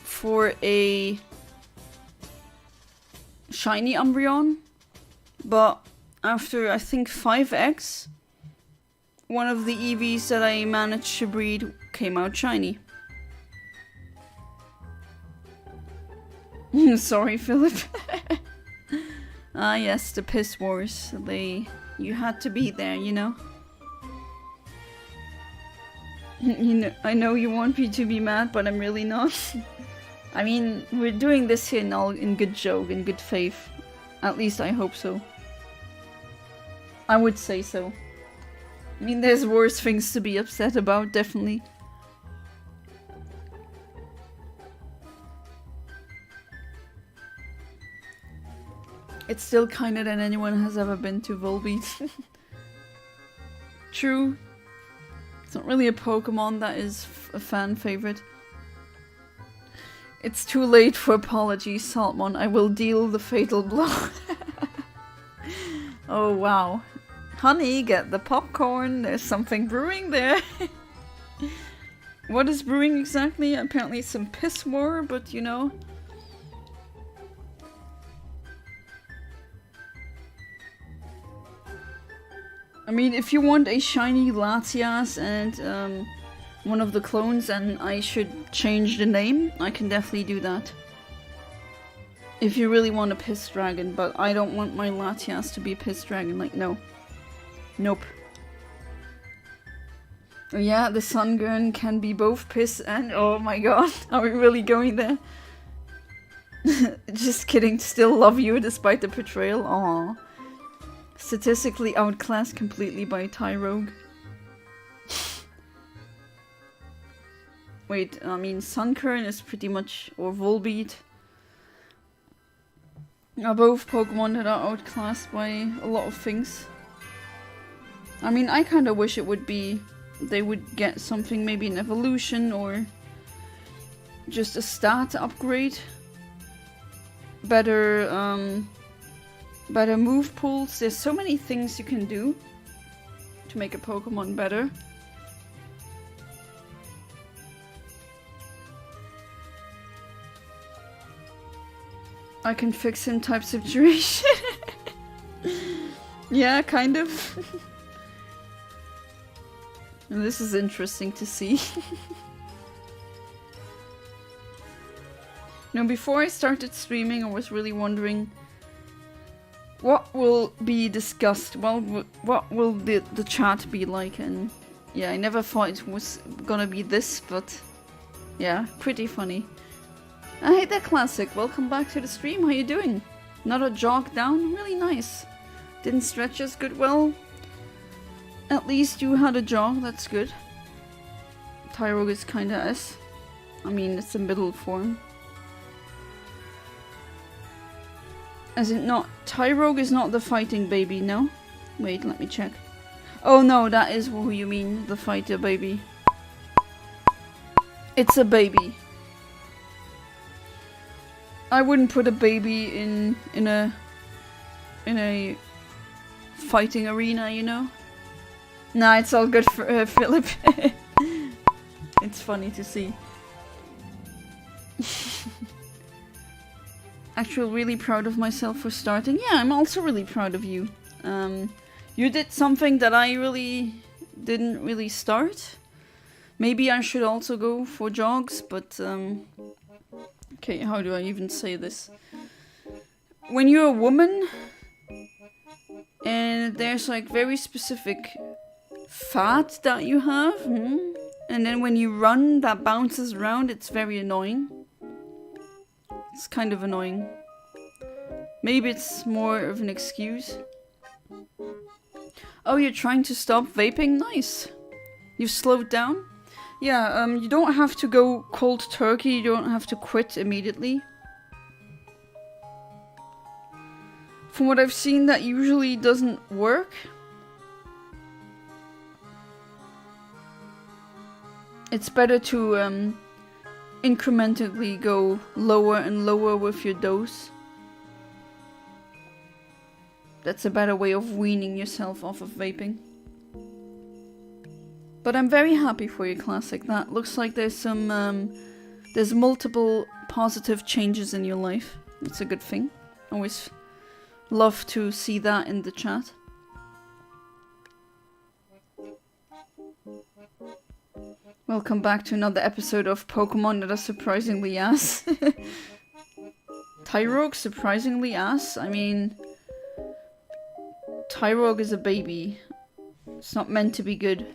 for a shiny Umbreon, but after I think 5 eggs, one of the Eevees that I managed to breed came out shiny. Sorry, Philip. Ah yes, the piss wars. You had to be there, you know. You know, I know you want me to be mad, but I'm really not. I mean, we're doing this here in good joke, in good faith. At least I hope so. I would say so. I mean, there's worse things to be upset about, definitely. It's still kinder than anyone has ever been to Volbeat. True. It's not really a Pokemon that is a fan favorite. It's too late for apologies, Saltmon. I will deal the fatal blow. Oh wow. Honey, get the popcorn. There's something brewing there. What is brewing exactly? Apparently some piss war, but you know. I mean, if you want a shiny Latias and one of the clones and I should change the name, I can definitely do that. If you really want a piss dragon, but I don't want my Latias to be a piss dragon, like no. Nope. Oh yeah, the Sungurn can be both piss and... Oh my god, are we really going there? Just kidding, still love you despite the betrayal. Aww. Statistically outclassed completely by Tyrogue. Wait, I mean Sunkern is pretty much, or Volbeat, are both Pokemon that are outclassed by a lot of things. I mean, I kind of wish it would be, they would get something, maybe an evolution or just a stat upgrade. Better, better move pools. There's so many things you can do to make a Pokemon better. I can fix him type situation. Yeah, kind of. This is interesting to see. Now, before I started streaming, I was really wondering what will be discussed. Well, what will the chat be like? And yeah, I never thought it was gonna be this, but yeah, pretty funny. I hate that classic. Welcome back to the stream. How you doing? Not a jog down? Really nice. Didn't stretch as good. Well, at least you had a jog. That's good. Tyrogue is kinda S. I mean, it's a middle form. As in, not Tyrogue is not the fighting baby, no? Wait, let me check. Oh no, that is who you mean, the fighter baby. It's a baby. I wouldn't put a baby in a fighting arena, you know? Nah, it's all good for Philip. It's funny to see. Actually, really proud of myself for starting. Yeah, I'm also really proud of you. You did something that I really didn't really start. Maybe I should also go for jogs, but okay, how do I even say this? When you're a woman and there's like very specific fat that you have, and then when you run that bounces around, it's very annoying. It's kind of annoying. Maybe it's more of an excuse. Oh, you're trying to stop vaping? Nice. You've slowed down? Yeah, you don't have to go cold turkey, you don't have to quit immediately. From what I've seen, that usually doesn't work. It's better to incrementally go lower and lower with your dose. That's a better way of weaning yourself off of vaping. But I'm very happy for you, Classic. That looks like there's some, there's multiple positive changes in your life. It's a good thing. Always love to see that in the chat. Welcome back to another episode of Pokemon that are surprisingly ass. Tyrogue surprisingly ass? I mean, Tyrogue is a baby. It's not meant to be good.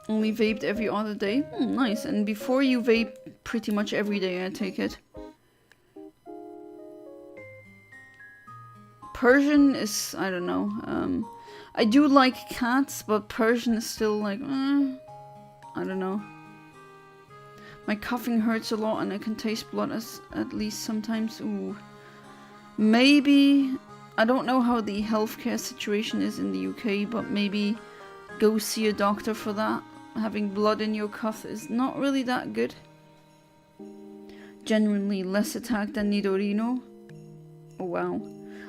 Only vaped every other day? Nice. And before you vape pretty much every day, I take it. Persian is, I don't know, I do like cats, but Persian is still like, I don't know. My coughing hurts a lot and I can taste blood at least sometimes. Ooh. Maybe, I don't know how the healthcare situation is in the UK, but maybe go see a doctor for that. Having blood in your cough is not really that good. Genuinely less attack than Nidorino. Oh wow.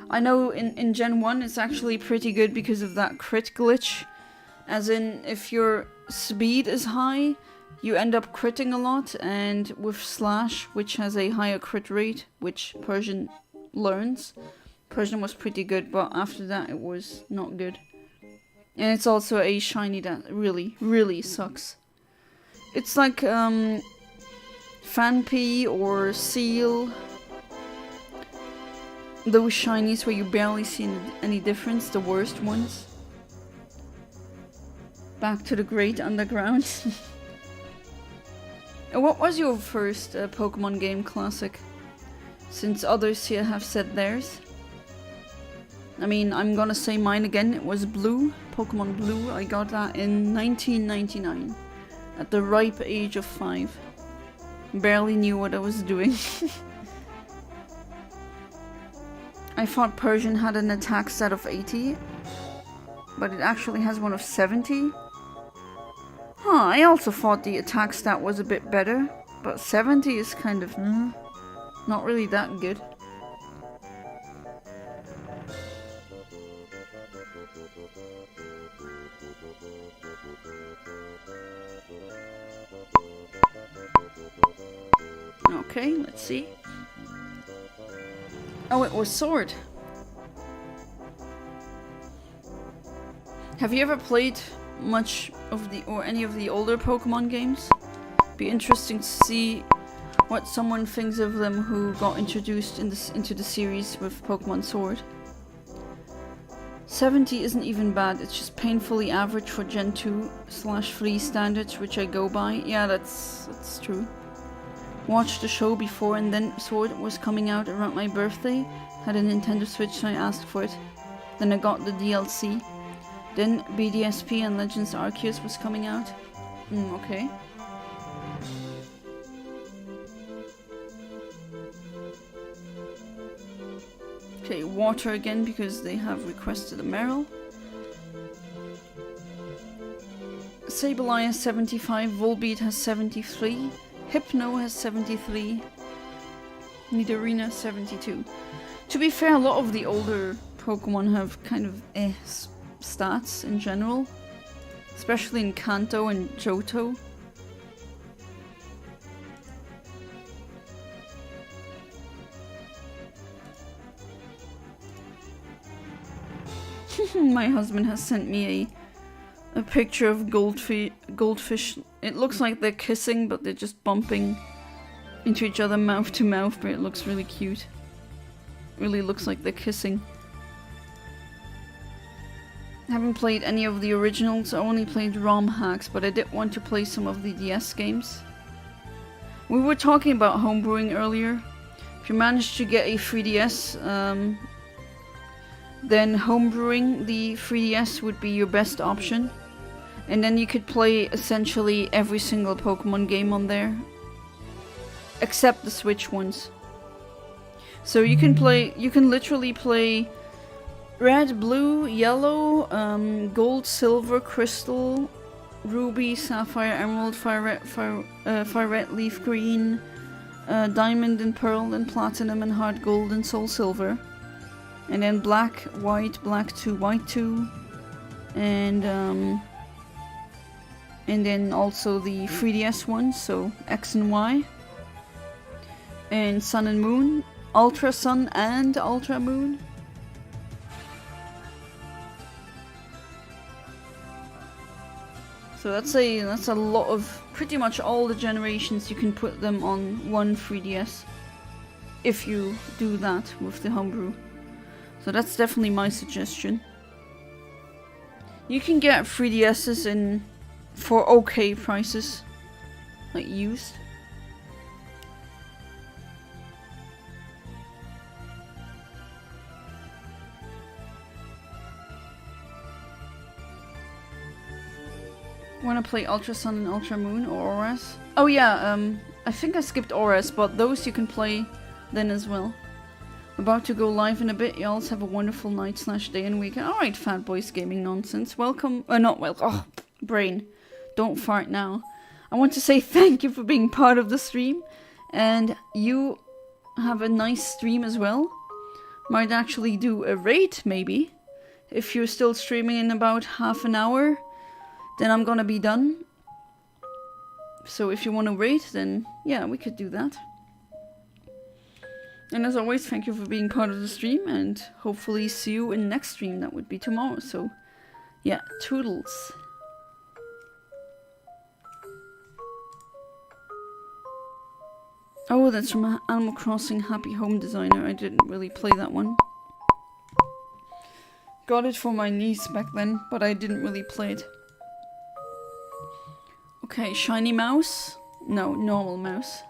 I know in Gen 1 it's actually pretty good because of that crit glitch. As in, if your speed is high, you end up critting a lot, and with Slash, which has a higher crit rate, which Persian learns, Persian was pretty good, but after that it was not good. And it's also a shiny that really, really sucks. It's like Fanpy or Seal. Those shinies where you barely see any difference, the worst ones. Back to the great underground. What was your first Pokemon game, Classic? Since others here have said theirs. I mean, I'm gonna say mine again. It was Blue, Pokemon Blue. I got that in 1999, at the ripe age of 5. Barely knew what I was doing. I thought Persian had an attack stat of 80, but it actually has one of 70. Huh, I also thought the attack stat was a bit better, but 70 is kind of not really that good. Okay, let's see. Oh, it was Sword. Have you ever played much of the or any of the older Pokemon games? Be interesting to see what someone thinks of them who got introduced into the series with Pokemon Sword. 70 isn't even bad, it's just painfully average for Gen 2/3 standards, which I go by. Yeah, that's true. Watched the show before, and then Sword was coming out around my birthday. Had a Nintendo Switch, so I asked for it. Then I got the DLC. Then BDSP and Legends Arceus was coming out. Okay. Okay, water again because they have requested a Meryl. Sableye has 75, Volbeat has 73, Hypno has 73, Nidorina 72. To be fair, a lot of the older Pokemon have kind of stats in general, especially in Kanto and Johto. My husband has sent me a picture of goldfish. It looks like they're kissing, but they're just bumping into each other mouth to mouth, but it looks really cute. Really looks like they're kissing. I haven't played any of the originals, I only played ROM hacks, but I did want to play some of the DS games. We were talking about homebrewing earlier. If you manage to get a 3DS, then homebrewing the 3DS would be your best option. And then you could play essentially every single Pokemon game on there. Except the Switch ones. So you can literally play Red, Blue, Yellow, Gold, Silver, Crystal, Ruby, Sapphire, Emerald, Fire Red, Leaf Green, Diamond and Pearl and Platinum and Heart Gold and Soul Silver. And then Black, White, Black 2, White 2. And then also the 3DS ones, so X and Y. And Sun and Moon, Ultra Sun and Ultra Moon. So that's a lot of pretty much all the generations. You can put them on one 3DS if you do that with the homebrew. So that's definitely my suggestion. You can get 3DSs for okay prices, like used. Wanna play Ultra Sun and Ultra Moon or Auras? Oh yeah, I think I skipped Auras, but those you can play then as well. About to go live in a bit. You all have a wonderful night/day and weekend. Alright, Fat Boys Gaming Nonsense. Welcome. Not welcome. Oh, brain. Don't fart now. I want to say thank you for being part of the stream. And you have a nice stream as well. Might actually do a raid, maybe. If you're still streaming in about half an hour, then I'm gonna be done. So if you want to raid, then yeah, we could do that. And as always, thank you for being part of the stream, and hopefully see you in next stream. That would be tomorrow. So yeah, toodles. Oh, that's from Animal Crossing Happy Home Designer. I didn't really play that one. Got it for my niece back then, but I didn't really play it. Okay, Shiny Mouse. No, normal mouse.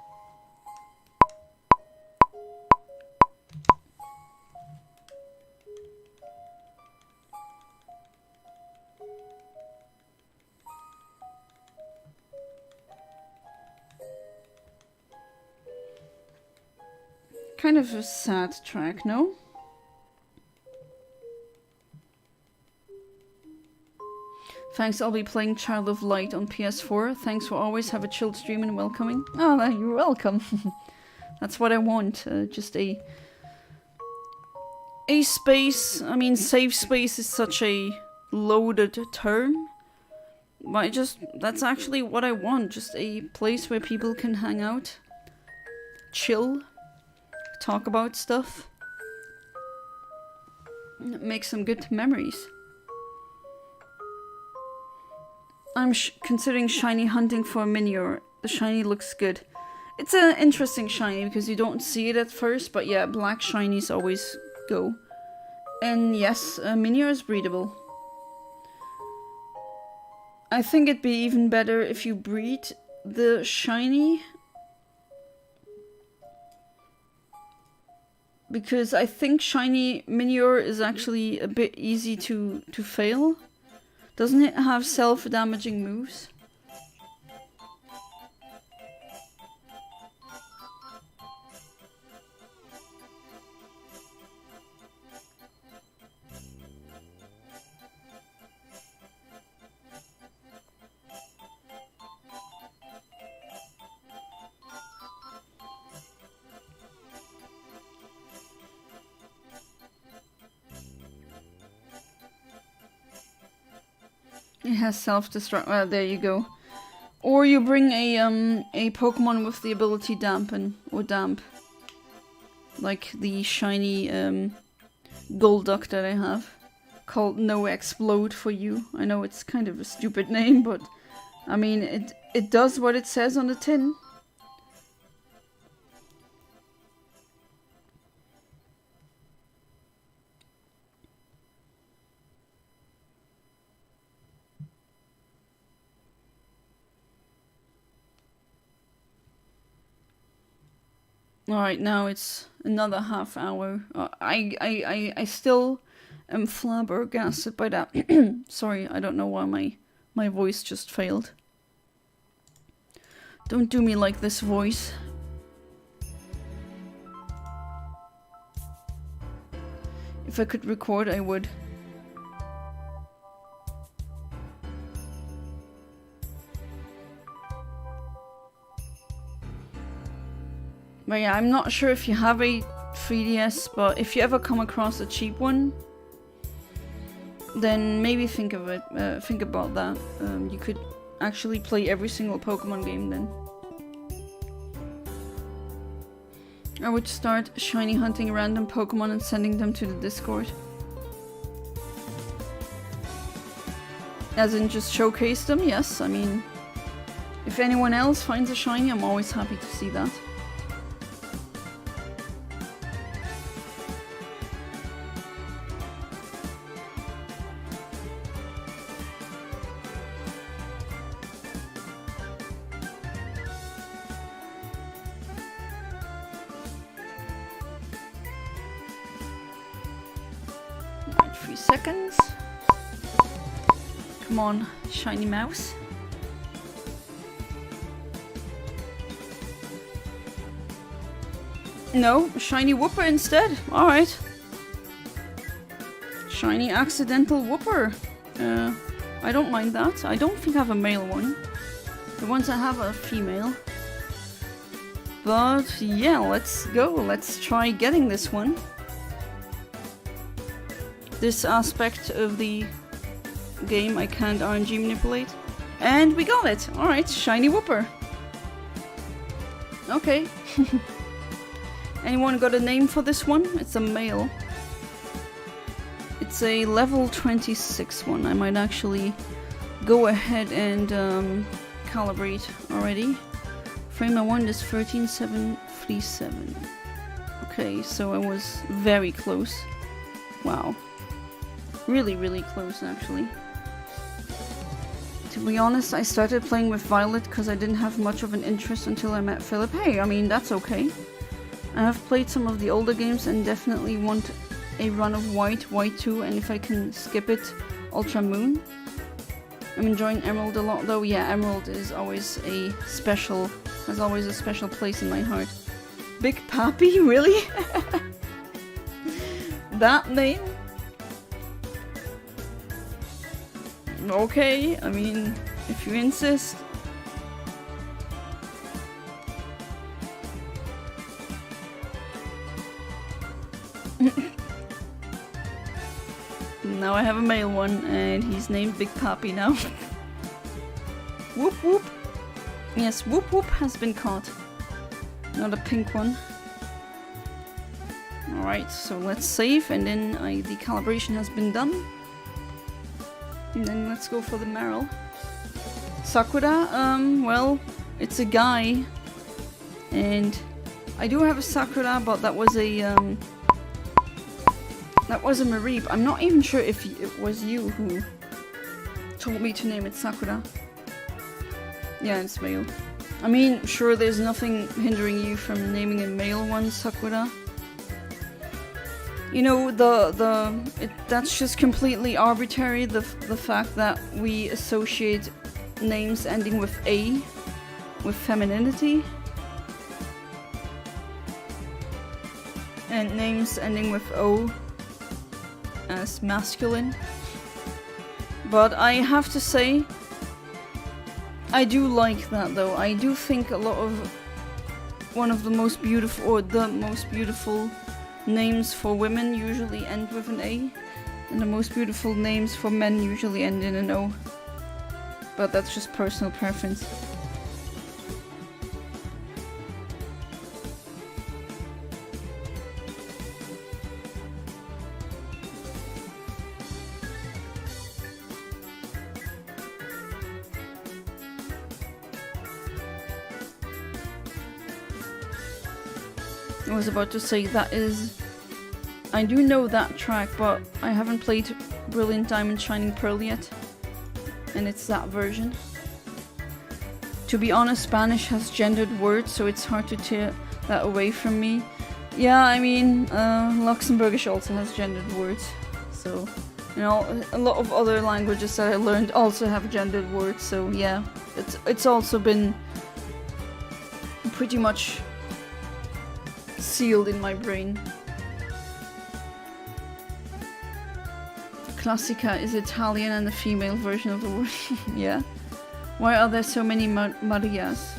Kind of a sad track, no? Thanks, I'll be playing Child of Light on PS4. Thanks for always have a chilled stream and welcoming. Oh, you're welcome. That's what I want. Just a space. I mean, safe space is such a loaded term. But that's actually what I want. Just a place where people can hang out, chill, talk about stuff, make some good memories. I'm considering shiny hunting for a Minior. The shiny looks good. It's an interesting shiny because you don't see it at first, but yeah, black shinies always go. And yes, a Minior is breedable. I think it'd be even better if you breed the shiny, because I think shiny Minior is actually a bit easy to fail. Doesn't it have self-damaging moves? It has self-destruct. Well, there you go. Or you bring a Pokemon with the ability dampen or damp, like the shiny Golduck that I have, called No Explode for you. I know it's kind of a stupid name, but I mean it does what it says on the tin. Alright, now it's another half hour. I still am flabbergasted by that. Sorry, I don't know why my voice just failed. Don't do me like this, voice. If I could record, I would. But yeah, I'm not sure if you have a 3DS, but if you ever come across a cheap one, then maybe think of it. Think about that. You could actually play every single Pokemon game then. I would start shiny hunting random Pokemon and sending them to the Discord. As in just showcase them, yes. I mean, if anyone else finds a shiny, I'm always happy to see that. Seconds. Come on, shiny mouse. No, shiny Whooper instead. Alright. Shiny accidental Whooper. I don't mind that. I don't think I have a male one. The ones I have are female. But yeah, let's go. Let's try getting this one. This aspect of the game I can't RNG manipulate. And we got it! Alright, shiny Whooper. Okay. Anyone got a name for this one? It's a male. It's a level 26 one. I might actually go ahead and calibrate already. Frame I want is 13737. Okay, so I was very close. Wow. Really, really close, actually. To To be honest, I started playing with Violet because I didn't have much of an interest until I met Philip. Hey, I mean, that's okay. I have played some of the older games and definitely want a run of White, White 2, and if I can skip it, Ultra Moon. I'm enjoying Emerald a lot though. Yeah, Emerald is always has always a special place in my heart. Big Papi, really? That name? Okay, I mean, if you insist. Now I have a male one, and he's named Big Papi now. Whoop whoop. Yes, Whoop Whoop has been caught. Not a pink one. Alright, so let's save, and then the calibration has been done. And then let's go for the Meryl. Sakura, well, it's a guy. And I do have a Sakura, but that was a Mareep. I'm not even sure if it was you who told me to name it Sakura. Yeah, it's male. I mean, sure, there's nothing hindering you from naming a male one Sakura. You know, that's just completely arbitrary, the fact that we associate names ending with A with femininity. And names ending with O as masculine. But I have to say, I do like that though. I do think one of the most beautiful, or the most beautiful names for women usually end with an A, and the most beautiful names for men usually end in an O. But that's just personal preference. I was about to say I do know that track, but I haven't played Brilliant Diamond Shining Pearl yet, and it's that version. To be honest, Spanish has gendered words, so it's hard to tear that away from me. Yeah, I mean, Luxembourgish also has gendered words, so, you know, a lot of other languages that I learned also have gendered words, so yeah, it's also been pretty much sealed in my brain. Classica is Italian and the female version of the word. Yeah. Why are there so many Marias?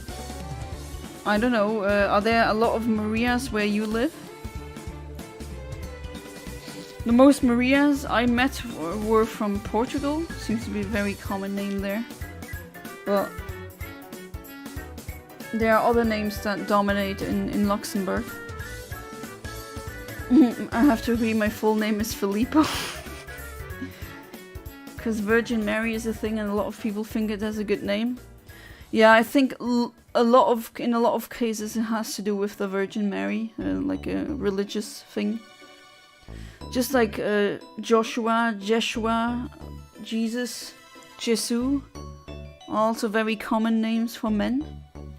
I don't know. Are there a lot of Marias where you live? The most Marias I met were from Portugal. Seems to be a very common name there. But there are other names that dominate in Luxembourg. I have to agree, my full name is Filippo. Because Virgin Mary is a thing and a lot of people think it has a good name. Yeah, I think in a lot of cases it has to do with the Virgin Mary, like a religious thing. Just like Joshua, Jeshua, Jesus, Jesu are also very common names for men.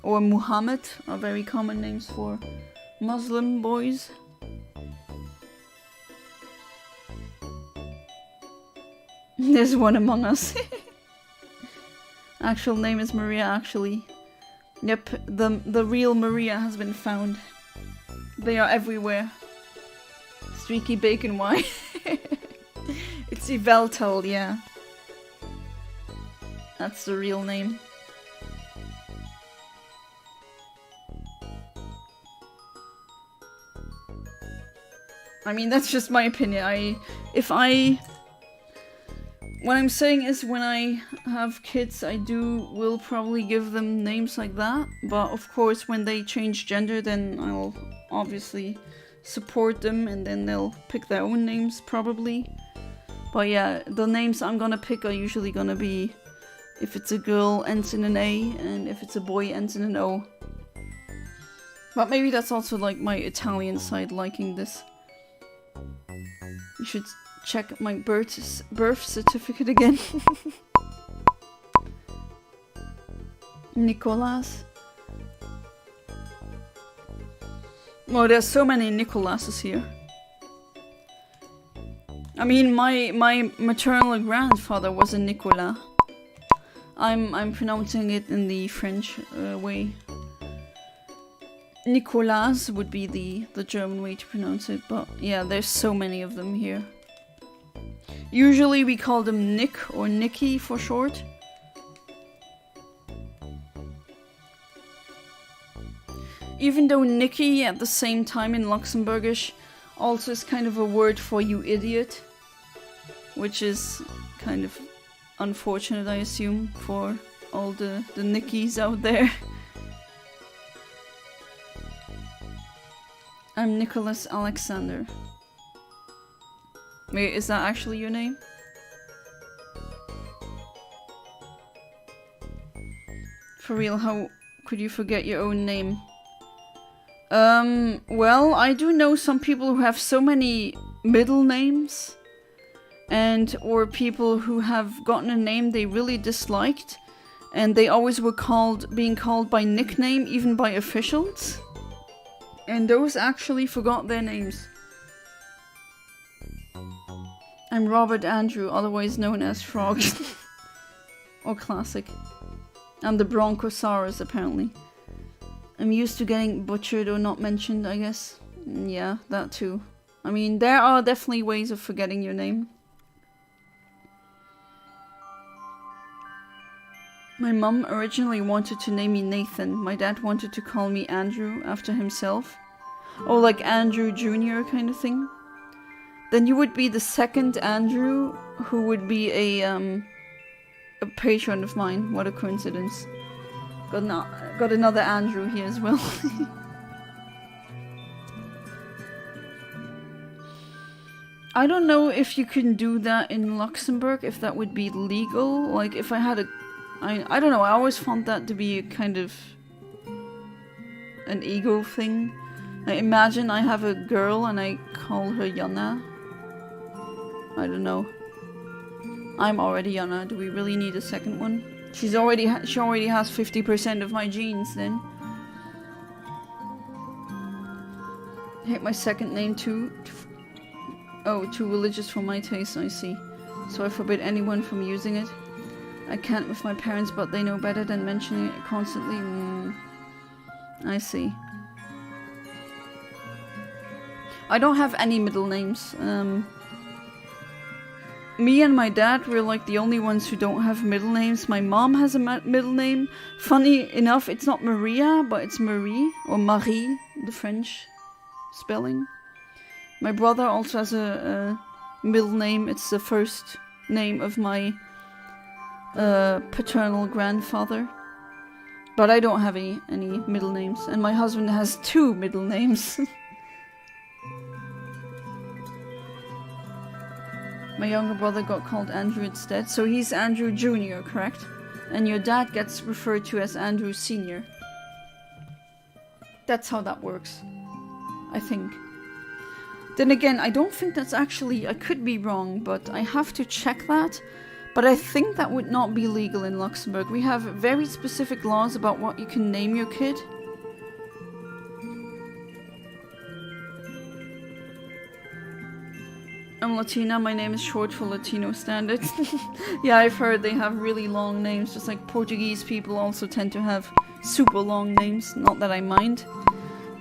Or Muhammad are very common names for Muslim boys. There's one among us. Actual name is Maria, actually. Yep, the real Maria has been found. They are everywhere. Streaky Bacon Wine. It's Yveltal, yeah. That's the real name. I mean, that's just my opinion. What I'm saying is, when I have kids, I will probably give them names like that. But of course, when they change gender, then I'll obviously support them, and then they'll pick their own names, probably. But yeah, the names I'm gonna pick are usually gonna be, if it's a girl, ends in an A, and if it's a boy, ends in an O. But maybe that's also like my Italian side liking this. You should check my birth certificate again. Nicolas. Oh, there's so many Nicolases here. I mean, my maternal grandfather was a Nicolas. I'm pronouncing it in the French way. Nicolas would be the German way to pronounce it, but yeah, there's so many of them here. Usually we call them Nick or Nicky for short. Even though Nicky at the same time in Luxembourgish also is kind of a word for you idiot, which is kind of unfortunate, I assume, for all the Nickies out there. I'm Nicholas Alexander. Wait, is that actually your name? For real, how could you forget your own name? Well, I do know some people who have so many middle names, and or people who have gotten a name they really disliked, and they always were being called by nickname, even by officials, and those actually forgot their names. I'm Robert Andrew, otherwise known as Frog. Or Classic. I'm the Bronchosaurus, apparently. I'm used to getting butchered or not mentioned, I guess. Yeah, that too. I mean, there are definitely ways of forgetting your name. My mum originally wanted to name me Nathan. My dad wanted to call me Andrew after himself. Oh, like Andrew Jr. kind of thing. Then you would be the second Andrew who would be a patron of mine. What a coincidence. Got another Andrew here as well. I don't know if you can do that in Luxembourg, if that would be legal. Like, if I had a... I don't know, I always found that to be a kind of... an ego thing. Like, imagine I have a girl and I call her Jana. I don't know. I'm already Jana. Do we really need a second one? She already has 50% of my genes then. I hate my second name too. Oh, too religious for my taste, I see. So I forbid anyone from using it. I can't with my parents, but they know better than mentioning it constantly. I see. I don't have any middle names. Me and my dad were like the only ones who don't have middle names. My mom has a middle name. Funny enough, it's not Maria, but it's Marie, or Marie, the French spelling. My brother also has a middle name. It's the first name of my paternal grandfather. But I don't have any middle names. And my husband has 2 middle names. My younger brother got called Andrew instead, so he's Andrew Jr., correct? And your dad gets referred to as Andrew Sr. That's how that works, I think. Then again, I don't think that's actually... I could be wrong, but I have to check that. But I think that would not be legal in Luxembourg. We have very specific laws about what you can name your kid. I'm Latina, my name is short for Latino standards. Yeah, I've heard they have really long names, just like Portuguese people also tend to have super long names. Not that I mind.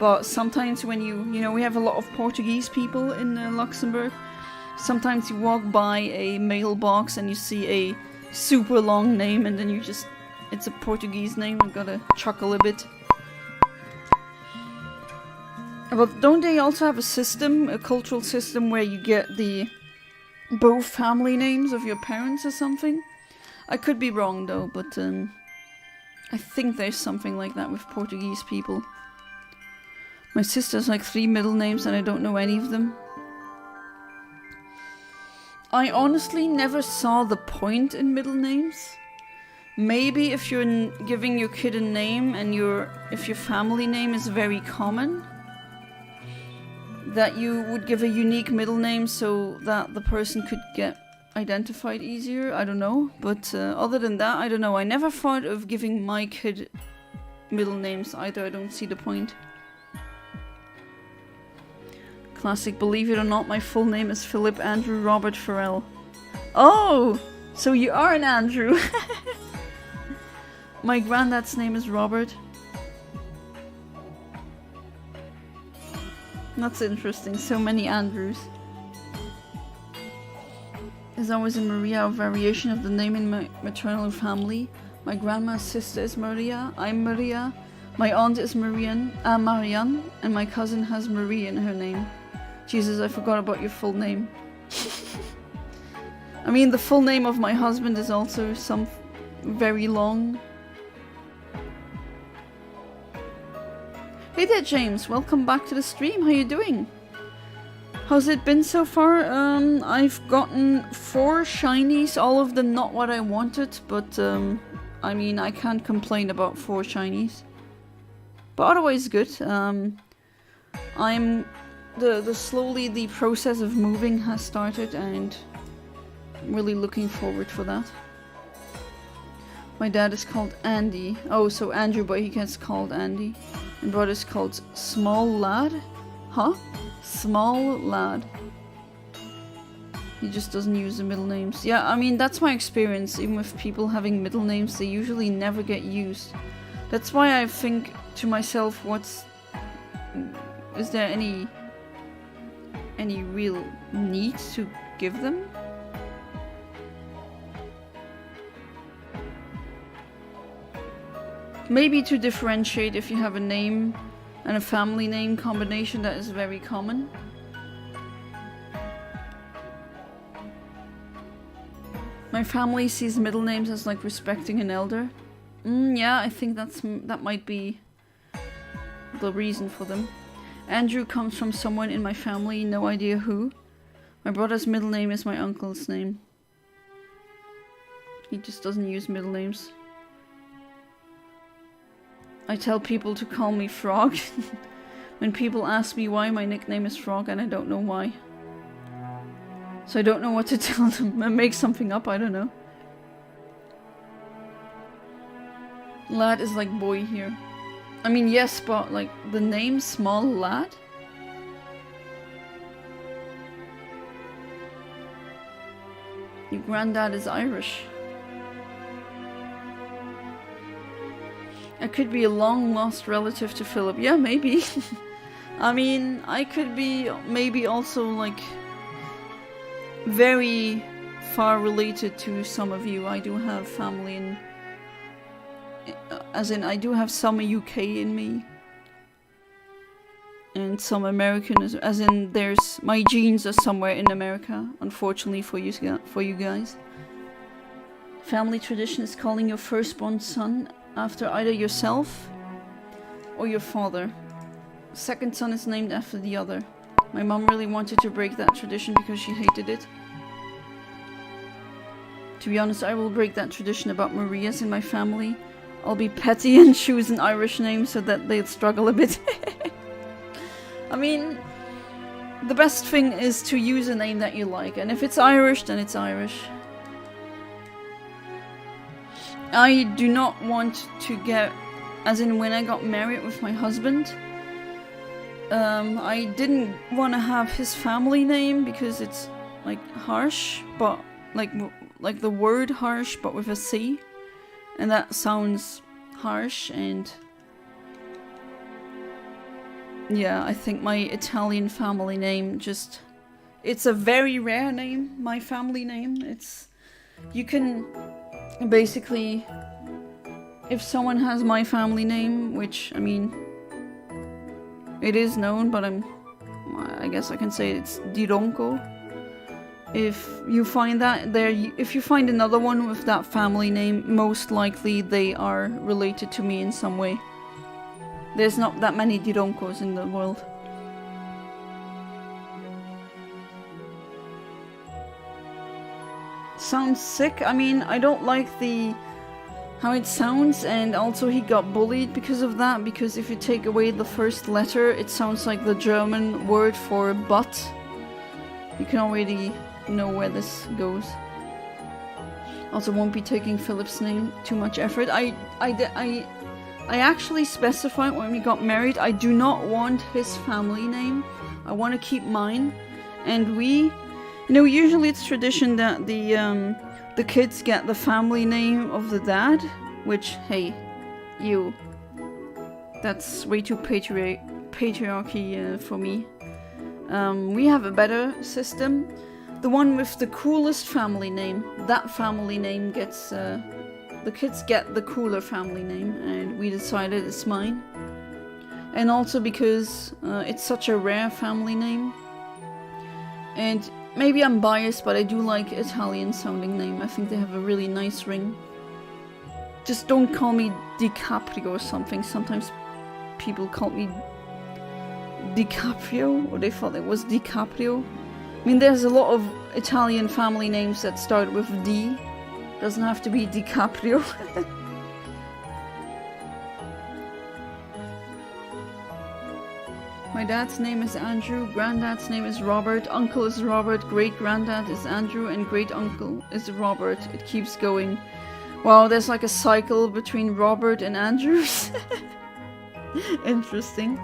But sometimes when you know, we have a lot of Portuguese people in Luxembourg. Sometimes you walk by a mailbox and you see a super long name and then you just... it's a Portuguese name, you gotta chuckle a bit. But don't they also have a system, a cultural system, where you get both family names of your parents or something? I could be wrong though, but I think there's something like that with Portuguese people. My sister has like 3 middle names and I don't know any of them. I honestly never saw the point in middle names. Maybe if you're giving your kid a name and if your family name is very common, that you would give a unique middle name so that the person could get identified easier. I don't know. But other than that, I don't know. I never thought of giving my kid middle names either. I don't see the point. Classic. Believe it or not, my full name is Philip Andrew Robert Farrell. Oh! So you are an Andrew. My granddad's name is Robert. That's interesting. So many Andrews. There's always a Maria, a variation of the name in my maternal family. My grandma's sister is Maria. I'm Maria. My aunt is Marianne, and my cousin has Marie in her name. Jesus, I forgot about your full name. I mean, the full name of my husband is also some very long. Hey there, James. Welcome back to the stream. How you doing? How's it been so far? I've gotten 4 shinies, all of them not what I wanted, but I mean, I can't complain about 4 shinies. But otherwise good. Slowly the process of moving has started, and I'm really looking forward for that. My dad is called Andy. Oh, so Andrew, but he gets called Andy. My brother's called Small Lad. Huh? Small Lad. He just doesn't use the middle names. Yeah, I mean, that's my experience. Even with people having middle names, they usually never get used. That's why I think to myself, is there any real need to give them? Maybe to differentiate if you have a name and a family name combination that is very common. My family sees middle names as like respecting an elder. Yeah, I think that might be the reason for them. Andrew comes from someone in my family, no idea who. My brother's middle name is my uncle's name. He just doesn't use middle names. I tell people to call me Frog when people ask me why my nickname is Frog, and I don't know why. So I don't know what to tell them. I make something up, I don't know. Lad is like boy here. I mean, yes, but like the name Small Lad? Your granddad is Irish. I could be a long-lost relative to Philip. Yeah, maybe. I mean, I could be maybe also like very far related to some of you. I do have family in... as in, I do have some UK in me. And some American, as in there's... my genes are somewhere in America, unfortunately for you guys. Family tradition is calling your firstborn son after either yourself or your father. Second son is named after the other. My mom really wanted to break that tradition because she hated it. To be honest, I will break that tradition about Marias in my family. I'll be petty and choose an Irish name so that they'd struggle a bit. I mean, the best thing is to use a name that you like, and if it's Irish, then it's Irish. I do not want to get, as in when I got married with my husband, I didn't want to have his family name because it's like harsh, but like the word harsh but with a C, and that sounds harsh. And yeah, I think my Italian family name just, it's a very rare name, my family name. It's, you can basically, if someone has my family name, which, I mean, it is known, but I guess I can say it's Dironco. If you find that there, if you find another one with that family name, most likely they are related to me in some way. There's not that many Dironcos in the world. Sounds sick. I mean, I don't like how it sounds, and also he got bullied because of that, because if you take away the first letter, it sounds like the German word for butt. You can already know where this goes. Also won't be taking Philip's name, too much effort. I actually specified when we got married, I do not want his family name. I want to keep mine. And we, usually it's tradition that the kids get the family name of the dad, which, hey, that's way too patriarchy for me. We have a better system. The one with the coolest family name, that family name gets, the kids get the cooler family name, and we decided it's mine. And also because it's such a rare family name. And maybe I'm biased, but I do like Italian sounding name. I think they have a really nice ring. Just don't call me DiCaprio or something. Sometimes people call me DiCaprio, or they thought it was DiCaprio. I mean, there's a lot of Italian family names that start with D. Doesn't have to be DiCaprio. My dad's name is Andrew, granddad's name is Robert, uncle is Robert, great-granddad is Andrew, and great-uncle is Robert. It keeps going. Wow, there's like a cycle between Robert and Andrews. Interesting.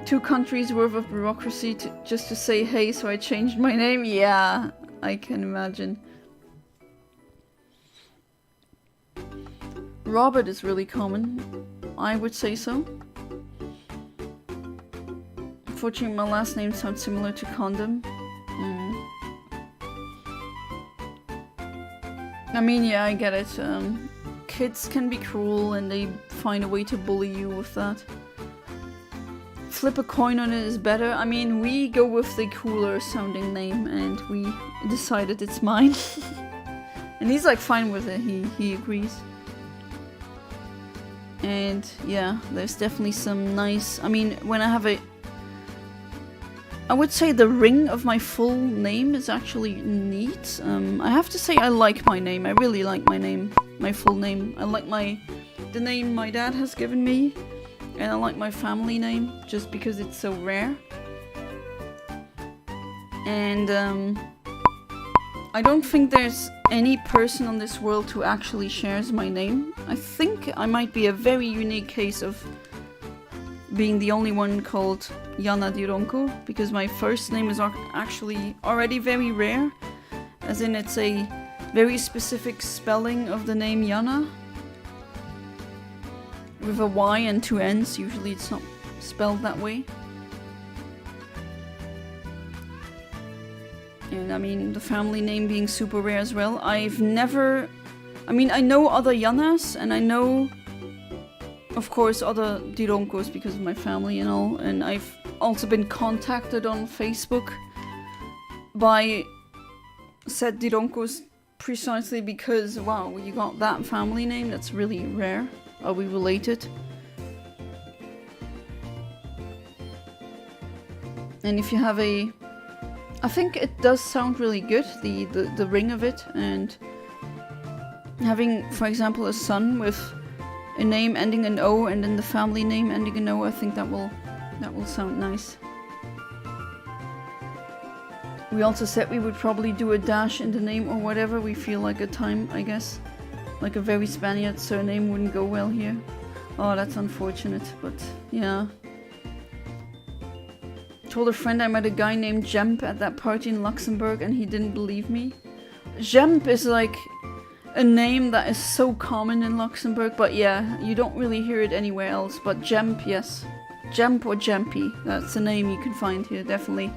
2 countries worth of bureaucracy just to say hey, so I changed my name. Yeah, I can imagine. Robert is really common. I would say so. Unfortunately, my last name sounds similar to condom. I mean, yeah, I get it. Kids can be cruel and they find a way to bully you with that. Flip a coin on it is better. I mean, we go with the cooler sounding name and we decided it's mine. And he's like fine with it, he agrees. And yeah, there's definitely some nice, I mean, when I have I would say the ring of my full name is actually neat. I have to say I like my name. I really like my name, my full name. I like the name my dad has given me. And I like my family name, just because it's so rare. And I don't think there's any person on this world who actually shares my name. I think I might be a very unique case of being the only one called Jana Dironko, because my first name is actually already very rare, as in it's a very specific spelling of the name Jana, with a Y and 2 N's. Usually it's not spelled that way. And I mean, the family name being super rare as well. I mean, I know other Janas, and I know, of course, other Dironkos because of my family and all, and I've also been contacted on Facebook by said Dironkos precisely because, wow, you got that family name, that's really rare. Are we related? And if you have I think it does sound really good, the ring of it, and having, for example, a son with a name ending in O and then the family name ending in O, I think that will sound nice. We also said we would probably do a dash in the name or whatever we feel like a time, I guess. Like a very Spaniard surname wouldn't go well here. Oh, that's unfortunate, but yeah. Told a friend I met a guy named Jemp at that party in Luxembourg and he didn't believe me. Jemp is like a name that is so common in Luxembourg, but yeah, you don't really hear it anywhere else. But Jemp, yes. Jemp or Jempy, that's a name you can find here, definitely.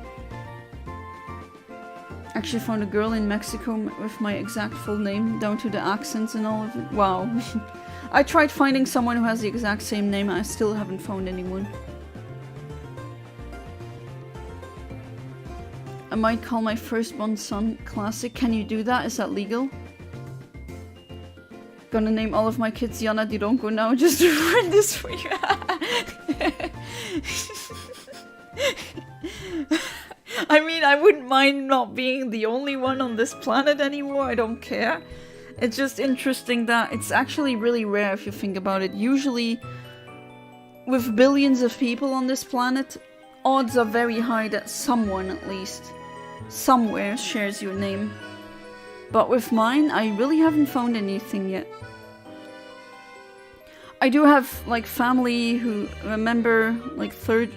Actually found a girl in Mexico with my exact full name, down to the accents and all of it. Wow. I tried finding someone who has the exact same name, I still haven't found anyone. I might call my firstborn son Classic. Can you do that? Is that legal? Gonna name all of my kids Jana Dironko now just to ruin this for you. I mean, I wouldn't mind not being the only one on this planet anymore, I don't care. It's just interesting that it's actually really rare if you think about it. Usually, with billions of people on this planet, odds are very high that someone at least somewhere shares your name. But with mine, I really haven't found anything yet. I do have like family who remember like 3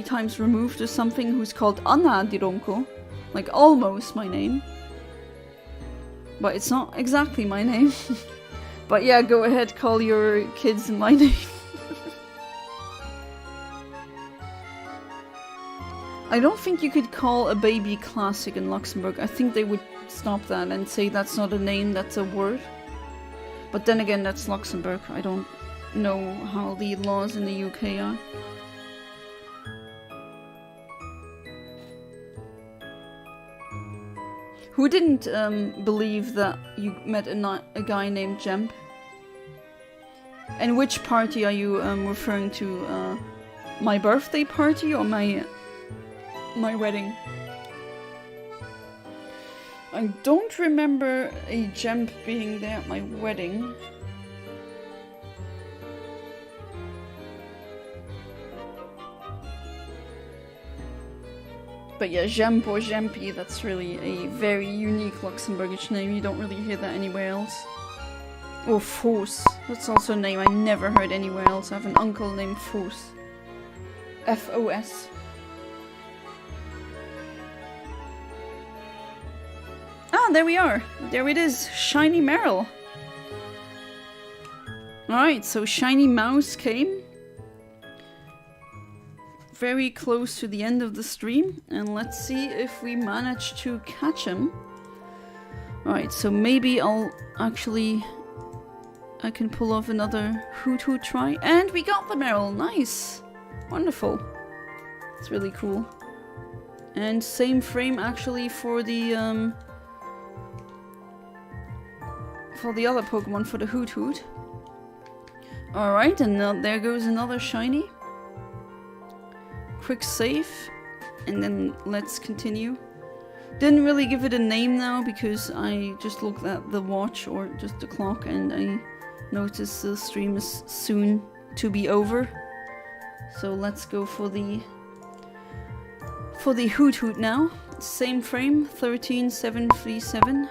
times removed or something who's called Anna Dironko. Like almost my name. But it's not exactly my name. But yeah, go ahead, call your kids my name. I don't think you could call a baby classic in Luxembourg. I think they would stop that and say that's not a name, that's a word. But then again, that's Luxembourg. I don't know how the laws in the UK are. Who didn't believe that you met a guy named Jemp? And which party are you referring to? My birthday party or my wedding? I don't remember a Jemp being there at my wedding. But yeah, Jemp or Jempy, that's really a very unique Luxembourgish name. You don't really hear that anywhere else. Or Fos. That's also a name I never heard anywhere else. I have an uncle named Fos. F-O-S. Ah, there we are. There it is. Shiny Meryl. Alright, so Shiny Mouse came. Very close to the end of the stream. And let's see if we manage to catch him. Alright, so maybe I'll actually... I can pull off another Hoothoot try. And we got the Meryl. Nice. Wonderful. It's really cool. And same frame actually for the other Pokemon, for the Hoothoot. Alright, and now there goes another shiny. Quick save. And then let's continue. Didn't really give it a name now because I just looked at the watch or just the clock and I noticed the stream is soon to be over. So let's go for the Hoothoot now. Same frame, 13737.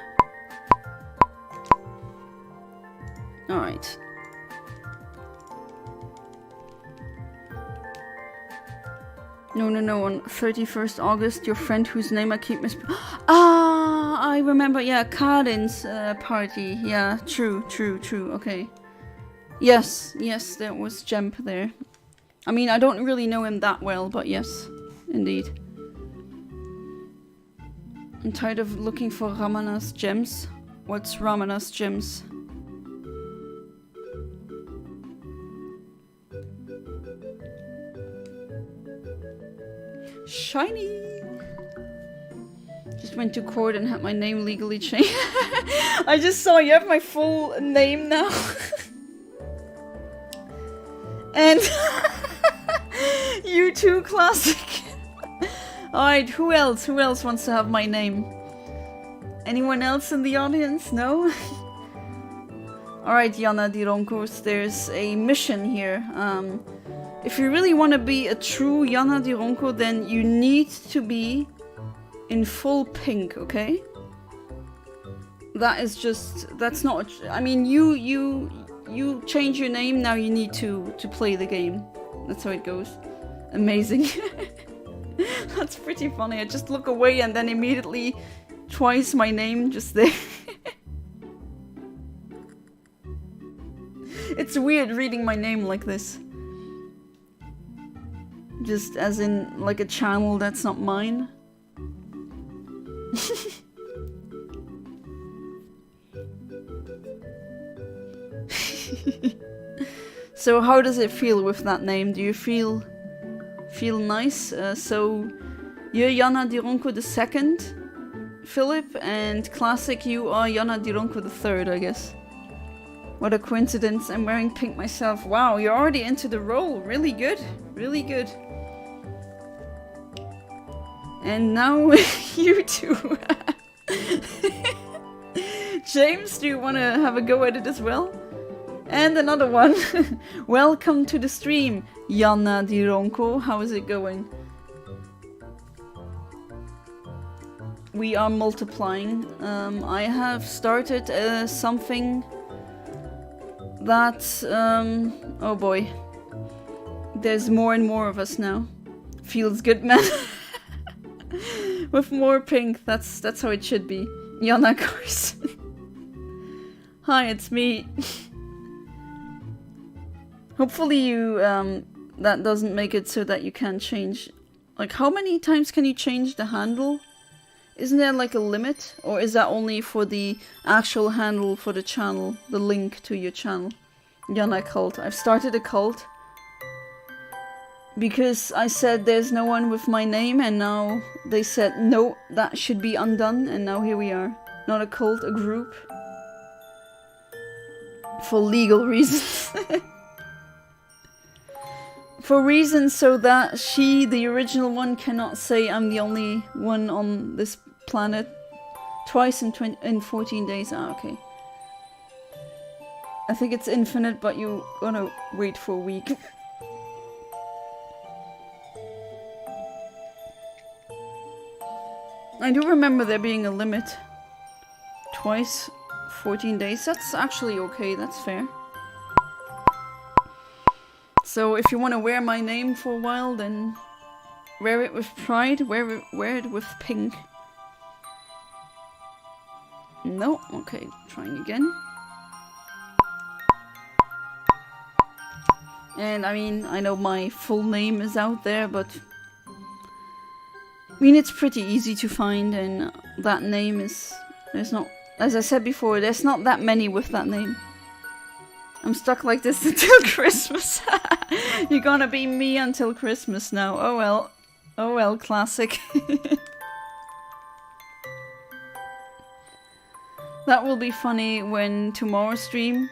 Alright. No, on 31st August, your friend whose name I keep Ah, I remember, yeah, Karin's party. Yeah, true, okay. Yes, there was Jemp there. I mean, I don't really know him that well, but yes, indeed. I'm tired of looking for Ramana's gems. What's Ramana's gems? Shiny! Just went to court and had my name legally changed. I just saw you have my full name now. And you too, classic. Alright, who else? Who else wants to have my name? Anyone else in the audience? No? Alright, Yana Dironkos, there's a mission here. If you really want to be a true Yana Dironko, then you need to be in full pink, okay? That is just... That's not... I mean, you change your name, now you need to play the game. That's how it goes. Amazing. That's pretty funny. I just look away and then immediately twice my name just there. It's weird reading my name like this. Just as in, like, a channel that's not mine. So how does it feel with that name? Do you feel nice? So you're Yana Dironko II, Philip, and classic you are Yana Dironko III, I guess. What a coincidence, I'm wearing pink myself. Wow, you're already into the role. Really good, really good. And now you two. James, do you want to have a go at it as well? And another one. Welcome to the stream, Yana Dironko. How is it going? we are multiplying. I have started something that, oh boy, there's more and more of us now. Feels good, man. With more pink, that's how it should be. Yana Carson. Hi, it's me. Hopefully you, that doesn't make it so that you can't change. Like, how many times can you change the handle? Isn't there like a limit? Or is that only for the actual handle for the channel? The link to your channel? Yana Cult. I've started a cult. Because I said there's no one with my name, and now they said no, that should be undone, and now here we are. Not a cult, a group. For legal reasons. For reasons so that she, the original one, cannot say I'm the only one on this planet twice in 14 days. Ah, okay. I think it's infinite, but you gotta wait for a week. I do remember there being a limit. Twice, 14 days. That's actually okay, that's fair. So if you want to wear my name for a while, then wear it with pride, wear it with pink. No, okay, trying again. And I mean, I know my full name is out there, but I mean, it's pretty easy to find, and that name is... There's not... As I said before, there's not that many with that name. I'm stuck like this until Christmas. You're gonna be me until Christmas now. Oh well. Oh well, classic. That will be funny when tomorrow's stream...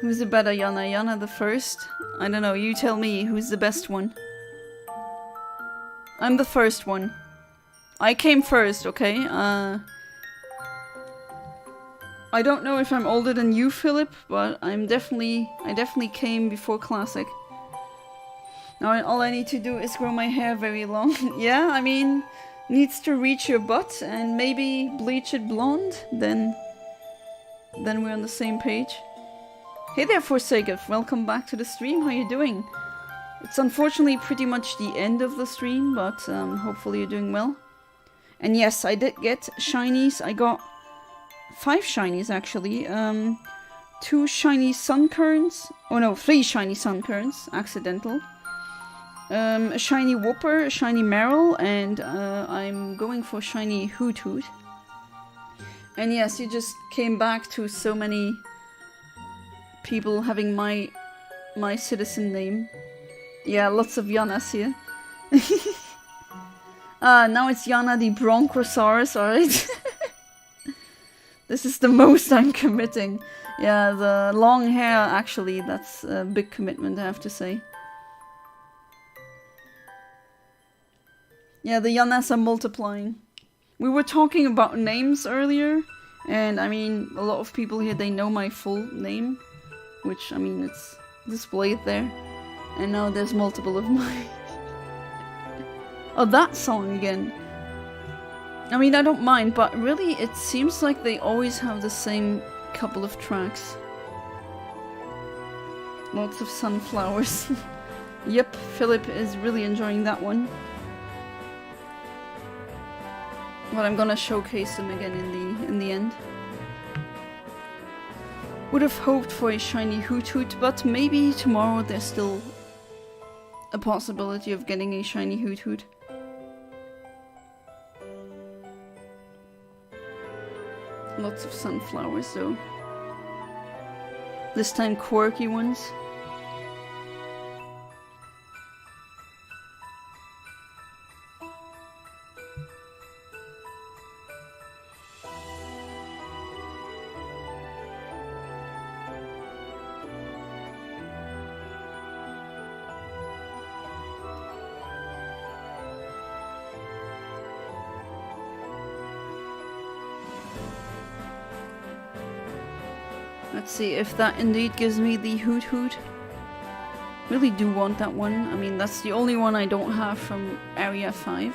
Who's the better Yana? Yana the first? I don't know, you tell me who's the best one. I'm the first one. I came first, okay? I don't know if I'm older than you, Philip, but I definitely came before Classic. Now all I need to do is grow my hair very long. Yeah, I mean, needs to reach your butt and maybe bleach it blonde, then we're on the same page. Hey there, Forsaken, welcome back to the stream, how you doing? It's unfortunately pretty much the end of the stream, but hopefully you're doing well. And yes, I did get shinies. I got 5 shinies actually. 2 shiny Suncurrents. Oh no, 3 shiny Suncurrents. Accidental. A shiny Whooper, a shiny Meryl, and I'm going for shiny Hoothoot. And yes, you just came back to so many people having my citizen name. Yeah, lots of Yanas here. Now it's Yana the Bronchosaurus, alright? This is the most I'm committing. Yeah, the long hair, actually, that's a big commitment, I have to say. Yeah, the Yanas are multiplying. We were talking about names earlier, and I mean, a lot of people here, they know my full name. Which, I mean, it's displayed there. And now there's multiple of mine. Oh, that song again. I mean, I don't mind, but really, it seems like they always have the same couple of tracks. Lots of sunflowers. Yep, Philip is really enjoying that one. But I'm gonna showcase them again in the end. Would have hoped for a shiny Hoothoot, but maybe tomorrow there's still a possibility of getting a shiny Hoothoot. Lots of sunflowers though. This time quirky ones. Let's see if that indeed gives me the Hoothoot. Really do want that one. I mean, that's the only one I don't have from Area 5.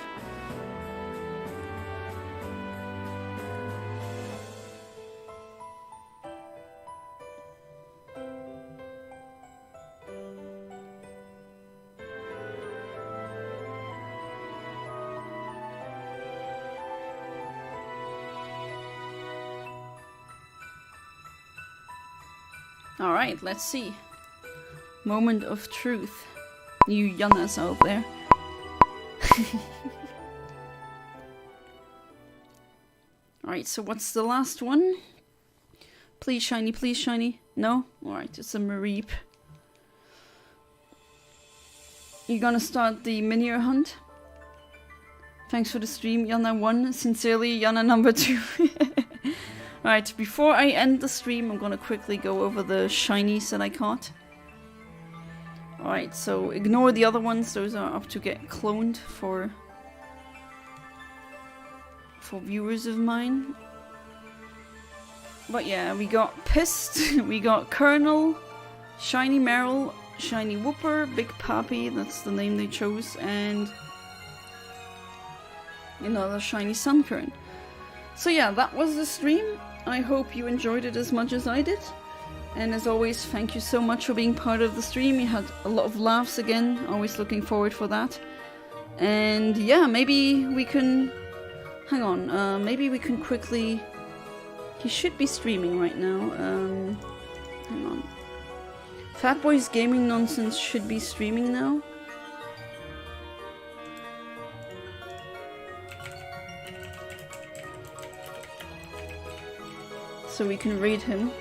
Alright, let's see. Moment of truth. You Yannas out there. Alright, so what's the last one? Please shiny, please shiny. No? Alright, it's a Mareep. You're gonna start the minier hunt? Thanks for the stream, Yana 1. Sincerely, Yana number 2. Alright, before I end the stream, I'm gonna quickly go over the shinies that I caught. Alright, so ignore the other ones. Those are up to get cloned for viewers of mine. But yeah, we got Pissed, we got Colonel, Shiny Meryl, Shiny Whooper, Big Papi, that's the name they chose, and another Shiny Sunkern. So yeah, that was the stream. I hope you enjoyed it as much as I did. And as always, thank you so much for being part of the stream. You had a lot of laughs again, always looking forward for that. And yeah, maybe we can... Hang on, maybe we can quickly... He should be streaming right now. Hang on. Fatboy's Gaming Nonsense should be streaming now. So we can read him.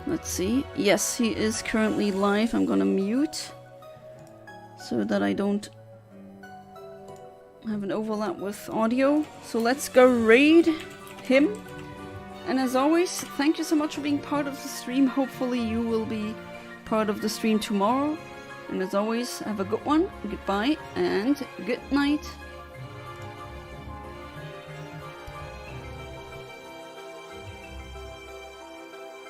Let's see. Yes, he is currently live. I'm gonna mute so that I don't have an overlap with audio. So let's go raid him. And as always, thank you so much for being part of the stream. Hopefully you will be part of the stream tomorrow. And as always, have a good one. Goodbye and good night.